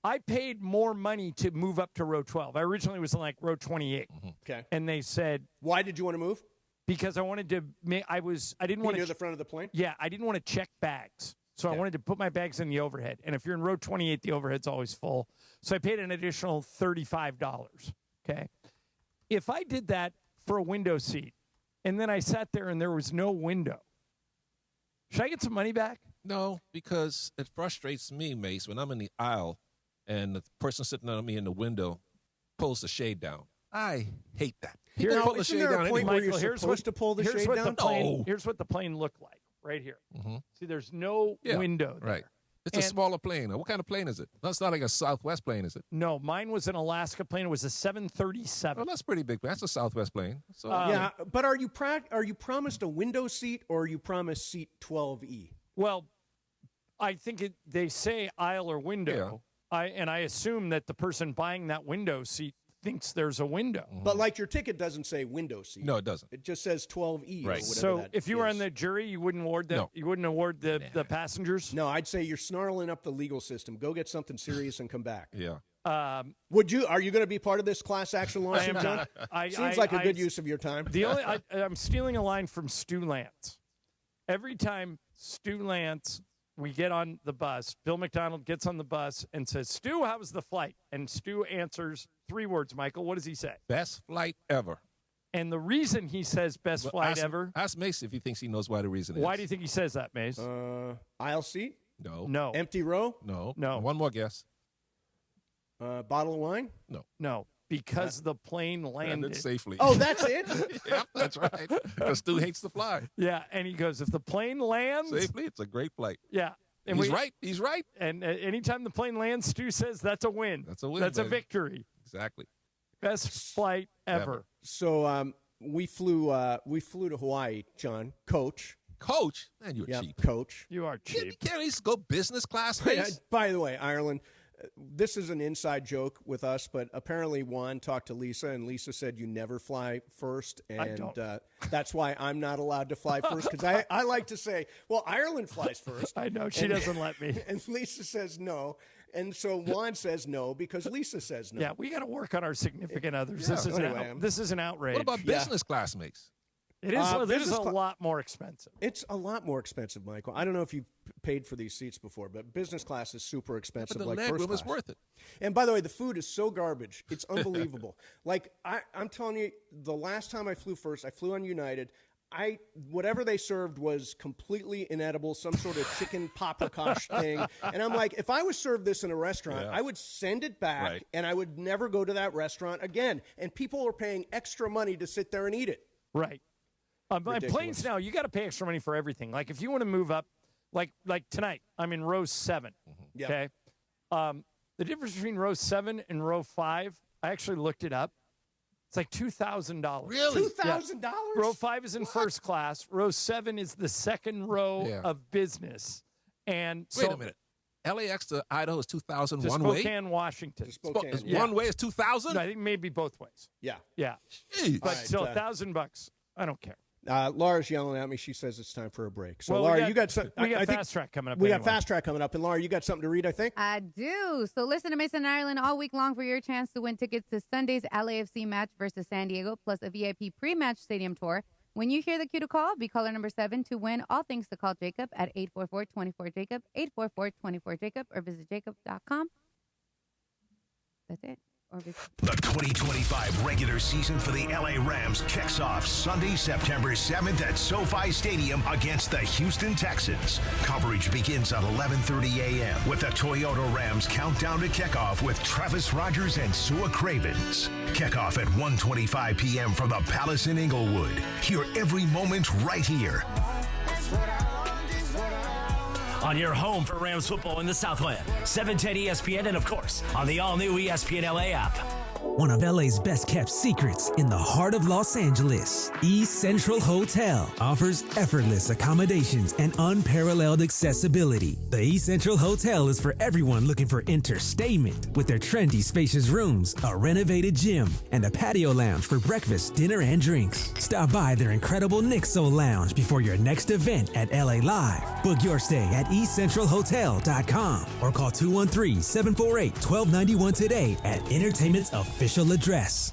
I paid more money to move up to row 12. I originally was in like row 28. Okay. And they said, why did you want to move? Because I wanted to I didn't want to near the front of the plane? Yeah, I didn't want to check bags. So I wanted to put my bags in the overhead. And if you're in row 28, the overhead's always full. So I paid an additional $35. Okay. If I did that for a window seat and then I sat there and there was no window, should I get some money back? No, because it frustrates me, Mace, when I'm in the aisle and the person sitting on me in the window pulls the shade down. I hate that. People pull the shade down anyway. Michael, you're supposed to pull the shade down? Here's what the plane looked like right here. See, there's no window there. Right. It's a smaller plane. What kind of plane is it? That's not like a Southwest plane, is it? No, mine was an Alaska plane. It was a 737. Well, that's pretty big. That's a Southwest plane. So, yeah, but are you promised a window seat or are you promised seat 12E? Well, I think they say aisle or window. I assume that the person buying that window seat thinks there's a window. But like your ticket doesn't say window seat. No, it doesn't. It just says 12E. Right. Or whatever So that if you were is. on the jury, you wouldn't award the passengers? No, I'd say you're snarling up the legal system. Go get something serious and come back. Yeah. Are you going to be part of this class action lawsuit, John? Seems like a good use of your time. I'm stealing a line from Stu Lance. Every time Stu Lance, we get on the bus, Bill McDonald gets on the bus and says, Stu, how was the flight? And Stu answers 3 words, Michael. What does he say? Best flight ever. And the reason he says best flight ever. Ask Mace if he thinks he knows why the reason is. Why do you think he says that, Mace? Aisle seat? No. No. Empty row? No. No. One more guess. Bottle of wine? No. No. Because the plane landed safely. Oh, that's it? Yep, that's right. Because Stu hates to fly. Yeah, and he goes, if the plane lands. Safely, it's a great flight. Yeah. And He's right. He's right. And anytime the plane lands, Stu says that's a win. That's a win. That's baby. a victory. Exactly. Best flight ever. So we flew to Hawaii, John. Coach, man, you're cheap. Coach, you are cheap. You can't at least go business class. By the way, Ireland. This is an inside joke with us, but apparently Juan talked to Lisa, and Lisa said you never fly first, and that's why I'm not allowed to fly first, because I like to say, well, Ireland flies first. I know, she doesn't let me. And Lisa says no, and so Juan says no because Lisa says no. Yeah, we got to work on our significant others. Yeah. This is an outrage. What about business classmates? It is. It is a lot more expensive. It's a lot more expensive, Michael. I don't know if you paid for these seats before, but business class is super expensive. But the like leg first room class. is worth it. And by the way, the food is so garbage. It's unbelievable. Like I'm telling you, the last time I flew first, I flew on United. Whatever they served was completely inedible, some sort of chicken paprikash thing. And I'm like, if I was served this in a restaurant, I would send it back and I would never go to that restaurant again. And people are paying extra money to sit there and eat it. Right. On planes now, you got to pay extra money for everything. Like if you want to move up, like tonight, I'm in row 7. Yeah. Okay. The difference between row 7 and row 5, I actually looked it up. It's like $2,000. Really? $2,000? Yeah. Row 5 is in first class. Row 7 is the second row of business. And wait a minute. LAX to Idaho is 2,000 one way? Spokane, Washington. One way is 2,000? No, I think maybe both ways. Yeah. Yeah. Jeez. But still, $1,000. I don't care. Laura's yelling at me. She says it's time for a break. So, well, Laura, you got some. We got Fast Track coming up. We got Fast Track coming up. And, Laura, you got something to read, I think? I do. So listen to Mason and Ireland all week long for your chance to win tickets to Sunday's LAFC match versus San Diego, plus a VIP pre-match stadium tour. When you hear the cue to call, be caller number 7 to win. All things to call Jacob at 844-24-JACOB, 844-24-JACOB, or visit jacob.com. That's it. The 2025 regular season for the LA Rams kicks off Sunday, September 7th at SoFi Stadium against the Houston Texans. Coverage begins at 11:30 a.m. with the Toyota Rams countdown to kickoff with Travis Rogers and Sua Cravens. Kickoff at 1:25 p.m. from the Palace in Inglewood. Hear every moment right here. On your home for Rams football in the Southland, 710 ESPN, and of course, on the all-new ESPN LA app. One of LA's best-kept secrets in the heart of Los Angeles, East Central Hotel offers effortless accommodations and unparalleled accessibility. The East Central Hotel is for everyone looking for entertainment with their trendy, spacious rooms, a renovated gym, and a patio lounge for breakfast, dinner, and drinks. Stop by their incredible Nixo Lounge before your next event at LA Live. Book your stay at eastcentralhotel.com or call 213-748-1291 today at Entertainment's official address.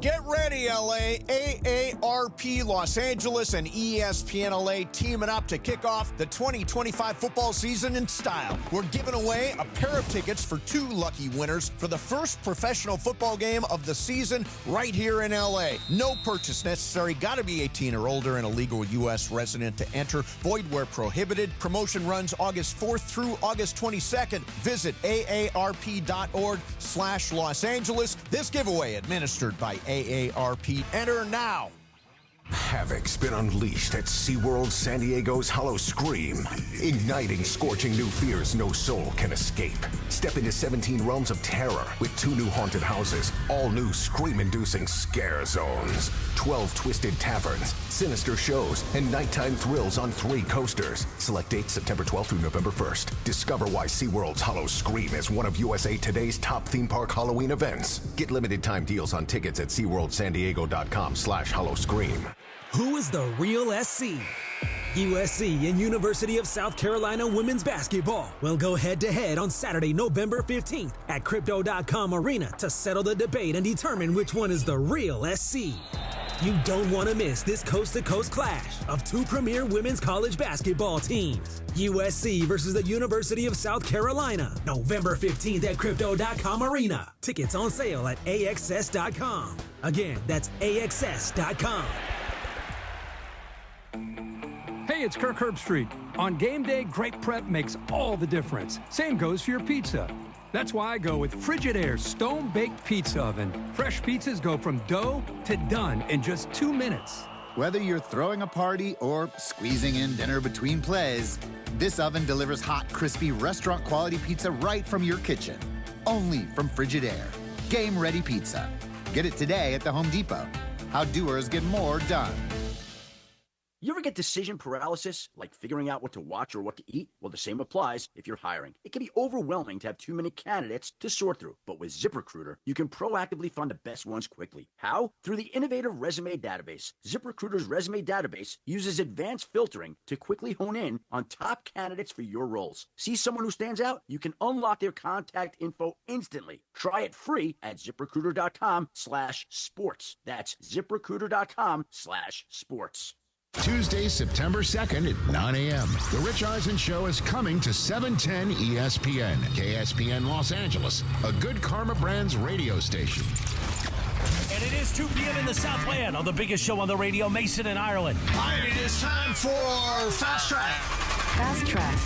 Get ready, LA. AARP Los Angeles and ESPN LA teaming up to kick off the 2025 football season in style. We're giving away a pair of tickets for 2 lucky winners for the first professional football game of the season right here in LA. No purchase necessary. Got to be 18 or older and a legal U.S. resident to enter. Void where prohibited. Promotion runs August 4th through August 22nd. Visit aarp.org/Los Angeles. This giveaway administered by AARP. Enter now. Havoc's been unleashed at SeaWorld San Diego's Hollow Scream, igniting scorching new fears no soul can escape. Step into 17 realms of terror with 2 new haunted houses, all new scream-inducing scare zones, 12 twisted taverns, sinister shows, and nighttime thrills on 3 coasters. Select dates September 12th through November 1st. Discover why SeaWorld's Hollow Scream is one of USA Today's top theme park Halloween events. Get limited time deals on tickets at SeaWorldSanDiego.com/HallowScream. Who is the real SC? USC and University of South Carolina women's basketball will go head-to-head on Saturday, November 15th at Crypto.com Arena to settle the debate and determine which one is the real SC. You don't want to miss this coast-to-coast clash of 2 premier women's college basketball teams. USC versus the University of South Carolina, November 15th at Crypto.com Arena. Tickets on sale at AXS.com. Again, that's AXS.com. Hey, it's Kirk Herbstreit. On game day, great prep makes all the difference. Same goes for your pizza. That's why I go with Frigidaire Stone-Baked Pizza Oven. Fresh pizzas go from dough to done in just 2 minutes. Whether you're throwing a party or squeezing in dinner between plays, this oven delivers hot, crispy, restaurant-quality pizza right from your kitchen. Only from Frigidaire. Game-ready pizza. Get it today at the Home Depot. how doers get more done. You ever get decision paralysis, like figuring out what to watch or what to eat? Well, the same applies if you're hiring. It can be overwhelming to have too many candidates to sort through. But with ZipRecruiter, you can proactively find the best ones quickly. How? Through the innovative resume database. ZipRecruiter's resume database uses advanced filtering to quickly hone in on top candidates for your roles. See someone who stands out? You can unlock their contact info instantly. Try it free at ZipRecruiter.com/sports. That's ZipRecruiter.com/sports. Tuesday, September 2nd at 9 a.m. The Rich Eisen Show is coming to 710 ESPN, KSPN Los Angeles, a Good Karma Brands radio station. And it is 2 p.m. in the Southland on the biggest show on the radio, Mason in Ireland. And it is time for Fast Track. Fast Track.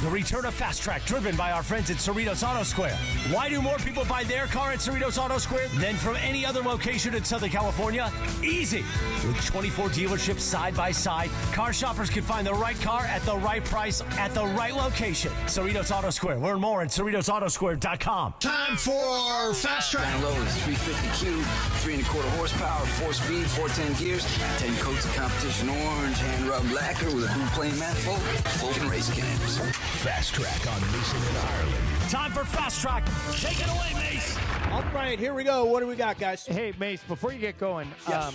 The return of Fast Track, driven by our friends at Cerritos Auto Square. Why do more people buy their car at Cerritos Auto Square than from any other location in Southern California? Easy. With 24 dealerships side by side, car shoppers can find the right car at the right price at the right location. Cerritos Auto Square. Learn more at CerritosAutoSquare.com. Time for Fast Track. Down low is 350Q, 3 1/4 horsepower, 4-speed, 410 gears, 10 coats of competition orange, hand rubbed lacquer with a blue plain manifold, open race cams. Fast Track on Mason in Ireland. Time for Fast Track. Take it away, Mace. All right, here we go. What do we got, guys? Hey, Mace, before you get going, Yes.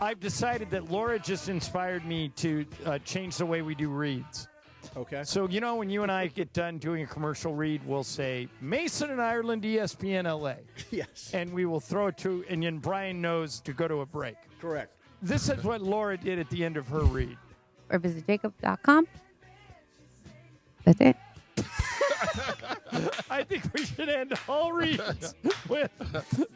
I've decided that Laura just inspired me to change the way we do reads. Okay. So, you know, when you and I get done doing a commercial read, we'll say, Mason in Ireland, ESPN LA. Yes. And we will throw it to, and then Brian knows to go to a break. Correct. This is what Laura did at the end of her read. Or visit jacob.com. That's it. I think we should end all reads with,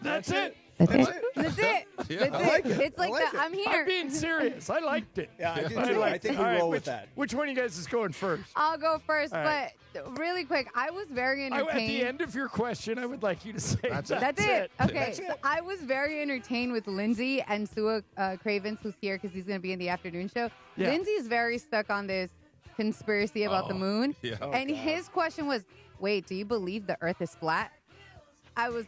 that's it. That's it. That's it. Yeah. That's I like it. it. It's like I like the, it. I'm here. I'm being serious. I liked it. Yeah, I do too. I think we All roll right, with that. Which one of you guys is going first? I'll go first, All right. but really quick, I was very At entertained. the end of your question, I would like you to say That's it. Okay, so I was very entertained with Lindsay and Sua Cravens, who's here because he's going to be in the afternoon show. Yeah. Lindsay's very stuck on this conspiracy about the moon. Yeah. And his question was, wait, do you believe the earth is flat? I was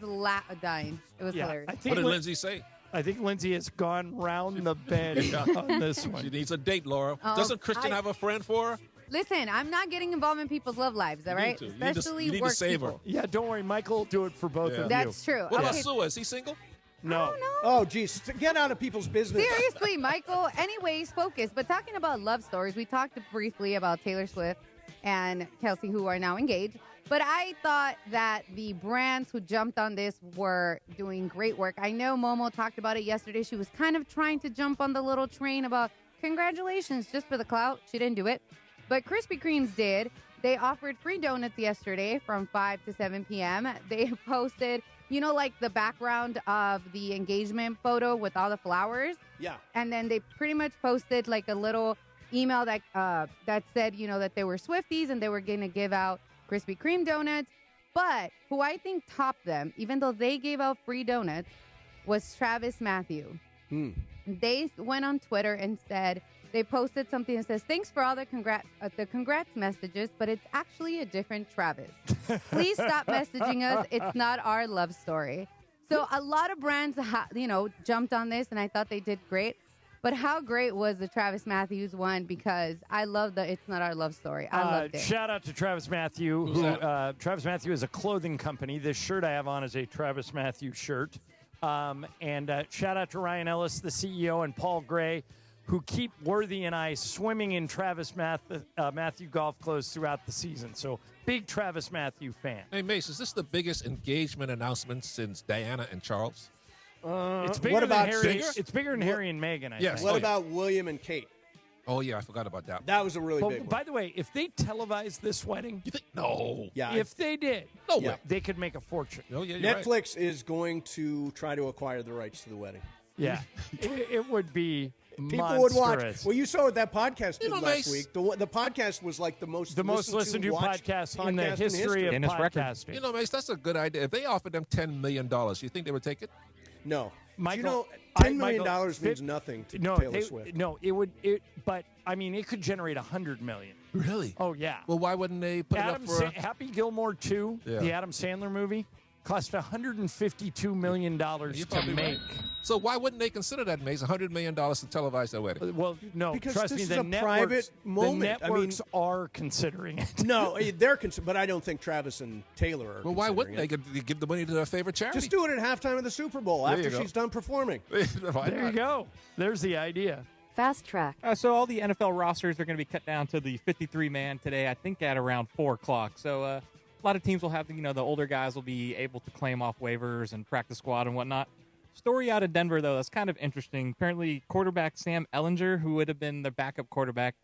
dying. It was hilarious. What did Lindsay say? I think Lindsay has gone round the bend on this one. She needs a date, Laura. Doesn't Christian have a friend for her? Listen, I'm not getting involved in people's love lives, all right? Especially you need work to save people. her. Yeah, don't worry. Michael will do it for both of you. That's true. What about Okay. Sua? Is he single? No. Oh, geez. Get out of people's business. Seriously, Michael. Anyways, focus. But talking about love stories, we talked briefly about Taylor Swift and Kelsey, who are now engaged. But I thought that the brands who jumped on this were doing great work. I know Momo talked about it yesterday. She was kind of trying to jump on the little train about congratulations just for the clout. She didn't do it. But Krispy Kreme's did. They offered free donuts yesterday from 5 to 7 p.m. They posted, you know, like the background of the engagement photo with all the flowers. Yeah. And then they pretty much posted like a little email that that said, you know, that they were Swifties and they were going to give out Krispy Kreme donuts. But who I think topped them, even though they gave out free donuts, was Travis Matthew. They went on Twitter and said, they posted something that says, thanks for all the congrats messages, but it's actually a different Travis. Please stop messaging us. It's not our love story. So a lot of brands, jumped on this, and I thought they did great. But how great was the Travis Matthews one? Because I love the It's Not Our Love Story. I loved it. Shout out to Travis Matthew. Travis Matthew is a clothing company. This shirt I have on is a Travis Matthew shirt. And shout out to Ryan Ellis, the CEO, and Paul Gray, who keep Worthy and I swimming in Travis Matthew golf clothes throughout the season. So big Travis Matthew fan. Hey, Mace, is this the biggest engagement announcement since Diana and Charles? It's bigger what than about Harry. It's bigger than Harry and Meghan. I think. What about William and Kate? Oh, yeah, I forgot about that. That was a really big one. By the way, if they televised this wedding, you think no? Yeah. If they did, no way, they could make a fortune. Oh, yeah, you're Netflix is going to try to acquire the rights to the wedding. Yeah, it would be. People would watch. monstrous. Well, you saw what that podcast did know, last Mace. week. The podcast was like the most listened to podcast in the history of podcasting. You know, Mace, that's a good idea. If they offered them $10 million, you think they would take it? No. Michael, $10 million means nothing to Taylor Swift. No, it would. But I mean, it could generate $100 million. Really? Oh yeah. Well, why wouldn't they put it up for? Happy Gilmore 2, Yeah. the Adam Sandler movie? cost $152 million to make. Right. So why wouldn't they consider that, Mase, $100 million to televise that wedding? Well, no, Because trust this me, is the a private moment. The networks are considering it. No, they're but I don't think Travis and Taylor are. Well, why wouldn't they give the money to their favorite charity? Just do it at halftime of the Super Bowl There after you go. she's done performing. There you go. There's the idea. Fast Track. So all the NFL rosters are going to be cut down to the 53-man today, I think at around 4 o'clock. So a lot of teams will have, the older guys will be able to claim off waivers and practice squad and whatnot. Story out of Denver, though, that's kind of interesting. Apparently, quarterback Sam Ehlinger, who would have been the backup quarterback,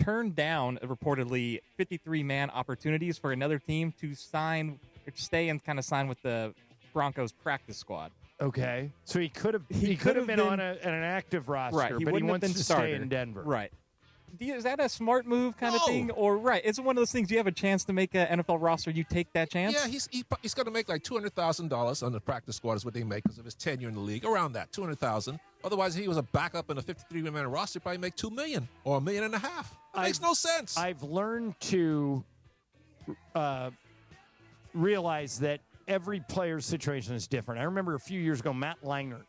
turned down, reportedly, 53-man opportunities for another team to stay and kind of sign with the Broncos practice squad. Okay. So he could have been on an active roster, right, but he wants to stay in Denver. Right. Is that a smart move kind of thing? Or, right, it's one of those things you have a chance to make an NFL roster, you take that chance? Yeah, he's going to make like $200,000 on the practice squad is what they make because of his tenure in the league, around that, $200,000. Otherwise, if he was a backup in a 53-man roster, he'd probably make $2 million or $1.5 million. That makes no sense. I've learned to realize that every player's situation is different. I remember a few years ago, Matt Langert,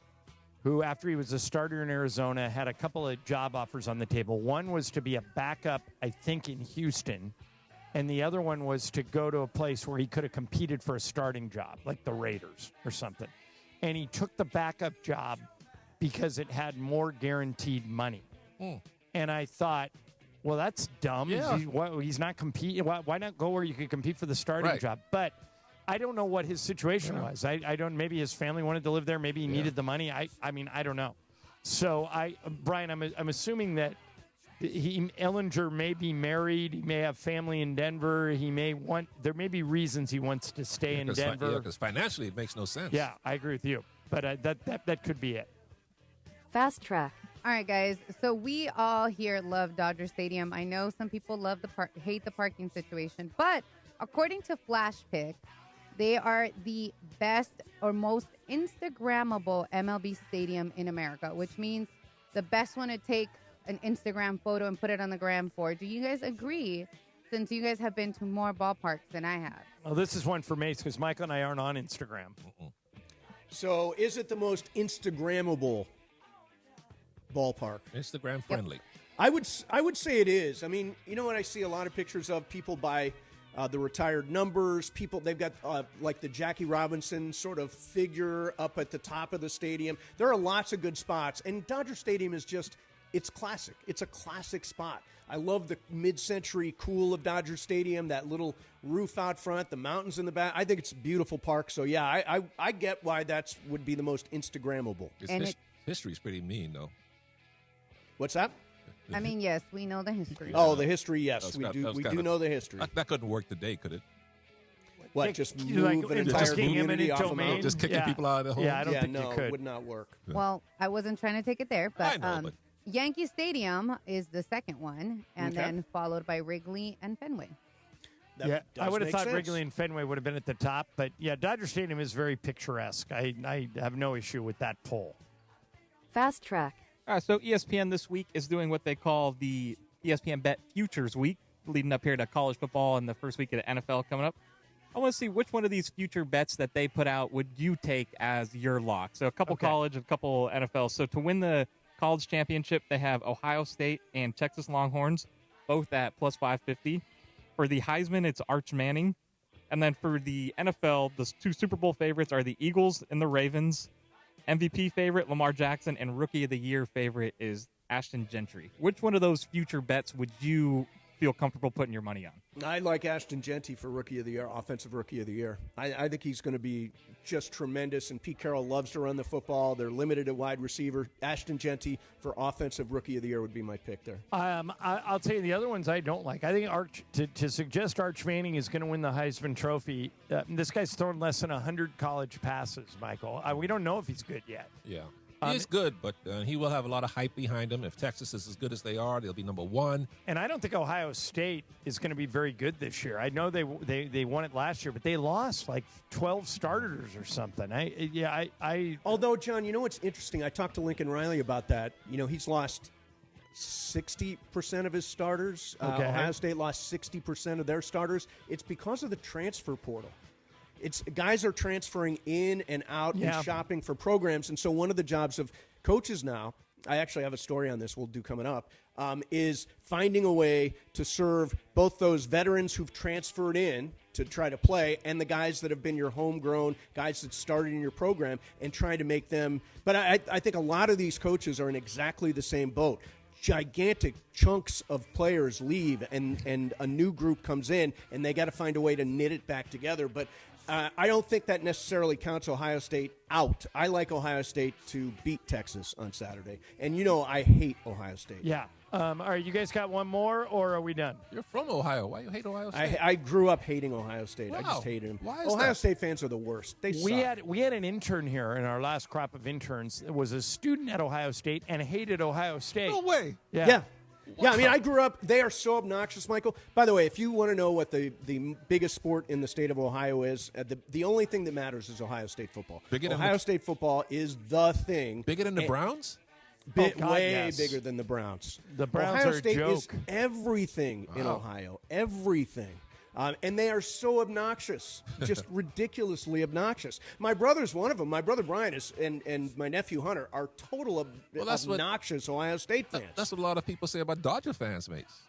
who, after he was a starter in Arizona, had a couple of job offers on the table. One was to be a backup, I think, in Houston, and the other one was to go to a place where he could have competed for a starting job, like the Raiders or something. And he took the backup job because it had more guaranteed money. And I thought, well, that's dumb. Yeah. He's not competing. Why not go where you could compete for the starting job? But I don't know what his situation was. I don't. Maybe his family wanted to live there. Maybe he needed the money. I mean, I don't know. So Brian, I'm assuming that Ehlinger may be married. He may have family in Denver. There may be reasons he wants to stay in Denver. Because financially it makes no sense. Yeah, I agree with you. But that could be it. Fast Track. All right, guys. So we all here love Dodger Stadium. I know some people hate the parking situation, but according to Flash Pick, they are the best or most Instagrammable MLB stadium in America, which means the best one to take an Instagram photo and put it on the gram for. Do you guys agree, since you guys have been to more ballparks than I have? Well, this is one for Mase because Michael and I aren't on Instagram. So is it the most Instagrammable ballpark? Instagram friendly. Yep. I would say it is. I mean, when I see a lot of pictures of people by the retired numbers, they've got like the Jackie Robinson sort of figure up at the top of the stadium. There are lots of good spots, and Dodger Stadium is it's classic. It's a classic spot. I love the mid-century cool of Dodger Stadium, that little roof out front, the mountains in the back. I think it's a beautiful park. So, yeah, I get why that would be the most Instagrammable. History's pretty mean, though. What's that? I mean, yes, we know the history. Oh, the history, yes. We do know the history. That couldn't work today, could it? What, just move an entire community off a mountain? Just kicking people out of their home? Yeah, I don't think you could. It would not work. Well, I wasn't trying to take it there, but, I know, but Yankee Stadium is the second one, and then followed by Wrigley and Fenway. I would have thought Wrigley and Fenway would have been at the top, but yeah, Dodger Stadium is very picturesque. I have no issue with that poll. Fast Track. So ESPN this week is doing what they call the ESPN Bet Futures Week, leading up here to college football and the first week of the NFL coming up. I want to see which one of these future bets that they put out would you take as your lock. So a couple college, a couple NFL. So to win the college championship, they have Ohio State and Texas Longhorns, both at plus 550. For the Heisman, it's Arch Manning. And then for the NFL, the two Super Bowl favorites are the Eagles and the Ravens. MVP favorite, Lamar Jackson, and Rookie of the Year favorite is Ashton Gentry. Which one of those future bets would you feel comfortable putting your money on? I like Ashton Gentry for Rookie of the Year, Offensive Rookie of the Year. I think he's going to be just tremendous, and Pete Carroll loves to run the football. They're limited at wide receiver. Ashton Gentry for Offensive Rookie of the Year would be my pick there. I'll tell you the other ones I don't like. I think to suggest Arch Manning is going to win the Heisman Trophy, this guy's thrown less than 100 college passes, Michael. We don't know if he's good yet. Yeah. He's good, but he will have a lot of hype behind him. If Texas is as good as they are, they'll be number one. And I don't think Ohio State is going to be very good this year. I know they won it last year, but they lost like 12 starters or something. Although, John, you know what's interesting? I talked to Lincoln Riley about that. He's lost 60% of his starters. Okay. Ohio State lost 60% of their starters. It's because of the transfer portal. It's guys are transferring in and out and shopping for programs. And so one of the jobs of coaches now, I actually have a story on this we'll do coming up, is finding a way to serve both those veterans who've transferred in to try to play and the guys that have been your homegrown, guys that started in your program, and trying to make them. But I think a lot of these coaches are in exactly the same boat. Gigantic chunks of players leave and a new group comes in, and they got to find a way to knit it back together. But I don't think that necessarily counts Ohio State out. I like Ohio State to beat Texas on Saturday. And I hate Ohio State. Yeah. All right, you guys got one more, or are we done? You're from Ohio. Why you hate Ohio State? I grew up hating Ohio State. Wow. I just hated them. Why is Ohio that? State fans are the worst. They suck. We had an intern here in our last crop of interns that was a student at Ohio State and hated Ohio State. No way. Yeah. Yeah, I mean, I grew up, they are so obnoxious, Michael. By the way, if you want to know what the biggest sport in the state of Ohio is, the only thing that matters is Ohio State football. Ohio State football is the thing. Bigger than the Browns? Way bigger than the Browns. The Browns Ohio are State a joke. is everything in Ohio. Everything. And they are so obnoxious, just ridiculously obnoxious. My brother's one of them. My brother Brian is, and my nephew Hunter are total obnoxious Ohio State fans. That's what a lot of people say about Dodger fans, mates.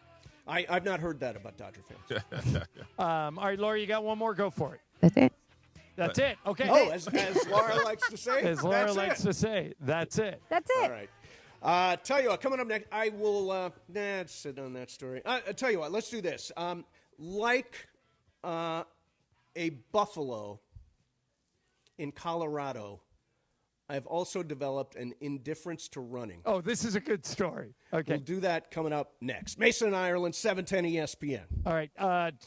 I've not heard that about Dodger fans. All right, Laura, you got one more? Go for it. That's it. That's it. Okay. Oh, as Laura likes to say. As Laura likes to say, that's it. That's it. All right. Tell you what, coming up next, I will sit on that story. Tell you what, let's do this. Like a buffalo in Colorado, I've also developed an indifference to running. Oh, this is a good story. Okay. We'll do that coming up next. Mason and Ireland, 710 ESPN. All right.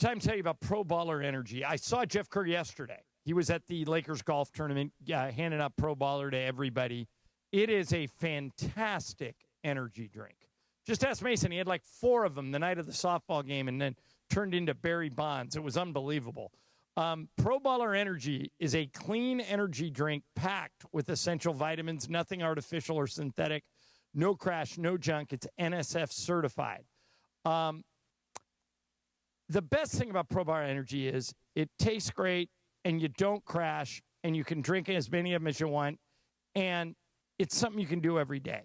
Time to tell you about Pro Baller Energy. I saw Jeff Kerr yesterday. He was at the Lakers golf tournament handing out Pro Baller to everybody. It is a fantastic energy drink. Just ask Mason. He had like 4 of them the night of the softball game and then turned into Barry Bonds. It was unbelievable. Pro Baller Energy is a clean energy drink packed with essential vitamins, nothing artificial or synthetic, no crash, no junk. It's NSF certified. The best thing about Pro Baller Energy is it tastes great and you don't crash and you can drink as many of them as you want. And it's something you can do every day.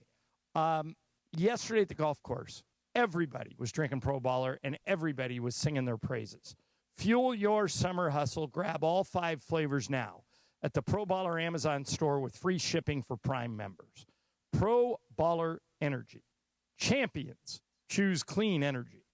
Yesterday at the golf course, everybody was drinking Pro Baller and everybody was singing their praises. Fuel your summer hustle. Grab all 5 flavors now at the Pro Baller Amazon store with free shipping for Prime members. Pro Baller Energy. Champions choose clean energy.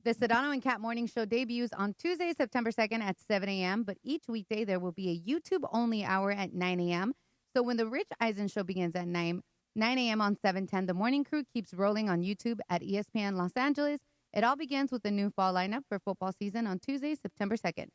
The Sedano and Cat Morning Show debuts on Tuesday, September 2nd at 7 a.m., but each weekday there will be a YouTube-only hour at 9 a.m. So when the Rich Eisen Show begins at 9 a.m. on 710, the morning crew keeps rolling on YouTube at ESPN Los Angeles. It all begins with the new fall lineup for football season on Tuesday, September 2nd.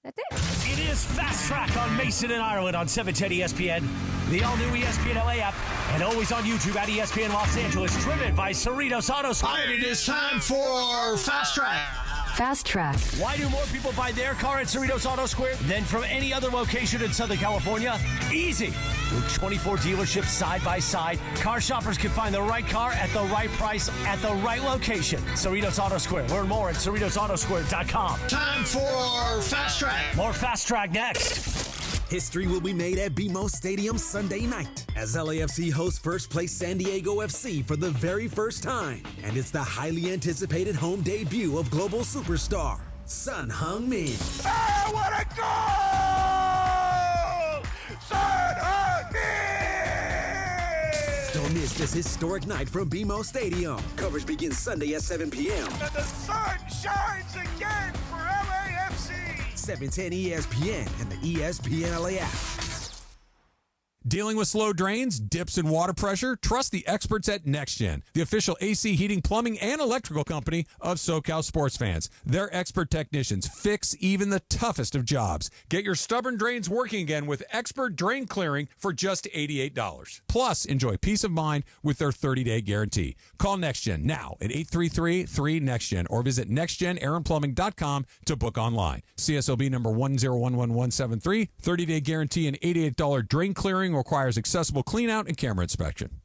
That's it. It is Fast Track on Mason and Ireland on 710 ESPN, the all-new ESPN LA app, and always on YouTube at ESPN Los Angeles, driven by Cerritos Auto Square. It is time for Fast Track. Fast Track. Why do more people buy their car at Cerritos Auto Square than from any other location in Southern California? Easy. With 24 dealerships side by side, car shoppers can find the right car at the right price at the right location. Cerritos Auto Square. Learn more at CerritosAutoSquare.com. Time for Fast Track. More Fast Track next. History will be made at BMO Stadium Sunday night as LAFC hosts first place San Diego FC for the very first time. And it's the highly anticipated home debut of global superstar Son Heung-min. Hey, what a goal! Son Heung-min! Don't miss this historic night from BMO Stadium. Coverage begins Sunday at 7 p.m. And the sun shines again for LAFC! 710 ESPN and the ESPN LA app. Dealing with slow drains, dips, and water pressure? Trust the experts at NextGen, the official AC, heating, plumbing, and electrical company of SoCal sports fans. Their expert technicians fix even the toughest of jobs. Get your stubborn drains working again with expert drain clearing for just $88. Plus, enjoy peace of mind with their 30-day guarantee. Call NextGen now at 833-3NEXTGen or visit nextgenaaronplumbing.com to book online. CSLB number 1011173, 30-day guarantee and $88 drain clearing requires accessible clean-out and camera inspection.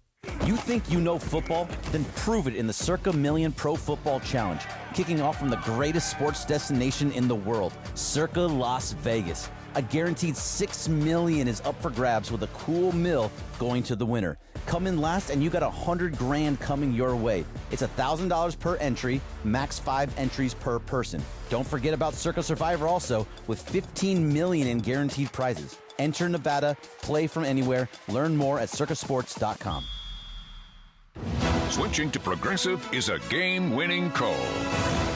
You think you know football? Then prove it in the Circa Million Pro Football Challenge, kicking off from the greatest sports destination in the world, Circa Las Vegas. A guaranteed $6 million is up for grabs with a cool mill going to the winner. Come in last and you got $100,000 coming your way. It's $1,000 per entry, max 5 entries per person. Don't forget about Circa Survivor also, with $15 million in guaranteed prizes. Enter Nevada, play from anywhere. Learn more at circasports.com. Switching to Progressive is a game-winning call.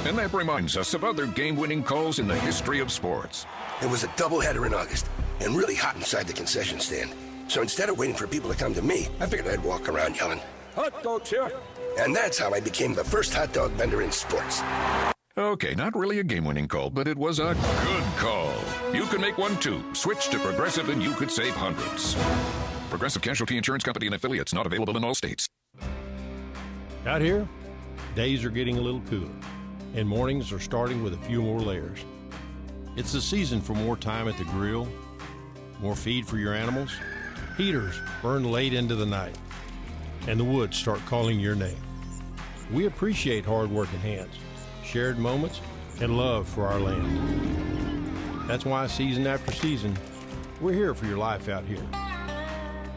And that reminds us of other game-winning calls in the history of sports. It was a doubleheader in August and really hot inside the concession stand. So instead of waiting for people to come to me, I figured I'd walk around yelling, "Hot dogs here!" And that's how I became the first hot dog vendor in sports. Okay, not really a game-winning call, but it was a good call. You can make one too. Switch to Progressive and you could save hundreds. Progressive Casualty Insurance Company and affiliates, not available in all states. Out here, days are getting a little cooler, and mornings are starting with a few more layers. It's the season for more time at the grill, more feed for your animals. Heaters burn late into the night, and the woods start calling your name. We appreciate hard-working hands, shared moments, and love for our land. That's why season after season, we're here for your life out here.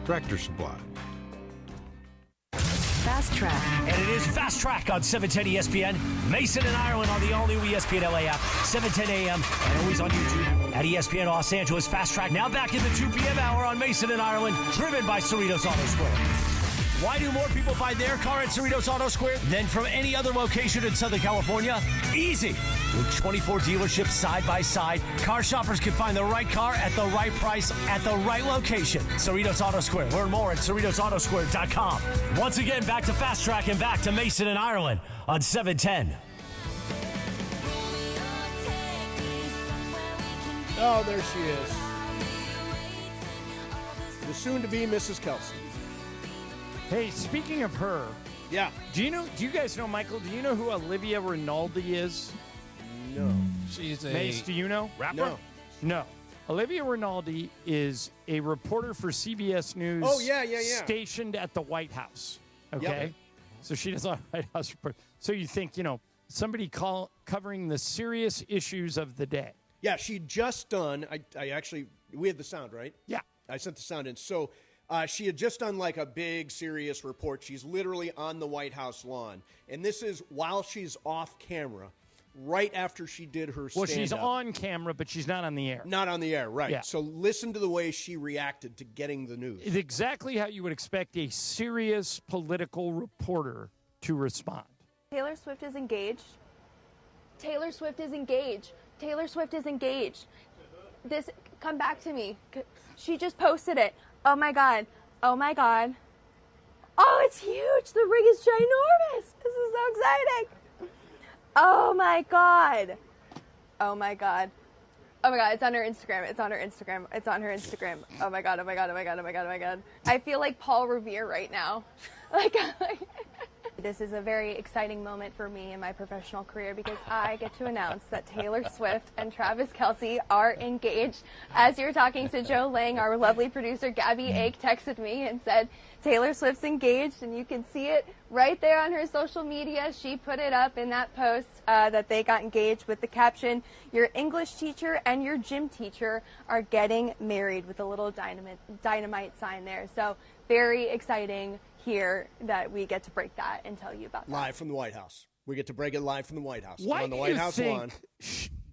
Tractor Supply. Fast Track. And it is Fast Track on 710 ESPN. Mason and Ireland on the all-new ESPN LA app, 7:10 a.m. and always on YouTube at ESPN Los Angeles. Fast Track now back in the 2 p.m. hour on Mason and Ireland, driven by Cerritos Auto Square. Why do more people buy their car at Cerritos Auto Square than from any other location in Southern California? Easy. With 24 dealerships side by side, car shoppers can find the right car at the right price at the right location. Cerritos Auto Square. Learn more at CerritosAutoSquare.com. Once again, back to Fast Track and back to Mason and Ireland on 710. Oh, there she is. The soon-to-be Mrs. Kelsey. Hey, speaking of her, yeah. Do you guys know, Michael? Do you know who Olivia Rinaldi is? No. She's a Mace, do you know? rapper? No. Olivia Rinaldi is a reporter for CBS News. Oh, yeah. Stationed at the White House. Okay. Yep. So she does a White House report. So you think, somebody covering the serious issues of the day. Yeah, she'd just done, I actually, we had the sound, right? Yeah. I sent the sound in. So she had just done like a big, serious report. She's literally on the White House lawn. And this is while she's off camera, right after she did her stand-up. Well, she's on camera, but she's not on the air. Not on the air, right. Yeah. So listen to the way she reacted to getting the news. It's exactly how you would expect a serious political reporter to respond. Taylor Swift is engaged. Taylor Swift is engaged. Taylor Swift is engaged. Come back to me. She just posted it. Oh my God. Oh my God. Oh, it's huge. The ring is ginormous. This is so exciting. Oh my God. Oh my God. Oh my God. It's on her Instagram. It's on her Instagram. It's on her Instagram. Oh my God. Oh my God. Oh my God. Oh my God. Oh my God. I feel like Paul Revere right now. This is a very exciting moment for me in my professional career because I get to announce that Taylor Swift and Travis Kelce are engaged. As you're talking to Joe Lang, our lovely producer, Gabby Ake, texted me and said, Taylor Swift's engaged, and you can see it right there on her social media. She put it up in that post that they got engaged with the caption, your English teacher and your gym teacher are getting married, with a little dynamite sign there. So very exciting here that we get to break that and tell you about that. Live from the White House. We get to break it live from the White House. Why on the do White you House think lawn.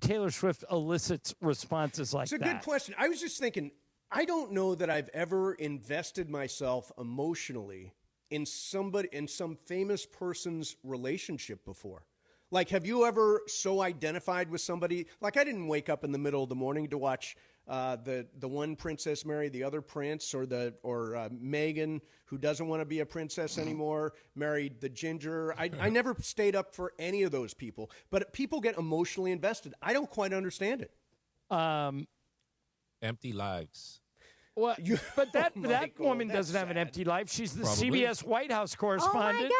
Taylor Swift elicits responses like that? It's a good question. I was just thinking, I don't know that I've ever invested myself emotionally in some famous person's relationship before. Like, have you ever so identified with somebody? Like, I didn't wake up in the middle of the morning to watch the one princess marry the other prince, or Meghan, who doesn't want to be a princess anymore, married the ginger. I never stayed up for any of those people, but people get emotionally invested. I don't quite understand it. Empty lives. Well, but that woman doesn't have an empty life. She's the Probably. CBS White House correspondent.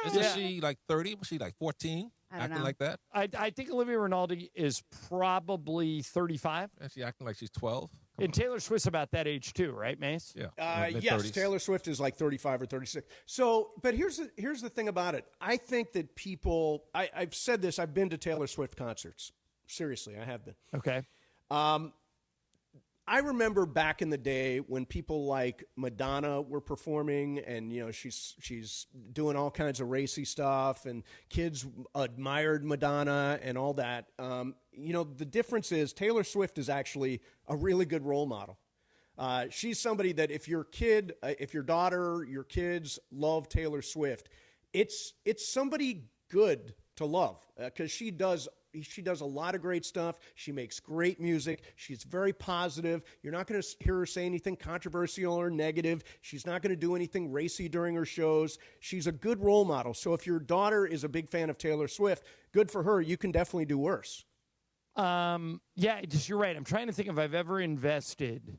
Isn't she like 30? Was she like 14? Acting like that? I think Olivia Rinaldi is probably 35. Is she acting like she's 12? And Taylor Swift's about that age too, right, Mace? Yeah. Yes, Taylor Swift is like 35 or 36. So, but here's the thing about it. I think that people, I've said this, I've been to Taylor Swift concerts. Seriously, I have been. Okay. I remember back in the day when people like Madonna were performing, and she's doing all kinds of racy stuff, and kids admired Madonna and all that. The difference is Taylor Swift is actually a really good role model. She's somebody that if your daughter, your kids love Taylor Swift, it's somebody good to love because she does a lot of great stuff. She makes great music. She's very positive. You're not going to hear her say anything controversial or negative. She's not going to do anything racy during her shows. She's a good role model. So if your daughter is a big fan of Taylor Swift, good for her. You can definitely do worse. You're right. I'm trying to think if I've ever invested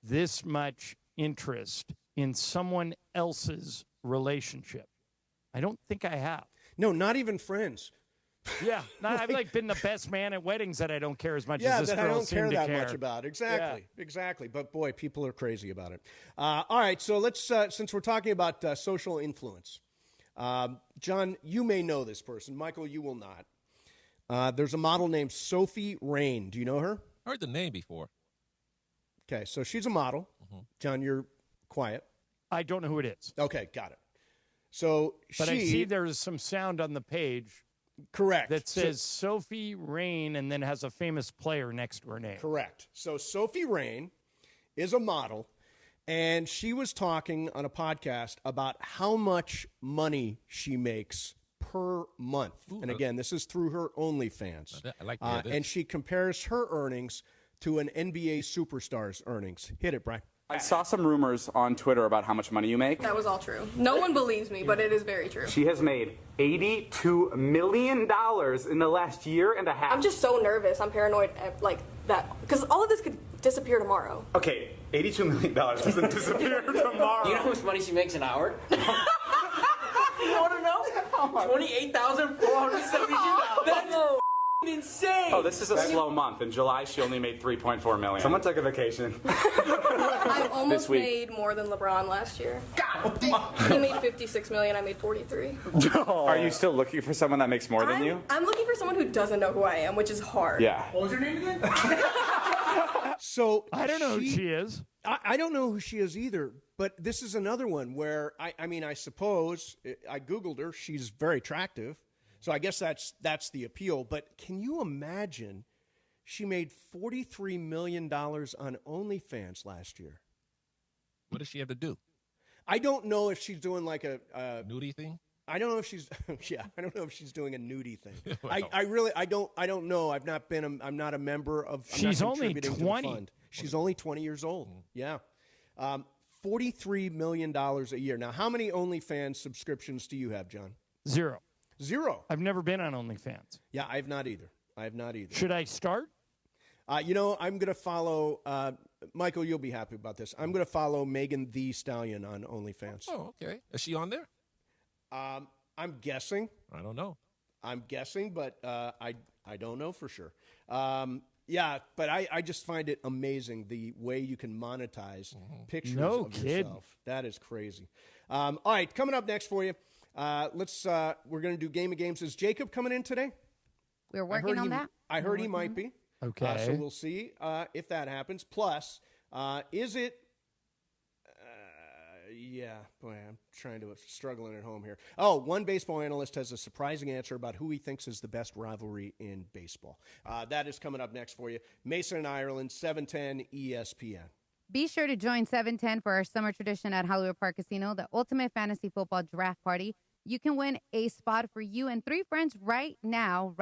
this much interest in someone else's relationship. I don't think I have. No, not even friends. Yeah, I've been the best man at weddings that I don't care as much as this that girl I don't care seemed to that care. much about. Exactly. But boy, people are crazy about it. All right, so let's since we're talking about social influence, John, you may know this person. Michael, you will not. There's a model named Sophie Rain. Do you know her? I heard the name before. Okay, so she's a model. Mm-hmm. John, you're quiet. I don't know who it is. Okay, got it. So, but I see there's some sound on the page. Correct. That says Sophie Rain and then has a famous player next to her name. Correct. So Sophie Rain is a model, and she was talking on a podcast about how much money she makes per month. Ooh, and again, this is through her OnlyFans. I like that. And she compares her earnings to an NBA superstar's earnings. Hit it, Brian. I saw some rumors on Twitter about how much money you make. That was all true. No one believes me, but it is very true. She has made $82 million in the last year and a half. I'm just so nervous. I'm paranoid like that. Because all of this could disappear tomorrow. Okay, $82 million doesn't disappear tomorrow. You know how much money she makes an hour? You want to know? $28,472. That's insane. Oh, this is a slow month. In July, she only made $3.4 million. Someone took a vacation. I almost made more than LeBron last year. He made $56 million. I made $43. Are you still looking for someone that makes more than you? I'm looking for someone who doesn't know who I am, which is hard. Yeah. What was your name again? So I don't know who she is. I don't know who she is either. But this is another one where I suppose I Googled her. She's very attractive. So I guess that's the appeal. But can you imagine she made $43 million on OnlyFans last year? What does she have to do? I don't know if she's doing like a nudie thing. I don't know if she's I don't know if she's doing a nudie thing. Well. I don't know. I'm not a member of. She's only 20. She's only 20 years old. Yeah. $43 million a year. Now, how many OnlyFans subscriptions do you have, John? Zero. I've never been on OnlyFans. Yeah, I have not either. Should I start? I'm going to follow, Michael, you'll be happy about this. I'm going to follow Megan Thee Stallion on OnlyFans. Oh, okay. Is she on there? I'm guessing. I don't know. I'm guessing, but I don't know for sure. Yeah, but I just find it amazing the way you can monetize pictures of yourself. That is crazy. All right, coming up next for you. We're going to do Game of Games. Is Jacob coming in today? We're working on that. I heard he might be. Okay. So we'll see if that happens. Plus, is it? Yeah, boy, I'm struggling at home here. Oh, one baseball analyst has a surprising answer about who he thinks is the best rivalry in baseball. That is coming up next for you. Mase and Ireland, 710 ESPN. Be sure to join 710 for our summer tradition at Hollywood Park Casino, the ultimate fantasy football draft party. You can win a spot for you and 3 friends right now.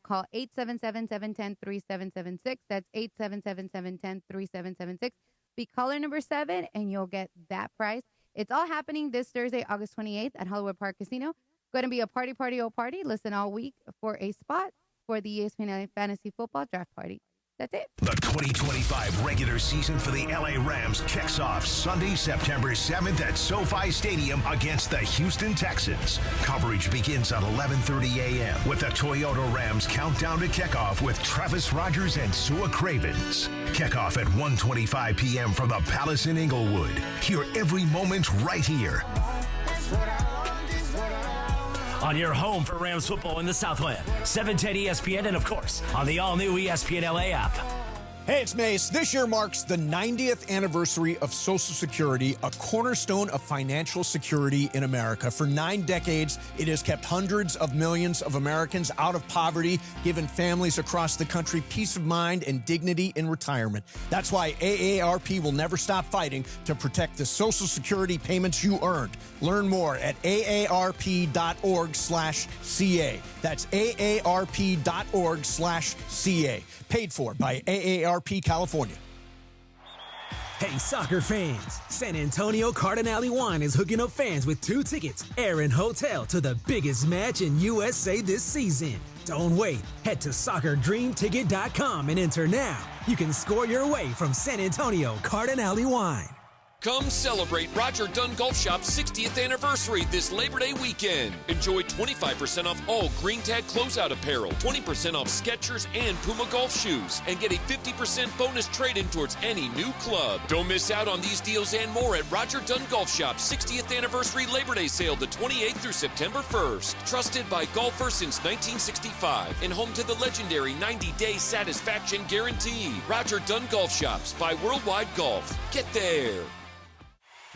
Call 877-710-3776. That's 877-710-3776. Be caller number 7, and you'll get that prize. It's all happening this Thursday, August 28th at Hollywood Park Casino. Going to be a party. Listen all week for a spot for the ESPN Fantasy Football Draft Party. That's it. The 2025 regular season for the LA Rams kicks off Sunday, September 7th at SoFi Stadium against the Houston Texans. Coverage begins at 11:30 a.m. with the Toyota Rams countdown to kickoff with Travis Rogers and Sua Cravens. Kickoff at 1:25 p.m. from the Palace in Inglewood. Hear every moment right here. On your home for Rams football in the Southland, 710 ESPN, and of course, on the all-new ESPN LA app. Hey, it's Mase. This year marks the 90th anniversary of Social Security, a cornerstone of financial security in America. For 9 decades, it has kept hundreds of millions of Americans out of poverty, given families across the country peace of mind and dignity in retirement. That's why AARP will never stop fighting to protect the Social Security payments you earned. Learn more at aarp.org/CA. That's aarp.org/CA. Paid for by AARP California. Hey, soccer fans! San Antonio Cardinale Wine is hooking up fans with 2 tickets, air and hotel, to the biggest match in USA this season. Don't wait. Head to SoccerDreamTicket.com and enter now. You can score your way from San Antonio Cardinale Wine. Come celebrate Roger Dunn Golf Shop's 60th anniversary this Labor Day weekend. Enjoy 25% off all Green Tag closeout apparel, 20% off Skechers and Puma golf shoes, and get a 50% bonus trade-in towards any new club. Don't miss out on these deals and more at Roger Dunn Golf Shop's 60th anniversary Labor Day sale the 28th through September 1st. Trusted by golfers since 1965 and home to the legendary 90-day satisfaction guarantee. Roger Dunn Golf Shops by Worldwide Golf. Get there.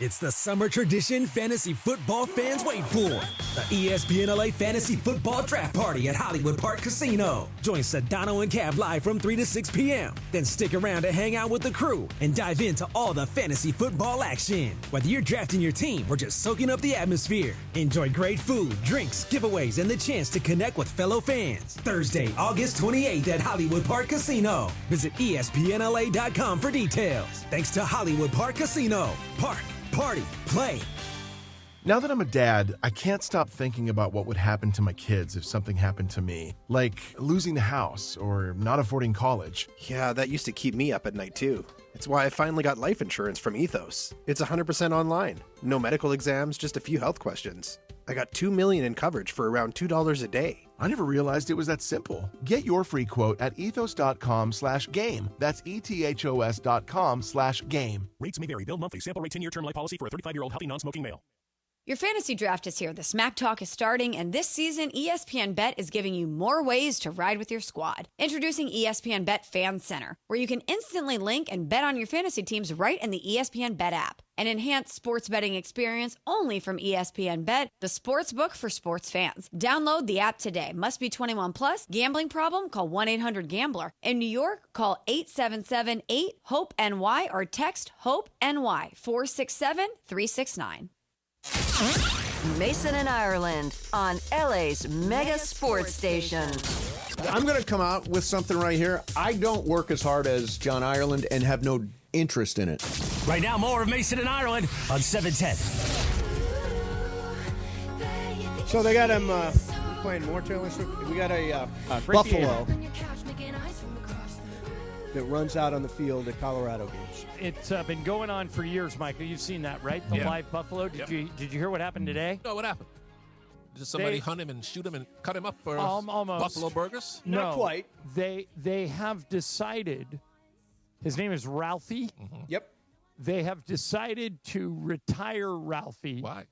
It's the summer tradition fantasy football fans wait for. The ESPN LA Fantasy Football Draft Party at Hollywood Park Casino. Join Sedano and Cab live from 3 to 6 p.m. Then stick around to hang out with the crew and dive into all the fantasy football action. Whether you're drafting your team or just soaking up the atmosphere, enjoy great food, drinks, giveaways, and the chance to connect with fellow fans. Thursday, August 28th at Hollywood Park Casino. Visit ESPNLA.com for details. Thanks to Hollywood Park Casino. Park. Party, play. Now that I'm a dad, I can't stop thinking about what would happen to my kids if something happened to me, like losing the house or not affording college. Yeah, that used to keep me up at night too. It's why I finally got life insurance from Ethos. It's 100% online. No medical exams, just a few health questions. I got $2 million in coverage for around $2 a day. I never realized it was that simple. Get your free quote at ethos.com/game. That's ethos.com/game. Rates may vary. Bill monthly. Sample rate 10-year term life policy for a 35-year-old healthy non-smoking male. Your fantasy draft is here. The Smack Talk is starting, and this season, ESPN Bet is giving you more ways to ride with your squad. Introducing ESPN Bet Fan Center, where you can instantly link and bet on your fantasy teams right in the ESPN Bet app. An enhanced sports betting experience only from ESPN Bet, the sports book for sports fans. Download the app today. Must be 21 plus. Gambling problem? Call 1-800-GAMBLER. In New York, call 877-8-HOPE-NY or text HOPE-NY 467-369. Mason and Ireland on LA's mega sports station. I'm going to come out with something right here. I don't work as hard as John Ireland and have no interest in it. Right now, more of Mason and Ireland on 710. So they got him playing more Taylor Swift. We got a Buffalo that runs out on the field at Colorado games. It's been going on for years, Michael. You've seen that, right? The live buffalo. Did you hear what happened today? No, what happened? Did somebody hunt him and shoot him and cut him up for almost buffalo burgers? No, not quite. They have decided. His name is Ralphie. Mm-hmm. Yep. They have decided to retire Ralphie. Why?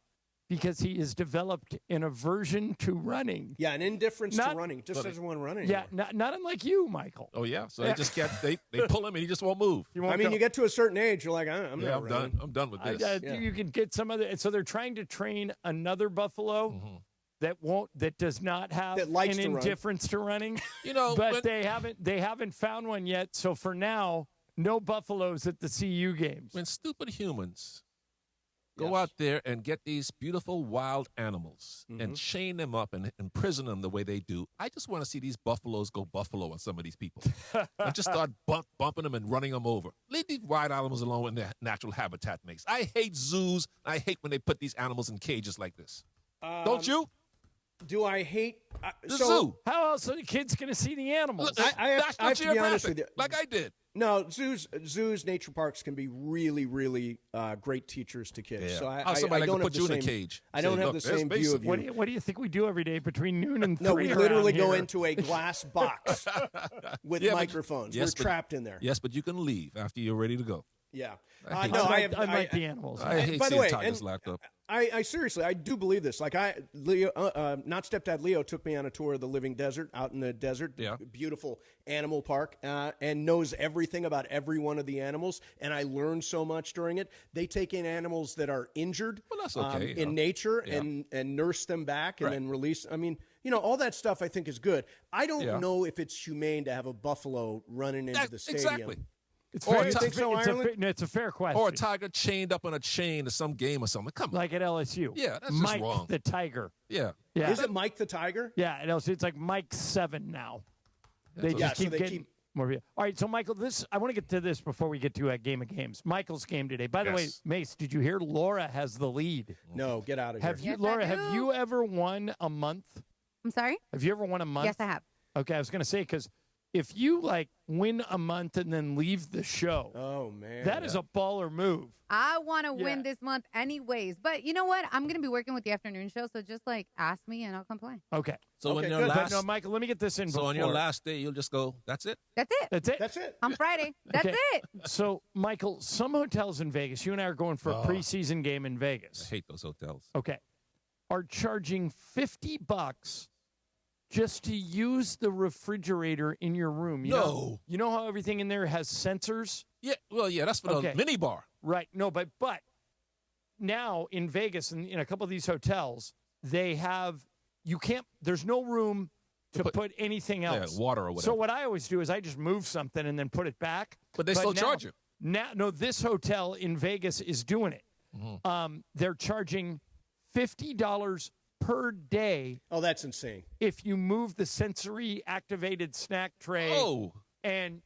Because he has developed an aversion to running. Yeah, an indifference to running. Just doesn't want to run anymore. Yeah, not unlike you, Michael. Oh, yeah. So they just get they pull him and he just won't move. I mean, you get to a certain age, you're like, I'm not running. done. I'm done with this. You can get some other. So they're trying to train another buffalo that does not have an indifference to running. But they haven't found one yet. So for now, no buffaloes at the CU games. When stupid humans go out there and get these beautiful wild animals and chain them up and imprison them the way they do. I just want to see these buffaloes go buffalo on some of these people. And just start bumping them and running them over. Leave these wild animals alone in their natural habitat, Mace. I hate zoos. I hate when they put these animals in cages like this. Don't you? Do I hate the zoo? How else are the kids going to see the animals? I have to be honest with you. Like I did. No, zoos, nature parks can be really, really great teachers to kids. Yeah. So I don't put you in a cage. I don't have the same view of you. What do you think we do every day between noon and 3? No, we literally go into a glass box with microphones. We're trapped in there. Yes, but you can leave after you're ready to go. Yeah. I like the animals. I hate by the seeing way, tigers locked up. I seriously, I do believe this. Like Leo, not stepdad Leo, took me on a tour of the living desert, out in the desert, beautiful animal park, and knows everything about every one of the animals. And I learned so much during it. They take in animals that are injured in nature and nurse them back and then release. I mean, all that stuff I think is good. I don't know if it's humane to have a buffalo running into the stadium. Exactly. It's a fair question. Or a tiger chained up on a chain to some game or something. Come on. Like at LSU. Yeah, that's Mike just wrong. the Tiger. Yeah. Is it Mike the Tiger? Yeah, at LSU. It's like Mike 7 now. They just keep getting more. All right, so Michael, I want to get to this before we get to a game of games. Michael's game today. By the way, Mase, did you hear Laura has the lead? No, get out of here. Laura, have you ever won a month? I'm sorry? Have you ever won a month? Yes, I have. Okay, I was going to say, because if you, win a month and then leave the show, that is a baller move. I want to win this month anyways. But you know what? I'm going to be working with the afternoon show, so just, ask me and I'll come play. Okay. So when your good. last... No, Michael, let me get this in So before. on your last day, you'll just go, that's it? That's it. That's it? That's it. On Friday. That's it. So, Michael, some hotels in Vegas, you and I are going for a preseason game in Vegas. I hate those hotels. Okay. Are charging $50 just to use the refrigerator in your room. You know how everything in there has sensors? Yeah, well, that's for the mini bar. Right. No, but now in Vegas and in a couple of these hotels, they have, there's no room to put anything else. Yeah, water or whatever. So what I always do is I just move something and then put it back. But they still charge you. No, this hotel in Vegas is doing it. Mm-hmm. They're charging $50 per day. Oh, that's insane. If you move the sensory activated snack tray. Oh. And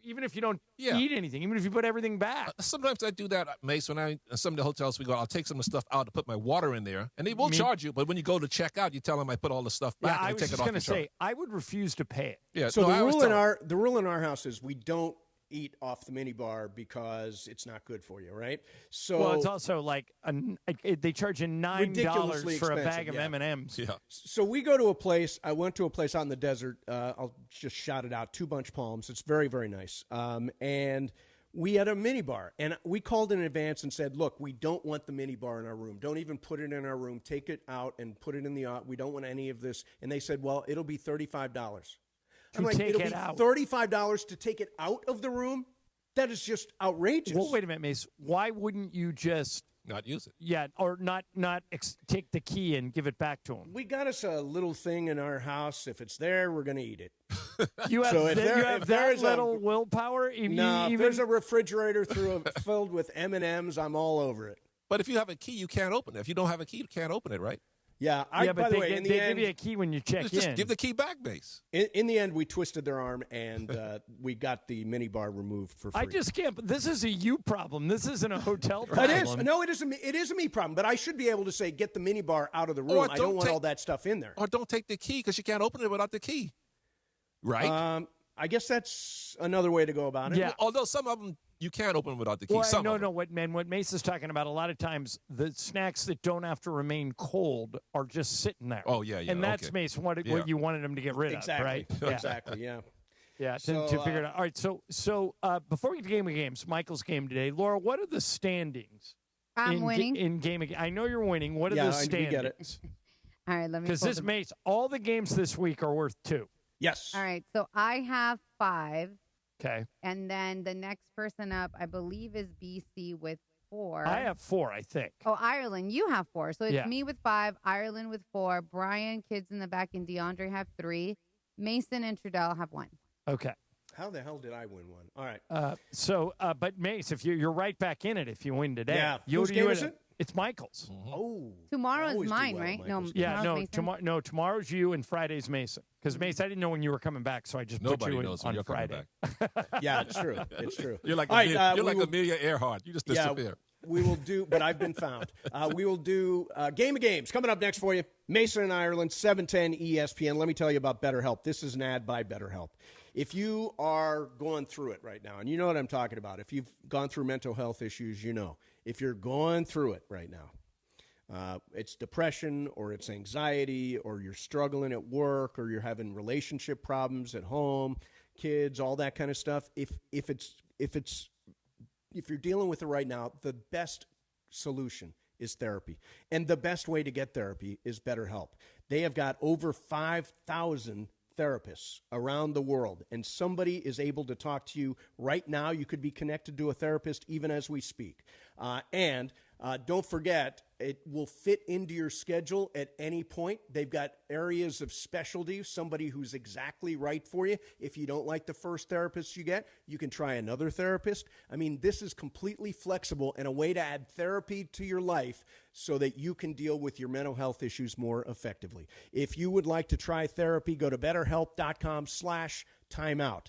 even if you don't eat anything, even if you put everything back. Sometimes I do that, Mace, when some of the hotels we go, I'll take some of the stuff out to put my water in there, and they will charge you, but when you go to check out, you tell them I put all the stuff back and I I was take just it off going to the say, I would refuse to pay it. Yeah, so the rule in our house is we don't eat off the minibar because it's not good for you, right? So well, it's also they charge you $9 for a bag of M&Ms. Yeah. So we go to a place. I went to a place out in the desert. I'll just shout it out. 2 Bunch Palms. It's very, very nice. And we had a minibar, and we called in advance and said, "Look, we don't want the minibar in our room. Don't even put it in our room. Take it out and put it in the. We don't want any of this." And they said, "Well, it'll be $35." I'm like, it'll be $35 to take it out of the room? That is just outrageous. Well, wait a minute, Mace. Why wouldn't you just not use it? Yeah, or not take the key and give it back to them. We got us a little thing in our house. If it's there, we're going to eat it. You have, that little willpower? If there's a refrigerator filled with M&Ms, I'm all over it. But if you have a key, you can't open it. If you don't have a key, you can't open it, right? Yeah, but by the way, they give you a key when you check in. Just give the key back, Base. In the end, we twisted their arm, and we got the minibar removed for free. I just can't. This is a you problem. This isn't a hotel problem. It is. No, it is a me problem. But I should be able to say, get the minibar out of the room. I don't want all that stuff in there. Or don't take the key because you can't open it without the key. Right? I guess that's another way to go about it. Yeah. Although some of them you can't open without the key. Well, what Mase is talking about, a lot of times the snacks that don't have to remain cold are just sitting there. Oh, yeah. And that's, Mase, what you wanted them to get rid of, right? Exactly, yeah. Yeah, to figure it out. All right, so before we get to Game of Games, Michael's game today. Laura, what are the standings? I'm winning. In Game of Games. I know you're winning. What are the standings? We get it. All right, let me. Because this Mase, all the games this week are worth 2. Yes. All right, so I have 5. Okay. And then the next person up, I believe, is BC with 4. I have 4, I think. Oh, Ireland, you have 4. So it's me with 5, Ireland with 4, Brian, kids in the back, and DeAndre have 3. Mason and Trudell have 1. Okay. How the hell did I win 1? All right. But Mase, if you're right back in it if you win today. Yeah. Whose game is it? It's Michael's. Oh. Tomorrow is mine, right? Tomorrow's you and Friday's Mason. Because Mase, I didn't know when you were coming back, so I just put you in on Friday. Yeah, it's true. It's true. You're like Amelia Earhart. You just disappear. Yeah, we will do, but I've been found. We will do Game of Games coming up next for you. Mason and Ireland, 710 ESPN. Let me tell you about BetterHelp. This is an ad by BetterHelp. If you are going through it right now, and you know what I'm talking about, if you've gone through mental health issues, you know. If you're going through it right now, it's depression or it's anxiety or you're struggling at work or you're having relationship problems at home, kids, all that kind of stuff. If it's dealing with it right now, the best solution is therapy. And the best way to get therapy is BetterHelp. They have got over 5,000 therapists around the world, and somebody is able to talk to you right now. You could be connected to a therapist even as we speak. And don't forget, it will fit into your schedule at any point. They've got areas of specialty, somebody who's exactly right for you. If you don't like the first therapist you get, you can try another therapist. I mean, this is completely flexible and a way to add therapy to your life so that you can deal with your mental health issues more effectively. If you would like to try therapy, go to BetterHelp.com/timeout.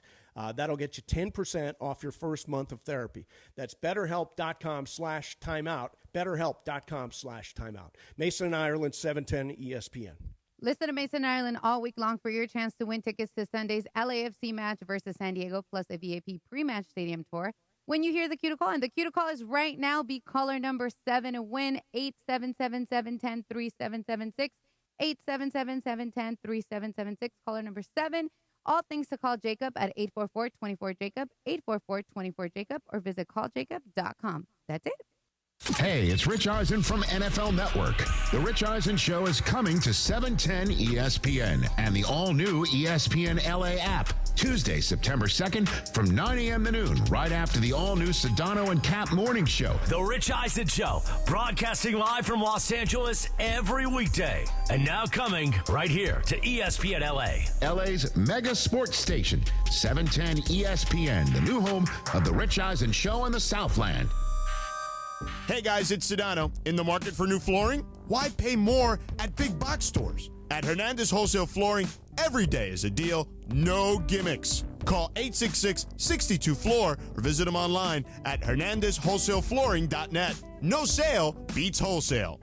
That'll get you 10% off your first month of therapy. That's BetterHelp.com/timeout. BetterHelp.com/timeout. Mason and Ireland, 710 ESPN. Listen to Mason Ireland all week long for your chance to win tickets to Sunday's LAFC match versus San Diego, plus a VIP pre-match stadium tour. When you hear the cue to call, and the cue to call is right now, be caller number 7 and win 877-710-3776. 877-710-3776. Caller number 7. All things to call Jacob at 844-24-JACOB, 844-24-JACOB, or visit calljacob.com. That's it. Hey, it's Rich Eisen from NFL Network. The Rich Eisen Show is coming to 710 ESPN and the all-new ESPN LA app. Tuesday, September 2nd from 9 a.m. to noon, right after the all-new Sedano and Cap morning show. The Rich Eisen Show, broadcasting live from Los Angeles every weekday. And now coming right here to ESPN LA. LA's mega sports station, 710 ESPN, the new home of The Rich Eisen Show in the Southland. Hey guys, it's Sedano. In the market for new flooring? Why pay more at big box stores? At Hernandez Wholesale Flooring, every day is a deal, no gimmicks. Call 866-62-FLOOR or visit them online at hernandezwholesaleflooring.net. No sale beats wholesale.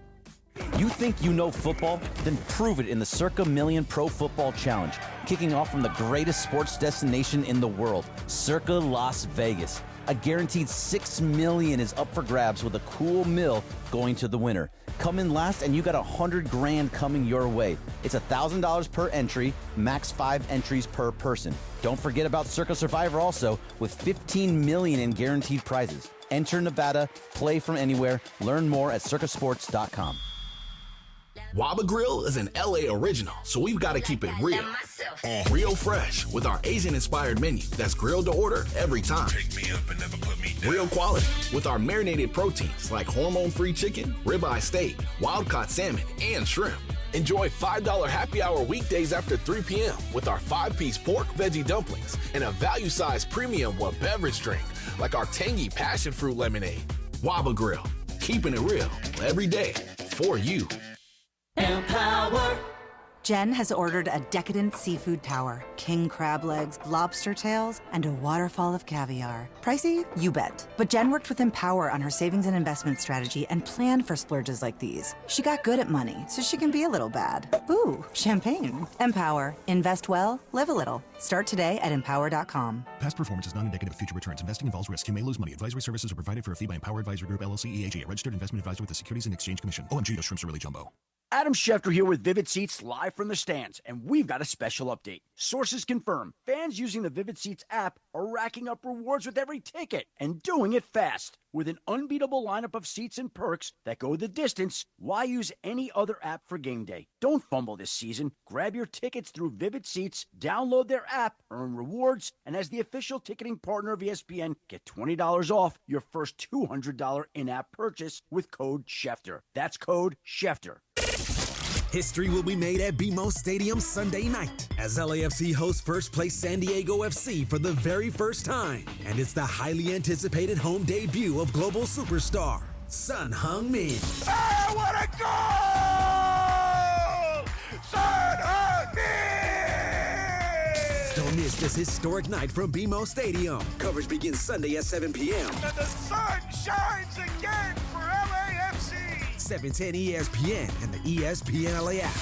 You think you know football? Then prove it in the Circa Million Pro Football Challenge, kicking off from the greatest sports destination in the world, Circa Las Vegas. A guaranteed $6 million is up for grabs with a cool mill going to the winner. Come in last and you got $100,000 coming your way. It's $1,000 per entry, max 5 entries per person. Don't forget about Circa Survivor also, with $15 million in guaranteed prizes. Enter Nevada, play from anywhere. Learn more at circasports.com. Waba Grill is an LA original, so we've got to keep it real. Real fresh with our Asian-inspired menu that's grilled to order every time. Pick me up and never put me down. Real quality with our marinated proteins like hormone-free chicken, ribeye steak, wild-caught salmon, and shrimp. Enjoy $5 happy hour weekdays after 3 p.m. with our 5-piece pork veggie dumplings and a value-sized premium beverage drink like our tangy passion fruit lemonade. Waba Grill, keeping it real every day for you. Empower. Jen has ordered a decadent seafood tower, king crab legs, lobster tails, and a waterfall of caviar. Pricey? You bet. But Jen worked with Empower on her savings and investment strategy and planned for splurges like these. She got good at money, so she can be a little bad. Ooh, champagne. Empower. Invest well, live a little. Start today at empower.com. Past performance is not indicative of future returns. Investing involves risk. You may lose money. Advisory services are provided for a fee by Empower Advisory Group, LLC, EAG, a registered investment advisor with the Securities and Exchange Commission. OMG, those shrimps are really jumbo. Adam Schefter here with Vivid Seats live from the stands, and we've got a special update. Sources confirm fans using the Vivid Seats app are racking up rewards with every ticket and doing it fast. With an unbeatable lineup of seats and perks that go the distance, why use any other app for game day? Don't fumble this season. Grab your tickets through Vivid Seats, download their app, earn rewards, and as the official ticketing partner of ESPN, get $20 off your first $200 in-app purchase with code Schefter. That's code Schefter. History will be made at BMO Stadium Sunday night as LAFC hosts first place San Diego FC for the very first time. And it's the highly anticipated home debut of global superstar Son Heung-min. Hey, what a goal! Son Heung-min! Don't miss this historic night from BMO Stadium. Coverage begins Sunday at 7 p.m. And the sun shines again for LAFC! 710 ESPN and the ESPN LA app.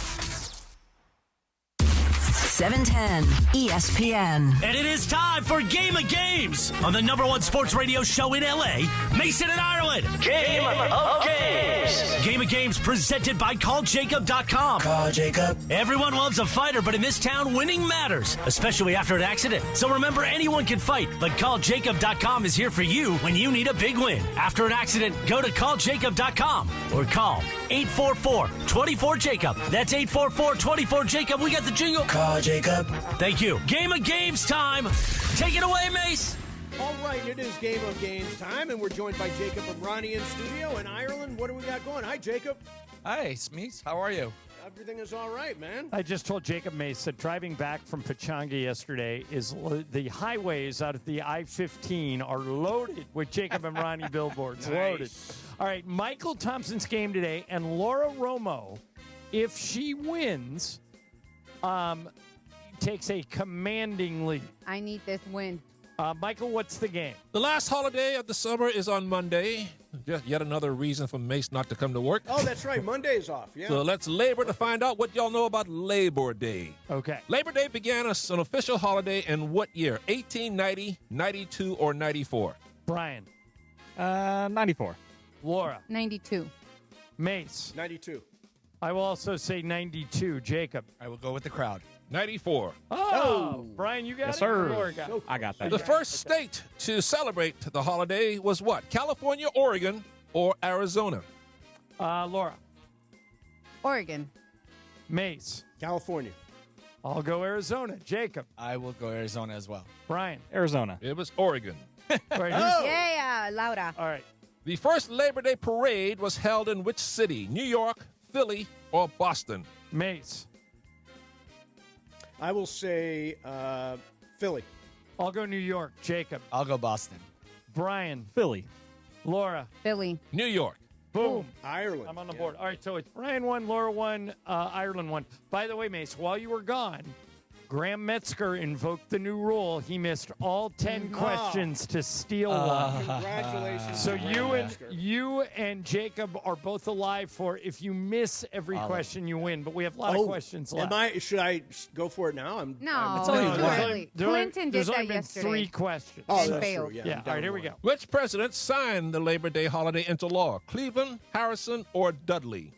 710 ESPN. And it is time for Game of Games on the #1 sports radio show in LA, Mason and Ireland. Game of Games. Game of Games presented by CallJacob.com. Call Jacob. Everyone loves a fighter, but in this town, winning matters, especially after an accident. So remember, anyone can fight, but CallJacob.com is here for you when you need a big win. After an accident, go to CallJacob.com or call 844-24-JACOB. That's 844-24-JACOB. We got the jingle. Call Jacob. Thank you. Game of Games time. Take it away, Mase. All right, it is Game of Games time, and we're joined by Jacob and Ronnie in studio in Ireland. What do we got going? Hi, Jacob. Hi, Smeeze. How are you? Everything is all right, man. I just told Jacob Mase that driving back from Pechanga yesterday is the highways out of the I-15 are loaded with Jacob and Ronnie billboards. Nice. Loaded. All right, Michael Thompson's game today, and Laura Romo, if she wins, takes a commanding lead. I need this win. Michael, what's the game? The last holiday of the summer is on Monday. Yet another reason for Mase not to come to work. Oh, that's right. Monday is off. Yeah. So let's labor to find out what y'all know about Labor Day. Okay. Labor Day began as an official holiday in what year? 1890, 92, or 94? Brian. 94. Laura. 92. Mase. 92. I will also say 92. Jacob. I will go with the crowd. 94. Oh, Brian, you got Yes, it? sir. Laura got it. I got that. The first state to celebrate the holiday was what? California, Oregon, or Arizona? Laura. Oregon. Mace. California. I'll go Arizona. Jacob. I will go Arizona as well. Brian. Arizona. It was Oregon. Right, Yeah, Laura. all right. The first Labor Day parade was held in which city? New York, Philly, or Boston? Mace. I will say Philly. I'll go New York. Jacob. I'll go Boston. Brian. Philly. Laura. Philly. New York. Boom. Ireland. I'm on the board. All right, so it's Brian 1, Laura 1, Ireland 1. By the way, Mace, while you were gone, Graham Metzger invoked the new rule. He missed all 10 questions to steal one. Congratulations. So to Graham you Metzger. and Jacob are both alive for if you miss every question, you win. But we have a lot of questions left. Should I go for it now? No, it's too only one. early. Clinton did There's that only been yesterday. 3 questions. Oh, And that's failed. true. Yeah, Yeah, all right, here we go. Which president signed the Labor Day holiday into law? Cleveland, Harrison, or Dudley?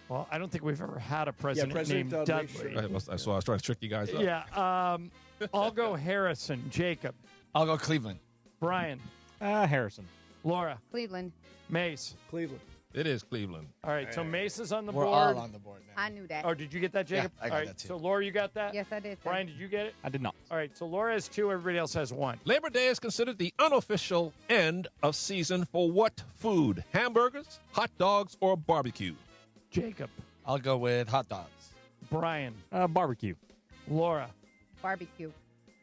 Well, I don't think we've ever had a president President named Dudley, Dudley. sure. That's why I was trying to trick you guys up. Yeah, I'll go Harrison. Jacob. I'll go Cleveland. Brian. Harrison. Laura. Cleveland. Mace. Cleveland. It is Cleveland. All right, so Mace is on the We're board. all on the board now. I knew that. Oh, did you get that, Jacob? Yeah, I got All right, that too. so Laura, you got that? Yes, I did. sir. Brian, did you get it? I did not. All right, so Laura has 2, everybody else has 1. Labor Day is considered the unofficial end of season for what food? Hamburgers, hot dogs, or barbecue? Jacob. I'll go with hot dogs. Brian. Barbecue. Laura. Barbecue.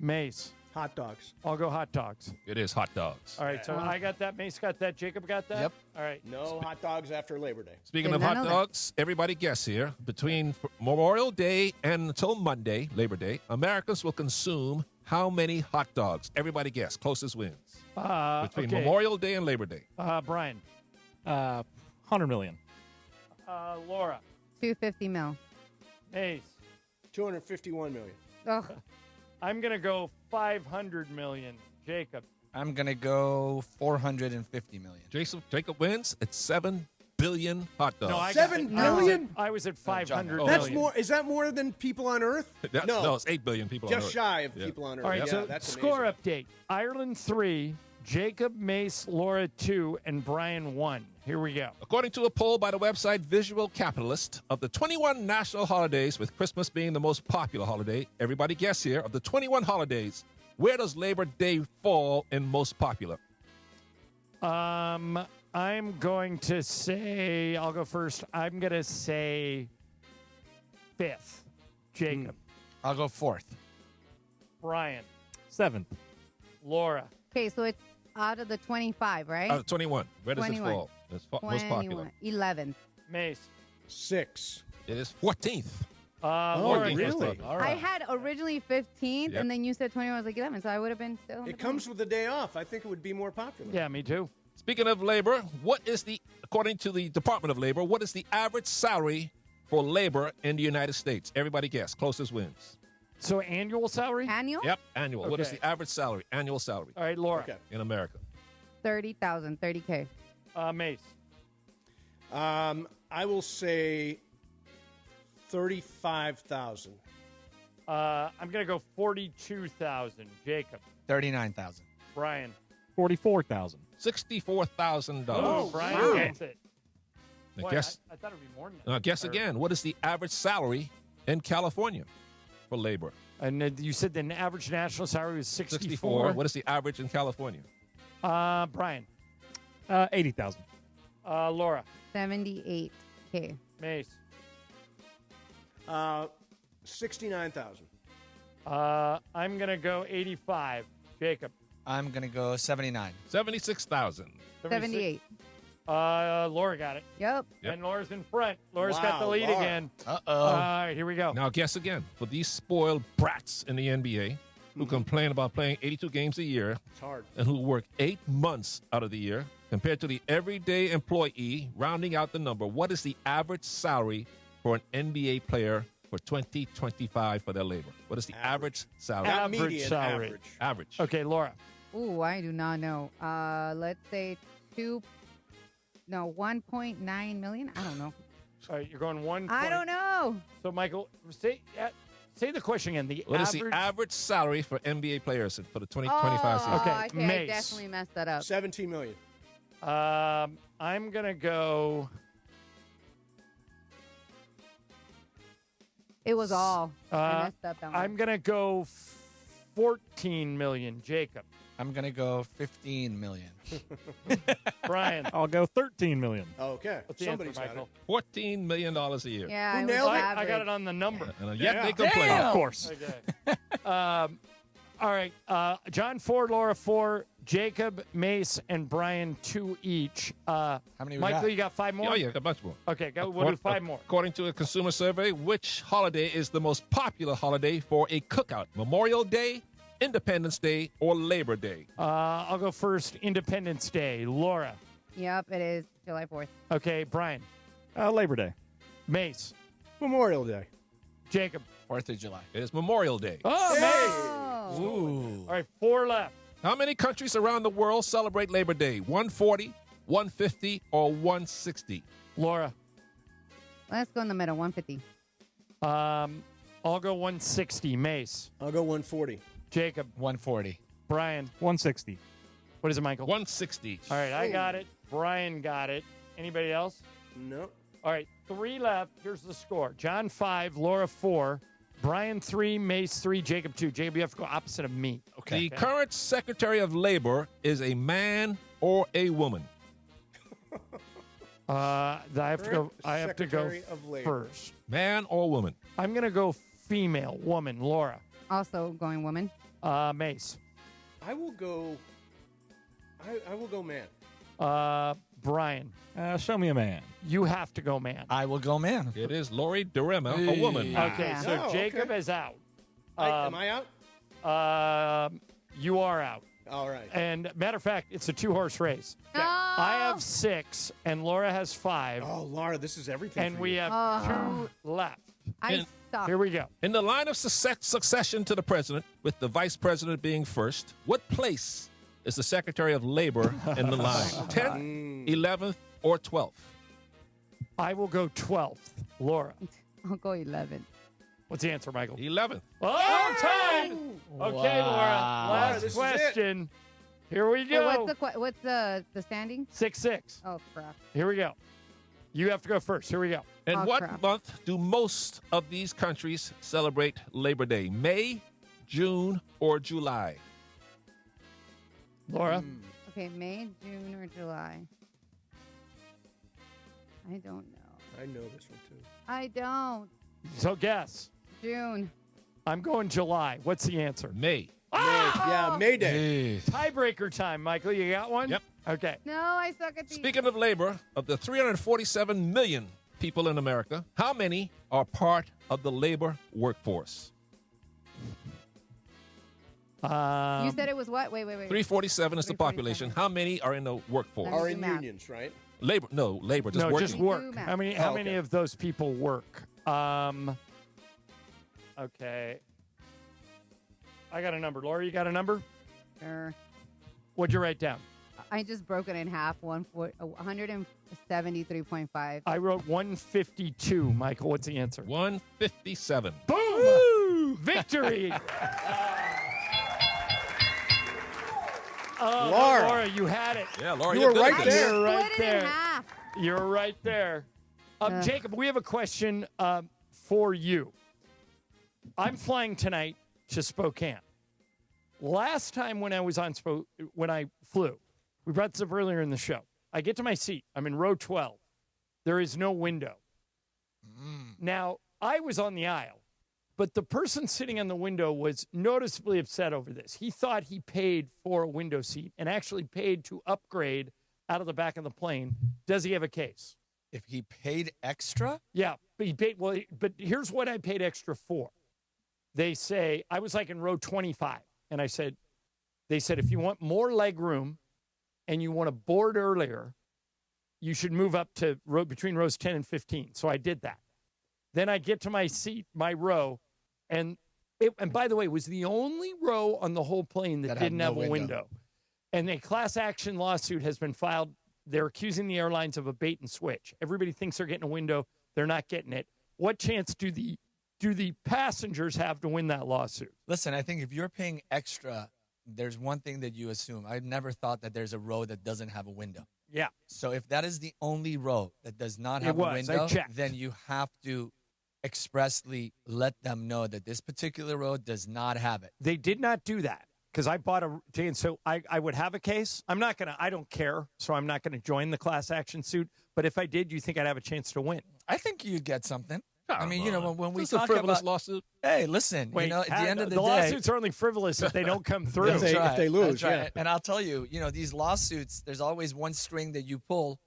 Mace. Hot dogs. I'll go hot dogs. It is hot dogs. All right, so I got that. Mace got that. Jacob got that? Yep. All right. No hot dogs after Labor Day. Speaking Did of not hot know that. dogs, everybody guess here. Between Memorial Day and until Monday, Labor Day, Americans will consume how many hot dogs? Everybody guess. Closest wins. Between okay. Memorial Day and Labor Day. Brian. 100 million. Laura. 250 mil. Mace. 251 million. Ugh. I'm going to go 500 million. Jacob. I'm going to go 450 million. Jacob wins. It's 7 billion hot dogs. No, I 7 got, billion? I was at 500 Oh, That's million. more. Is that more than people on Earth? No, it's 8 billion people on Just Earth. shy of Yeah. people on Earth. All right, Yeah, so that's score amazing. update. Ireland 3, Jacob, Mace, Laura 2, and Brian 1. Here we go. According to a poll by the website Visual Capitalist, of the 21 national holidays, with Christmas being the most popular holiday, everybody guess here, of the 21 holidays, where does Labor Day fall in most popular? I'm going to say, I'll go first. I'm going to say 5th. Jacob. I'll go 4th. Brian. 7th. Laura. Okay, so it's out of the 25, right? Out of 21. Where does 21. it fall? It's most popular. 11th. Mace. 6. It is 14th. Laura gets really? it. All I right. had originally 15th, Yep. and then you said 21. I was like 11, so I would have been still. on the It comes with the day off. I think it would be more popular. Yeah, me too. Speaking of labor, according to the Department of Labor, what is the average salary for labor in the United States? Everybody guess. Closest wins. So annual salary? Annual? Yep, annual. What is Okay. the average salary? Annual salary All right, Laura. Okay. in America? 30,000, 30K. Mace. I will say 35,000. I'm going to go 42,000. Jacob. 39,000. Brian. 44,000. $64,000. Oh, Brian gets it. Now Boy, guess, I thought it would be more than that. now guess again. What is the average salary in California for labor? And you said the average national salary was 64. 64. What is the average in California? Brian. 80,000. Laura. 78K. Mase. 69,000. I'm going to go 85. Jacob. I'm going to go 79. 76,000. 78. Laura got it. Yep. And Laura's in front. Laura's got the lead again. Uh-oh. All right, here we go. Now guess again. For these spoiled brats in the NBA who complain about playing 82 games a year It's hard. and who work 8 months out of the year compared to the everyday employee, rounding out the number, what is the average salary for an NBA player for 2025 for their labor? What is the average salary? Average salary. Average. Okay, Laura. Ooh, I do not know. Let's say 1.9 million. I don't know. All right, you're going 1. I don't know. So, Michael, say the question again. What is the average salary for NBA players for the 2025 season? Okay, I Mase. definitely messed that up. 17 million. I'm going to go. It was all. I messed up that one. I'm going to go 14 million. Jacob. I'm going to go 15 million. Brian. I'll go 13 million. Okay. What's the Somebody's answer, got Michael? it. $14 million a year. Yeah, Who it was nailed it? average. I got it on the number. And yet they complain. Of course. Okay. All right. John 4, Laura 4, Jacob, Mase, and Brian 2 each. How many we Michael, got? you got 5 more? Oh, yeah, a bunch more. Okay, we'll do 5 more. According to a consumer survey, which holiday is the most popular holiday for a cookout? Memorial Day, Independence Day, or Labor Day? I'll go first. Independence Day. Laura. Yep, it is July 4th. Okay, Brian. Labor Day. Mace. Memorial Day. Jacob. 4th of July. It is Memorial Day. Oh, Oh. Ooh. All right, 4 left. How many countries around the world celebrate Labor Day? 140, 150, or 160? Laura. Let's go in the middle, 150. I'll go 160. Mace. I'll go 140. Jacob. 140. Brian. 160. What is it, Michael? 160. All right, I got it. Brian got it. Anybody else? No. All right, 3 left. Here's the score. John 5, Laura 4, Brian 3, Mace 3, Jacob 2. Jacob, you have to go opposite of me. The current Secretary of Labor is a man or a woman? I have to go. I have to go Secretary of Labor. first. Man or woman? I'm gonna go female, woman. Laura. Also going woman. Mace. I will go. I will go man. Brian. Show me a man. You have to go man. I will go man. It is Lori Durema, a woman. Okay, so Oh, Jacob okay. is out. Am I out? You are out. All right. And matter of fact, it's a 2-horse race. No. I have 6, and Laura has 5, Oh, Laura, this is everything. and for we you. have 2 left. I suck. Here we go. In the line of succession to the president, with the vice president being first, what place is the Secretary of Labor in the line? 10th, 11th, or 12th? I will go 12th. Laura. I'll go 11. What's the answer, Michael? 11th. Oh, time! Okay, Laura. Wow. Last This is question. Here we Wait, go. what's the standing? 6-6. Oh crap. Here we go. You have to go first. Here we go. In Oh, what crap. month do most of these countries celebrate Labor Day? May, June, or July? Laura. Okay, May, June, or July? I don't know. I know this one too. I don't. So guess. June. I'm going July. What's the answer? May. Yeah, May Day. Tiebreaker time, Michael. You got one? Yep. Okay. No, I suck at these. Speaking of labor, of the 347 million people in America, how many are part of the labor workforce? You said it was what? Wait. 347 is the population. How many are in the workforce? Are in unions, right? Labor, just no, working. just work. Do math. How many? Oh, How many okay. of those people work? Okay. I got a number. Laura, you got a number? Sure. What'd you write down? I just broke it in half. 173.5. I wrote 152. Michael, what's the answer? 157. Boom! Woo! Victory! Oh, Laura, you had it. Yeah, Laura, you were right there. You're right Split it in there. half. You're right there. Jacob, we have a question for you. I'm flying tonight to Spokane. Last time when I was when I flew, we brought this up earlier in the show. I get to my seat. I'm in row 12. There is no window. Now, I was on the aisle, but the person sitting on the window was noticeably upset over this. He thought he paid for a window seat and actually paid to upgrade out of the back of the plane. Does he have a case? If he paid extra? Yeah, but he paid. Well, but here's what I paid extra for. They say, I was like in row 25, and they said, if you want more leg room and you want to board earlier, you should move up to between rows 10 and 15. So I did that. Then I get to my seat, my row, and by the way, it was the only row on the whole plane that didn't have a window. And a class action lawsuit has been filed. They're accusing the airlines of a bait and switch. Everybody thinks they're getting a window. They're not getting it. What chance do the passengers have to win that lawsuit? Listen, I think if you're paying extra, there's one thing that you assume. I've never thought that there's a row that doesn't have a window. Yeah. So if that is the only row that does not have a window, then you have to expressly let them know that this particular row does not have it. They did not do that because I bought and so I would have a case. I don't care, so I'm not going to join the class action suit. But if I did, you think I'd have a chance to win? I think you'd get something. I mean, when we this talk is a frivolous about lawsuit. Hey, listen, Wait, at the end of the day, lawsuits are only frivolous if they don't come through. if they lose, right. yeah. And I'll tell you, these lawsuits, there's always one string that you pull,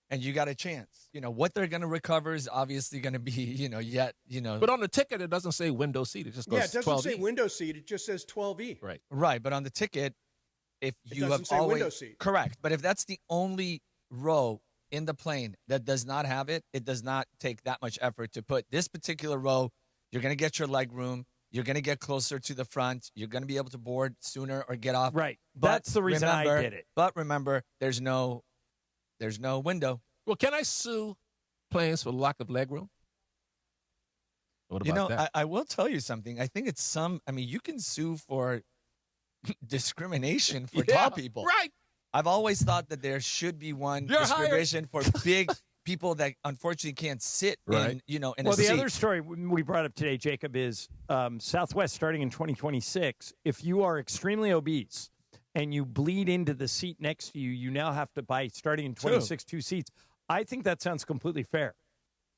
and you got a chance. What they're going to recover is obviously going to be, But on the ticket, it doesn't say window seat. It just goes 12E. it doesn't say window seat. It just says 12E. Right. Right, but on the ticket, if It you doesn't have say always window seat. correct, but if that's the only row in the plane that does not have it, it does not take that much effort to put this particular row. You're going to get your leg room. You're going to get closer to the front. You're going to be able to board sooner or get off. Right. But That's the reason I did it. But remember, there's no window. Well, can I sue planes for lack of leg room? What about that? I will tell you something. I think it's you can sue for discrimination for tall people. Right. I've always thought that there should be one discrimination for big people that unfortunately can't sit in a seat. Well, the other story we brought up today, Jacob, is Southwest starting in 2026. If you are extremely obese and you bleed into the seat next to you, you now have to buy, starting in 26, 2 seats. I think that sounds completely fair.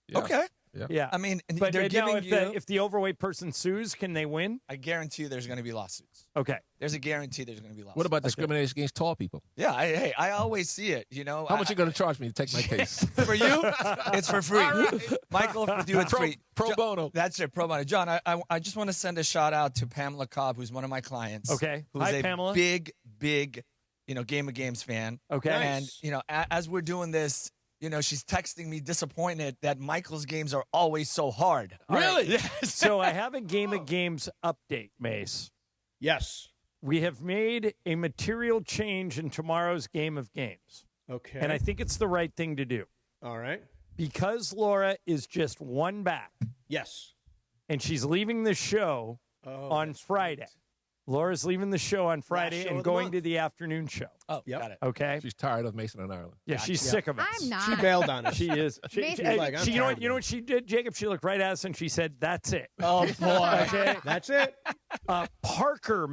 Yeah. Okay. Yeah. I mean, but they're now giving if the overweight person sues, can they win? I guarantee you there's going to be lawsuits. Okay. There's a guarantee there's going to be lawsuits. What about discrimination against tall people? Yeah, I always see it, How much are you going to charge me to take my case? For you, it's for free. Michael, for you, it's free. Pro bono. That's it, pro bono. John, I just want to send a shout out to Pamela Cobb, who's one of my clients. Okay. Who's Hi, a Pamela. big, Game of Games fan. Okay. Nice. And, as we're doing this, she's texting me disappointed that Michael's games are always so hard. Really? Yes. So I have a Game of Games update, Mase. Yes. We have made a material change in tomorrow's Game of Games. Okay. And I think it's the right thing to do. All right. Because Laura is just one back. Yes. And she's leaving the show on Friday. Right. Laura's leaving the show on Friday show and of the going month. to the afternoon show. Oh, Yep. got it. Okay? She's tired of Mason and Ireland. Yeah, she's sick of it. I'm not. She bailed on us. She is. Mason- You know what she did, Jacob? She looked right at us and she said, "That's it." Oh, boy. Okay. That's it. Parker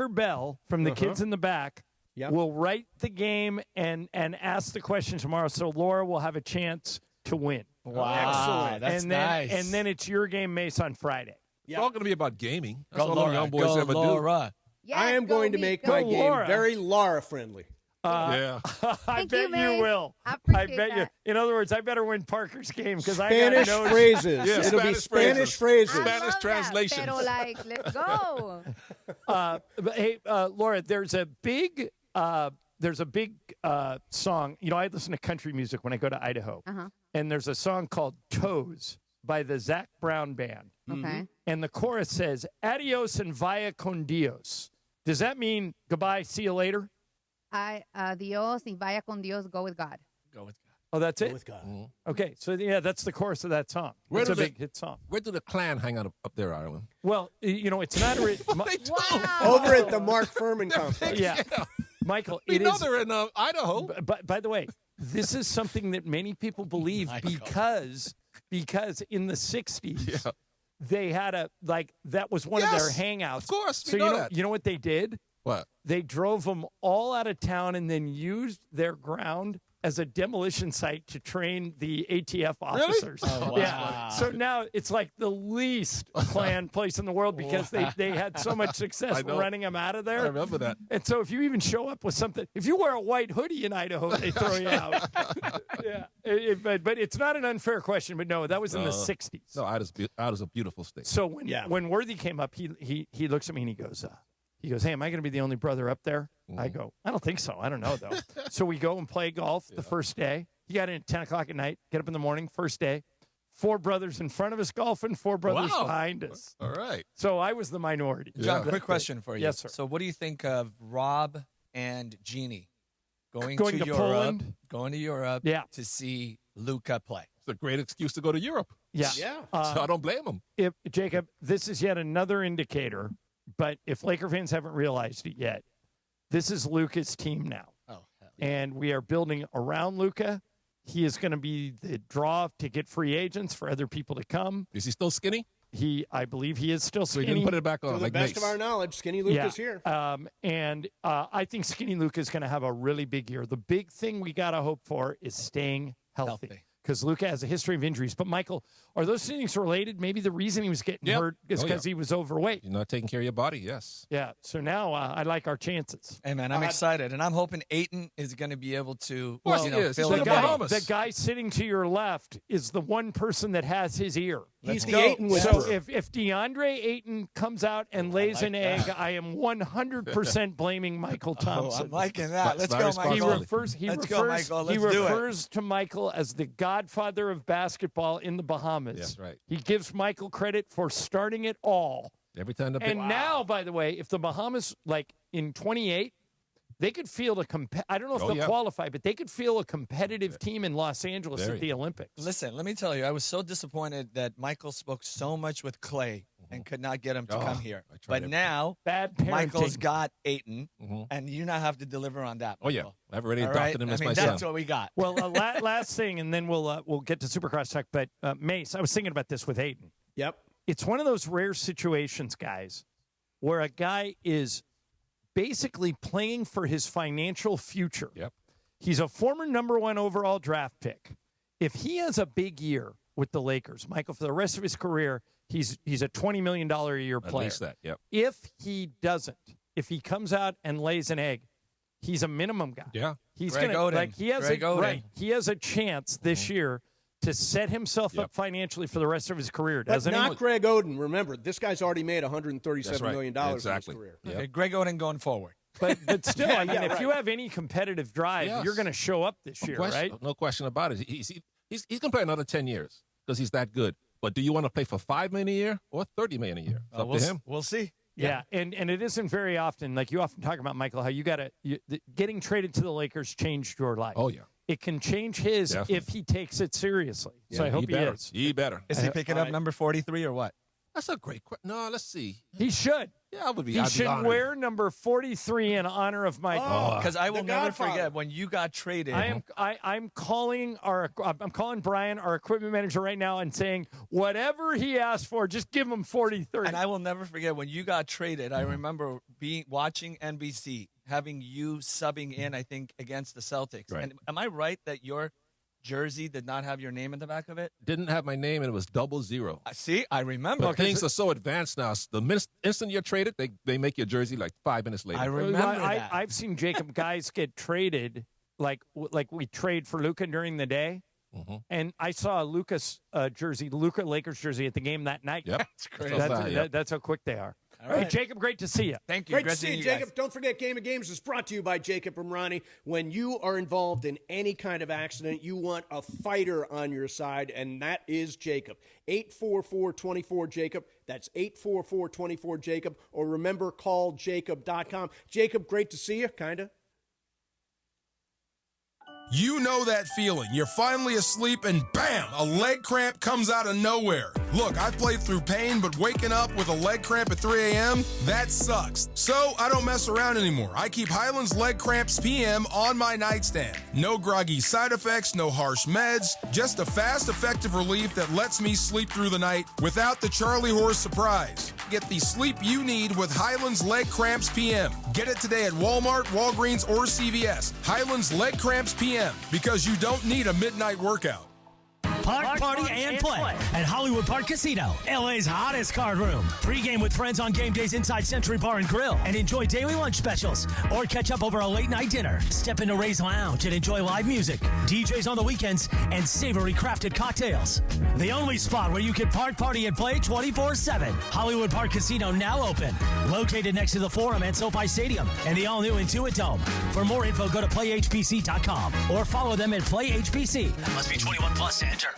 Bell from the kids in the back Yep. will write the game and ask the question tomorrow, so Laura will have a chance to win. Wow. Excellent. That's and then, nice. And then it's your game, Mace, on Friday. It's all going to be about gaming. That's Go, all Laura. the young boys Go, ever Laura. Yes, I am go going to me, make go my me. game Laura. very Laura friendly. Yeah. I Thank bet you, you Mace. will. I appreciate bet you. that. In other words, I better win Parker's game because I Spanish got to know. phrases. Yeah, It'll be Spanish Spanish phrases. phrases. I Spanish love translations. That, pero let's go. But hey, Laura, there's a big song. I listen to country music when I go to Idaho, and there's a song called "Toes" by the Zac Brown Band. Okay. And the chorus says, "Adios and vaya con Dios." Does that mean goodbye, see you later? Dios y vaya con Dios, go with God. Go with God. Oh, that's it? With God. Okay, so yeah, that's the chorus of that song. It's a big hit song. Where do the Klan hang out up there, Ireland? Well, it's not Over at the Mark Furman complex. Yeah. Michael, We it know is. they're in Idaho. But by the way, this is something that many people believe because in the 60s, they had that was one of their hangouts. Of course, we so know that. you know what they did? What? They drove them all out of town and then used their ground as a demolition site to train the ATF officers. Really? Oh, wow. Yeah. So now it's like the least planned place in the world because they had so much success running them out of there. I remember that. And so if you even show up with something, if you wear a white hoodie in Idaho, they throw you out. Yeah. But it's not an unfair question, but no, that was in the 60s. No, Idaho's a beautiful state. So when Worthy came up, he looks at me and he goes, hey, am I going to be the only brother up there? I go, I don't think so. I don't know, though. So we go and play golf the first day. He got in at 10 o'clock at night, get up in the morning, first day. 4 brothers in front of us golfing, 4 brothers behind us. All right. So I was the minority. John, quick question for you. Yes, sir. So what do you think of Rob and Jeannie going to Europe, Poland? going to Europe to see Luka play? It's a great excuse to go to Europe. Yeah. Yeah. So I don't blame him. Jacob, this is yet another indicator, but if Laker fans haven't realized it yet, this is Luka's team now. Oh, hell. And we are building around Luka. He is going to be the draw to get free agents for other people to come. Is he still skinny? I believe he is still So skinny. he didn't put it back on. To the like best Mase. of our knowledge, Skinny Luka's here. And I think Skinny Luka is going to have a really big year. The big thing we got to hope for is staying healthy. Because Luka has a history of injuries. But, Michael, are those things related? Maybe the reason he was getting hurt is because he was overweight. You're not taking care of your body, yes. Yeah, so now I like our chances. Hey, man, I'm excited. And I'm hoping Ayton is going to be able to fill the the guy, Bahamas. the guy sitting to your left is the one person that has his ear. He's the Ayton So whisperer. if DeAndre Ayton comes out and lays an egg, I am 100% blaming Michael Thompson. I'm liking that. Let's That's go, my Michael. responsibility. Go, Michael. Let's he do it. refers to Michael as the godfather of basketball in the Bahamas. That's right. He gives Michael credit for starting it all. Every time the And now, by the way, if the Bahamas, like in 28, they could field I don't know if they'll qualify, but they could field a competitive team in Los Angeles at the Olympics. Listen, let me tell you, I was so disappointed that Michael spoke so much with Clay and could not get him to come here. But now, bad parenting. Michael's got Ayton, and you now have to deliver on that. Oh, yeah. Michael. I've already All adopted right? him as I mean, my that's son. what we got. Well, last thing, and then we'll get to Supercross talk. But Mase, I was thinking about this with Ayton. Yep. It's one of those rare situations, guys, where a guy is basically playing for his financial future. Yep. He's a former number 1 overall draft pick. If he has a big year with the Lakers, Michael, for the rest of his career, he's a $20 million a year player. At least that, yep. If he doesn't, if he comes out and lays an egg, he's a minimum guy. Yeah. He's Greg gonna Oden. like he has Greg a Oden. right. He has a chance this year to set himself up financially for the rest of his career, But doesn't not he? Greg Oden. Remember, this guy's already made $137 million Exactly. in his career. Okay, Greg Oden going forward. But still, I mean, Yeah, if right. you have any competitive drive, Yes. you're going to show up this year, right? No question about it. He's going to play another 10 years because he's that good. But do you want to play for $5 million a year or $30 million a year? It's up to him. We'll see. Yeah, and it isn't very often. Like you often talk about, Michael, how getting traded to the Lakers changed your life. Oh, yeah. It can change his Definitely. if he takes it seriously. So Yeah, I hope he better. is. He better. Is he picking up number 43 or what? That's a great question. No, let's see. He should. Yeah, I would be. He I'd be should honored. wear number 43 in honor of Michael. Because I will The never Godfather. forget when you got traded. I'm calling Brian, our equipment manager, right now, and saying whatever he asked for, just give him 43. And I will never forget when you got traded. I remember watching NBC, having you subbing in, I think, against the Celtics. Right. And am I right that your jersey did not have your name in the back of it? Didn't have my name, and it was 00. See, I remember. But things are so advanced now. The instant you're traded, they make your jersey like 5 minutes later. I remember that. I've seen Jacob guys get traded like we trade for Luka during the day. Mm-hmm. And I saw a Luka Lakers jersey at the game that night. Yep. That's crazy. That's how quick they are. All Hey, right. Jacob, great to see you. Thank you. Great to seeing see you, guys. Jacob. Don't forget, Game of Games is brought to you by Jacob Ramrani. When you are involved in any kind of accident, you want a fighter on your side, and that is Jacob. 844-24-JACOB. That's 844-24-JACOB. Or remember, call Jacob.com. Jacob, great to see you, kind of. You know that feeling. You're finally asleep and bam, a leg cramp comes out of nowhere. Look, I've played through pain, but waking up with a leg cramp at 3 a.m., that sucks. So I don't mess around anymore. I keep Highland's Leg Cramps PM on my nightstand. No groggy side effects, no harsh meds, just a fast, effective relief that lets me sleep through the night without the Charlie horse surprise. Get the sleep you need with Highland's Leg Cramps PM. Get it today at Walmart, Walgreens, or CVS. Highland's Leg Cramps PM, because you don't need a midnight workout. Park, party, and play at Hollywood Park Casino, LA's hottest card room. Pre-game with friends on game days inside Century Bar and Grill and enjoy daily lunch specials or catch up over a late night dinner. Step into Ray's Lounge and enjoy live music, DJs on the weekends, and savory crafted cocktails. The only spot where you can park, party, and play 24/7. Hollywood Park Casino now open. Located next to the Forum at SoFi Stadium and the all-new Intuit Dome. For more info, go to playhpc.com or follow them at PlayHPC. Must be 21 plus to enter.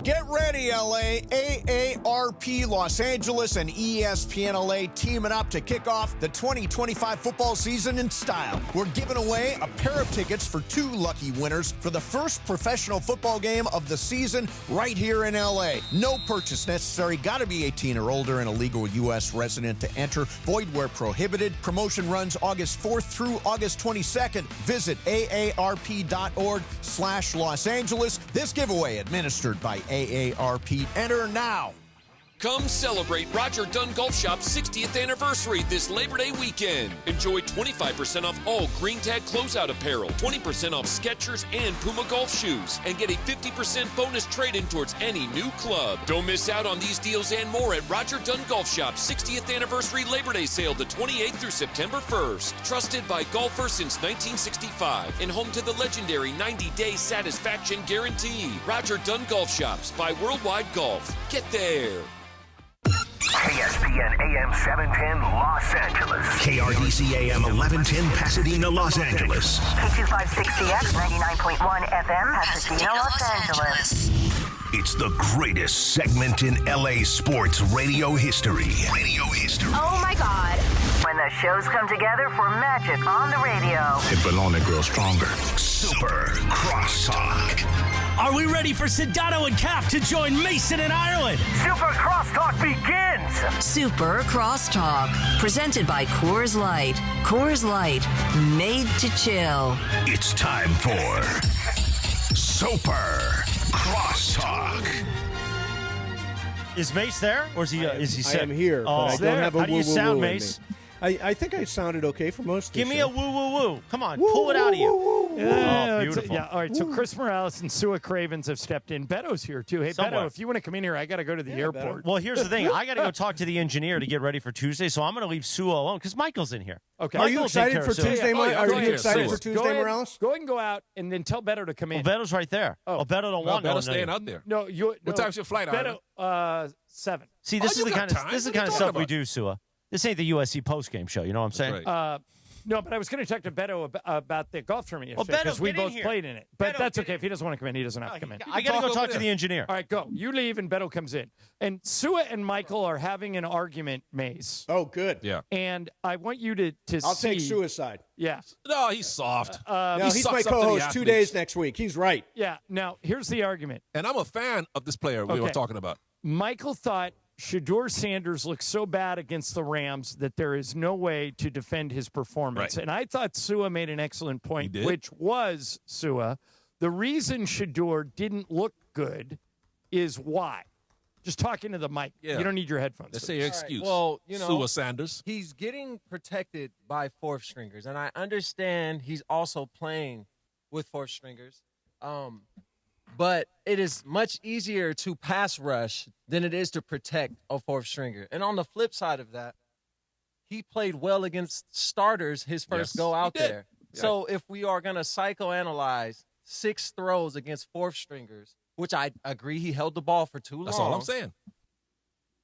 Get ready, LA. AARP Los Angeles and ESPN LA teaming up to kick off the 2025 football season in style. We're giving away a pair of tickets for 2 lucky winners for the first professional football game of the season right here in LA. No purchase necessary. Got to be 18 or older and a legal U.S. resident to enter. Void where prohibited. Promotion runs August 4th through August 22nd. Visit aarp.org/Los Angeles. This giveaway administered by AARP. Enter now. Come celebrate Roger Dunn Golf Shop's 60th anniversary this Labor Day weekend. Enjoy 25% off all Green Tag closeout apparel, 20% off Skechers and Puma golf shoes, and get a 50% bonus trade-in towards any new club. Don't miss out on these deals and more at Roger Dunn Golf Shop's 60th anniversary Labor Day sale the 28th through September 1st. Trusted by golfers since 1965 and home to the legendary 90-day satisfaction guarantee. Roger Dunn Golf Shops by Worldwide Golf. Get there. ESPN AM 710 Los Angeles. KRDC AM 1110 Pasadena, Los Angeles. K2560X 99.1 FM Pasadena, Los Angeles. It's the greatest segment in LA sports radio history. Oh my God. When the shows come together for magic on the radio. It will only grow stronger. Super Crosstalk. Are we ready for Sedano and Cap to join Mason in Ireland? Super Crosstalk begins. Super Crosstalk, presented by Coors Light. Coors Light, made to chill. It's time for Super Crosstalk. Is Mase there, or is he? Is he? I am here, but I don't have a How do you sound, woo-woo-woo in Mase? me. I think I sounded okay for most of the Give me show. a woo woo woo. Come on, pull it out of you. Yeah, beautiful. All right, so Chris Morales and Sua Cravens have stepped in. Beto's here, too. Hey, Somewhere. Beto, if you want to come in here, I got to go to the airport. Well, here's the thing. I got to go talk to the engineer to get ready for Tuesday, so I'm going to leave Sua alone because Michael's in here. Okay. Are you Michael will take excited care for of Sua. Tuesday, Mike? Are you excited for Tuesday, Morales? Go ahead and go out, and then tell Beto to come in. Well, Beto's right there. Oh, Beto don't want Beto's no staying out there. No, What time's your flight, Beto, 7. See, this is the kind of stuff we about? do, Sua. This ain't the USC postgame show. You know what I'm saying? No, but I was going to talk to Beto about the golf tournament Well, yesterday Beto, because we get in both here. played in it. But Beto, that's okay. If he doesn't want to come in, he doesn't have to come in. I got to go talk to the engineer. All right, go. You leave, and Beto comes in. And Sua and Michael are having an argument, Mace. Oh, good. Yeah. And I want you to I'll see. take suicide. Yeah. No, he's soft. No, he's sucks my up to the co-host 2 athletes. days next week. He's right. Yeah. Now, here's the argument. And I'm a fan of this player we were Okay. talking about. Michael thought Shedeur Sanders looked so bad against the Rams that there is no way to defend his performance. Right. And I thought Sua made an excellent point, He did. which was, Sua, the reason Shedeur didn't look good is why. Just talking to the mic. Yeah. You don't need your headphones. Let's say your excuse. Well, you know, Sua Sanders. He's getting protected by fourth stringers, and I understand he's also playing with fourth stringers. But it is much easier to pass rush than it is to protect a fourth stringer. And on the flip side of that, he played well against starters his first go out he did. there. Yeah. So if we are going to psychoanalyze 6 throws against fourth stringers, which I agree he held the ball for too long. That's all I'm saying.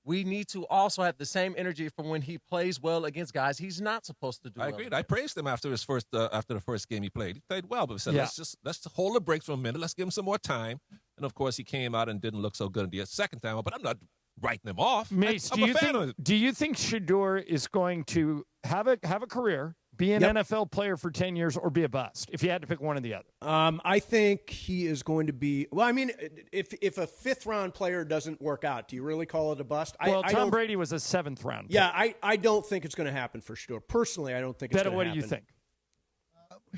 We need to also have the same energy from when he plays well against guys he's not supposed to do. I well agreed. against. I praised him after the first game he played. He played well, but we said Yeah. let's hold the brakes for a minute. Let's give him some more time. And of course, he came out and didn't look so good in the second time. But I'm not writing him off. Mace, I'm do a you fan of it. think Shedeur is going to have a career, Be an NFL player for 10 years or be a bust, if you had to pick one or the other. I think he is going to be – well, I mean, if a fifth-round player doesn't work out, do you really call it a bust? Well, Tom Brady was a seventh-round pick. Yeah, I don't think it's going to happen for sure. Personally, I don't think it's going to happen. What do you think?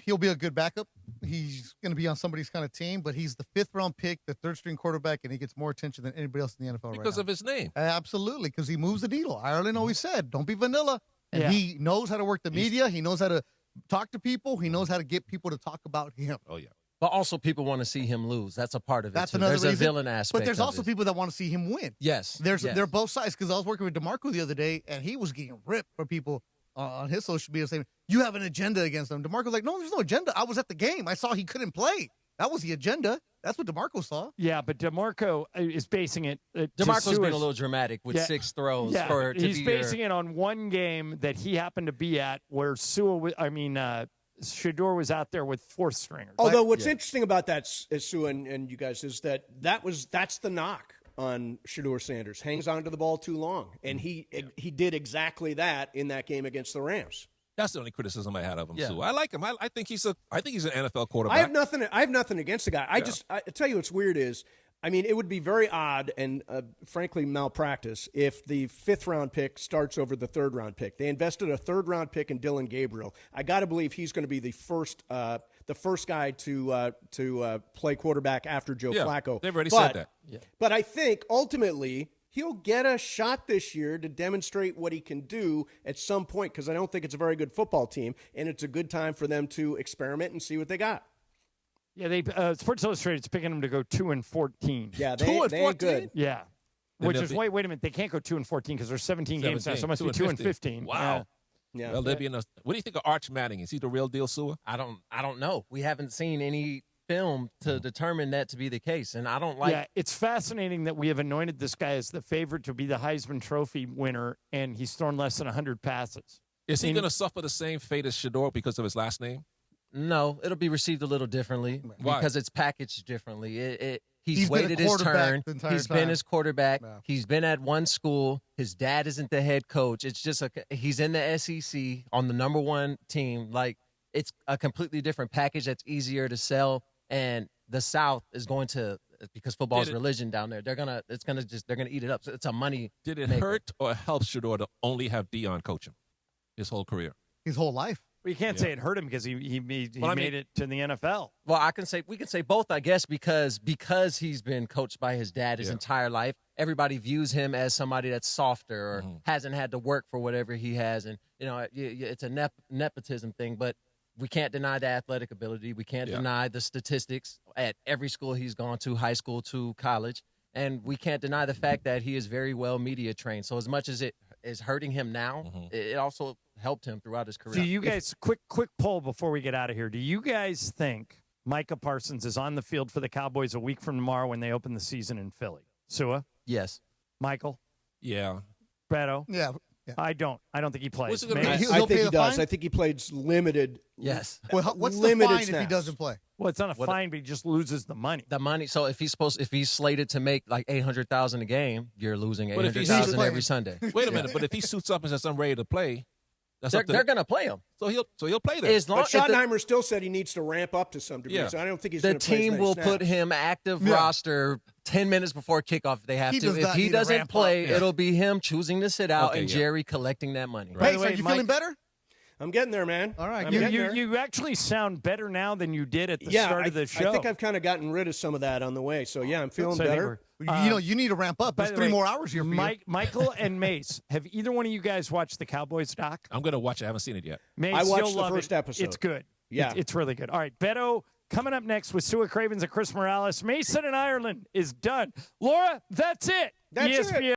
He'll be a good backup. He's going to be on somebody's kind of team, but he's the fifth-round pick, the third-string quarterback, and he gets more attention than anybody else in the NFL right now. Because of his name. Absolutely, because he moves the needle. Ireland always said, don't be vanilla. And he knows how to work the media. He knows how to talk to people. He knows how to get people to talk about him. Oh, yeah. But also people want to see him lose. That's a part of it, That's too. another There's reason. a villain aspect. But there's also it. people that want to see him win. Yes. They're both sides, because I was working with DeMarco the other day, and he was getting ripped for people on his social media saying, you have an agenda against him. DeMarco's like, no, there's no agenda. I was at the game. I saw he couldn't play. That was the agenda. That's what DeMarco saw. Yeah, but DeMarco is basing it. DeMarco's being a little dramatic with 6 throws. Yeah, he's basing it on one game that he happened to be at where Shador was out there with fourth stringers. Although what's interesting about that, Sue and you guys, is that's the knock on Shador Sanders. Hangs on to the ball too long, and he did exactly that in that game against the Rams. That's the only criticism I had of him, too. I like him. I think he's an NFL quarterback. I have nothing against the guy. I tell you what's weird is, I mean, it would be very odd and frankly malpractice if the fifth-round pick starts over the third-round pick. They invested a third-round pick in Dylan Gabriel. I got to believe he's going to be the first guy to play quarterback after Joe Flacco. They've already said that. Yeah. But I think ultimately he'll get a shot this year to demonstrate what he can do at some point, because I don't think it's a very good football team, and it's a good time for them to experiment and see what they got. Yeah, Sports Illustrated is picking them to go 2-14. Yeah, they ain't good. Yeah, which is wait a minute, they can't go 2-14 because there's 17 games now, so it must be 2-15. Wow. Yeah. Well, they'll be what do you think of Arch Manning? Is he the real deal, Sua? I don't know. We haven't seen any film to determine that to be the case, and I don't like. Yeah, it's fascinating that we have anointed this guy as the favorite to be the Heisman Trophy winner, and he's thrown less than 100 passes. Is he going to suffer the same fate as Shador because of his last name? No, it'll be received a little differently. Why? Because it's packaged differently. He's waited his turn. He's been his quarterback. Yeah. He's been at one school. His dad isn't the head coach. It's just he's in the SEC on the number one team. Like, it's a completely different package that's easier to sell. And the South is going to, because football is religion down there, they're gonna eat it up. So it's a money. Did it hurt or help Shador to only have Dion coach him his whole career? His whole life. Well, you can't say it hurt him because he made it to the NFL. Well, we can say both, I guess, because he's been coached by his dad his entire life. Everybody views him as somebody that's softer or hasn't had to work for whatever he has, and it's a nepotism thing. But we can't deny the athletic ability. We can't deny the statistics at every school he's gone to, high school to college, and we can't deny the fact that he is very well media trained. So as much as it is hurting him now, it also helped him throughout his career. Do you guys, quick poll before we get out of here, do you guys think Micah Parsons is on the field for the Cowboys a week from tomorrow when they open the season in Philly? Sua? Yes. Michael? Yeah. Beto? Yeah. I don't think he plays. I think he does. I think he plays limited. Yes. Well, what's the limited fine snaps. if he doesn't play? Well, it's not a fine, but he just loses the money. The money. So if he's slated to make like $800,000 a game, you're losing $800,000 every Sunday. Wait a minute, but if he suits up and says I'm ready to play, they're going to play him. So he'll play there. But Schottenheimer still said he needs to ramp up to some degree. So I don't think he's going to play. The team will put him active roster 10 minutes before kickoff if they have to. If he doesn't play, it'll be him choosing to sit out and Jerry collecting that money. Right. Hey, so are you feeling better? I'm getting there, man. All right. You actually sound better now than you did at the start of the show. I think I've kind of gotten rid of some of that on the way. So, yeah, I'm feeling better. You need to ramp up. There's 3 more hours here for you. Michael and Mase, have either one of you guys watched the Cowboys doc? I'm going to watch it. I haven't seen it yet. Mase, I watched you'll the first episode. It's good. Yeah. It's really good. All right, Beto, coming up next with Sua Cravens and Chris Morales. Mason in Ireland is done. Laura, that's it. That's ESPN. it.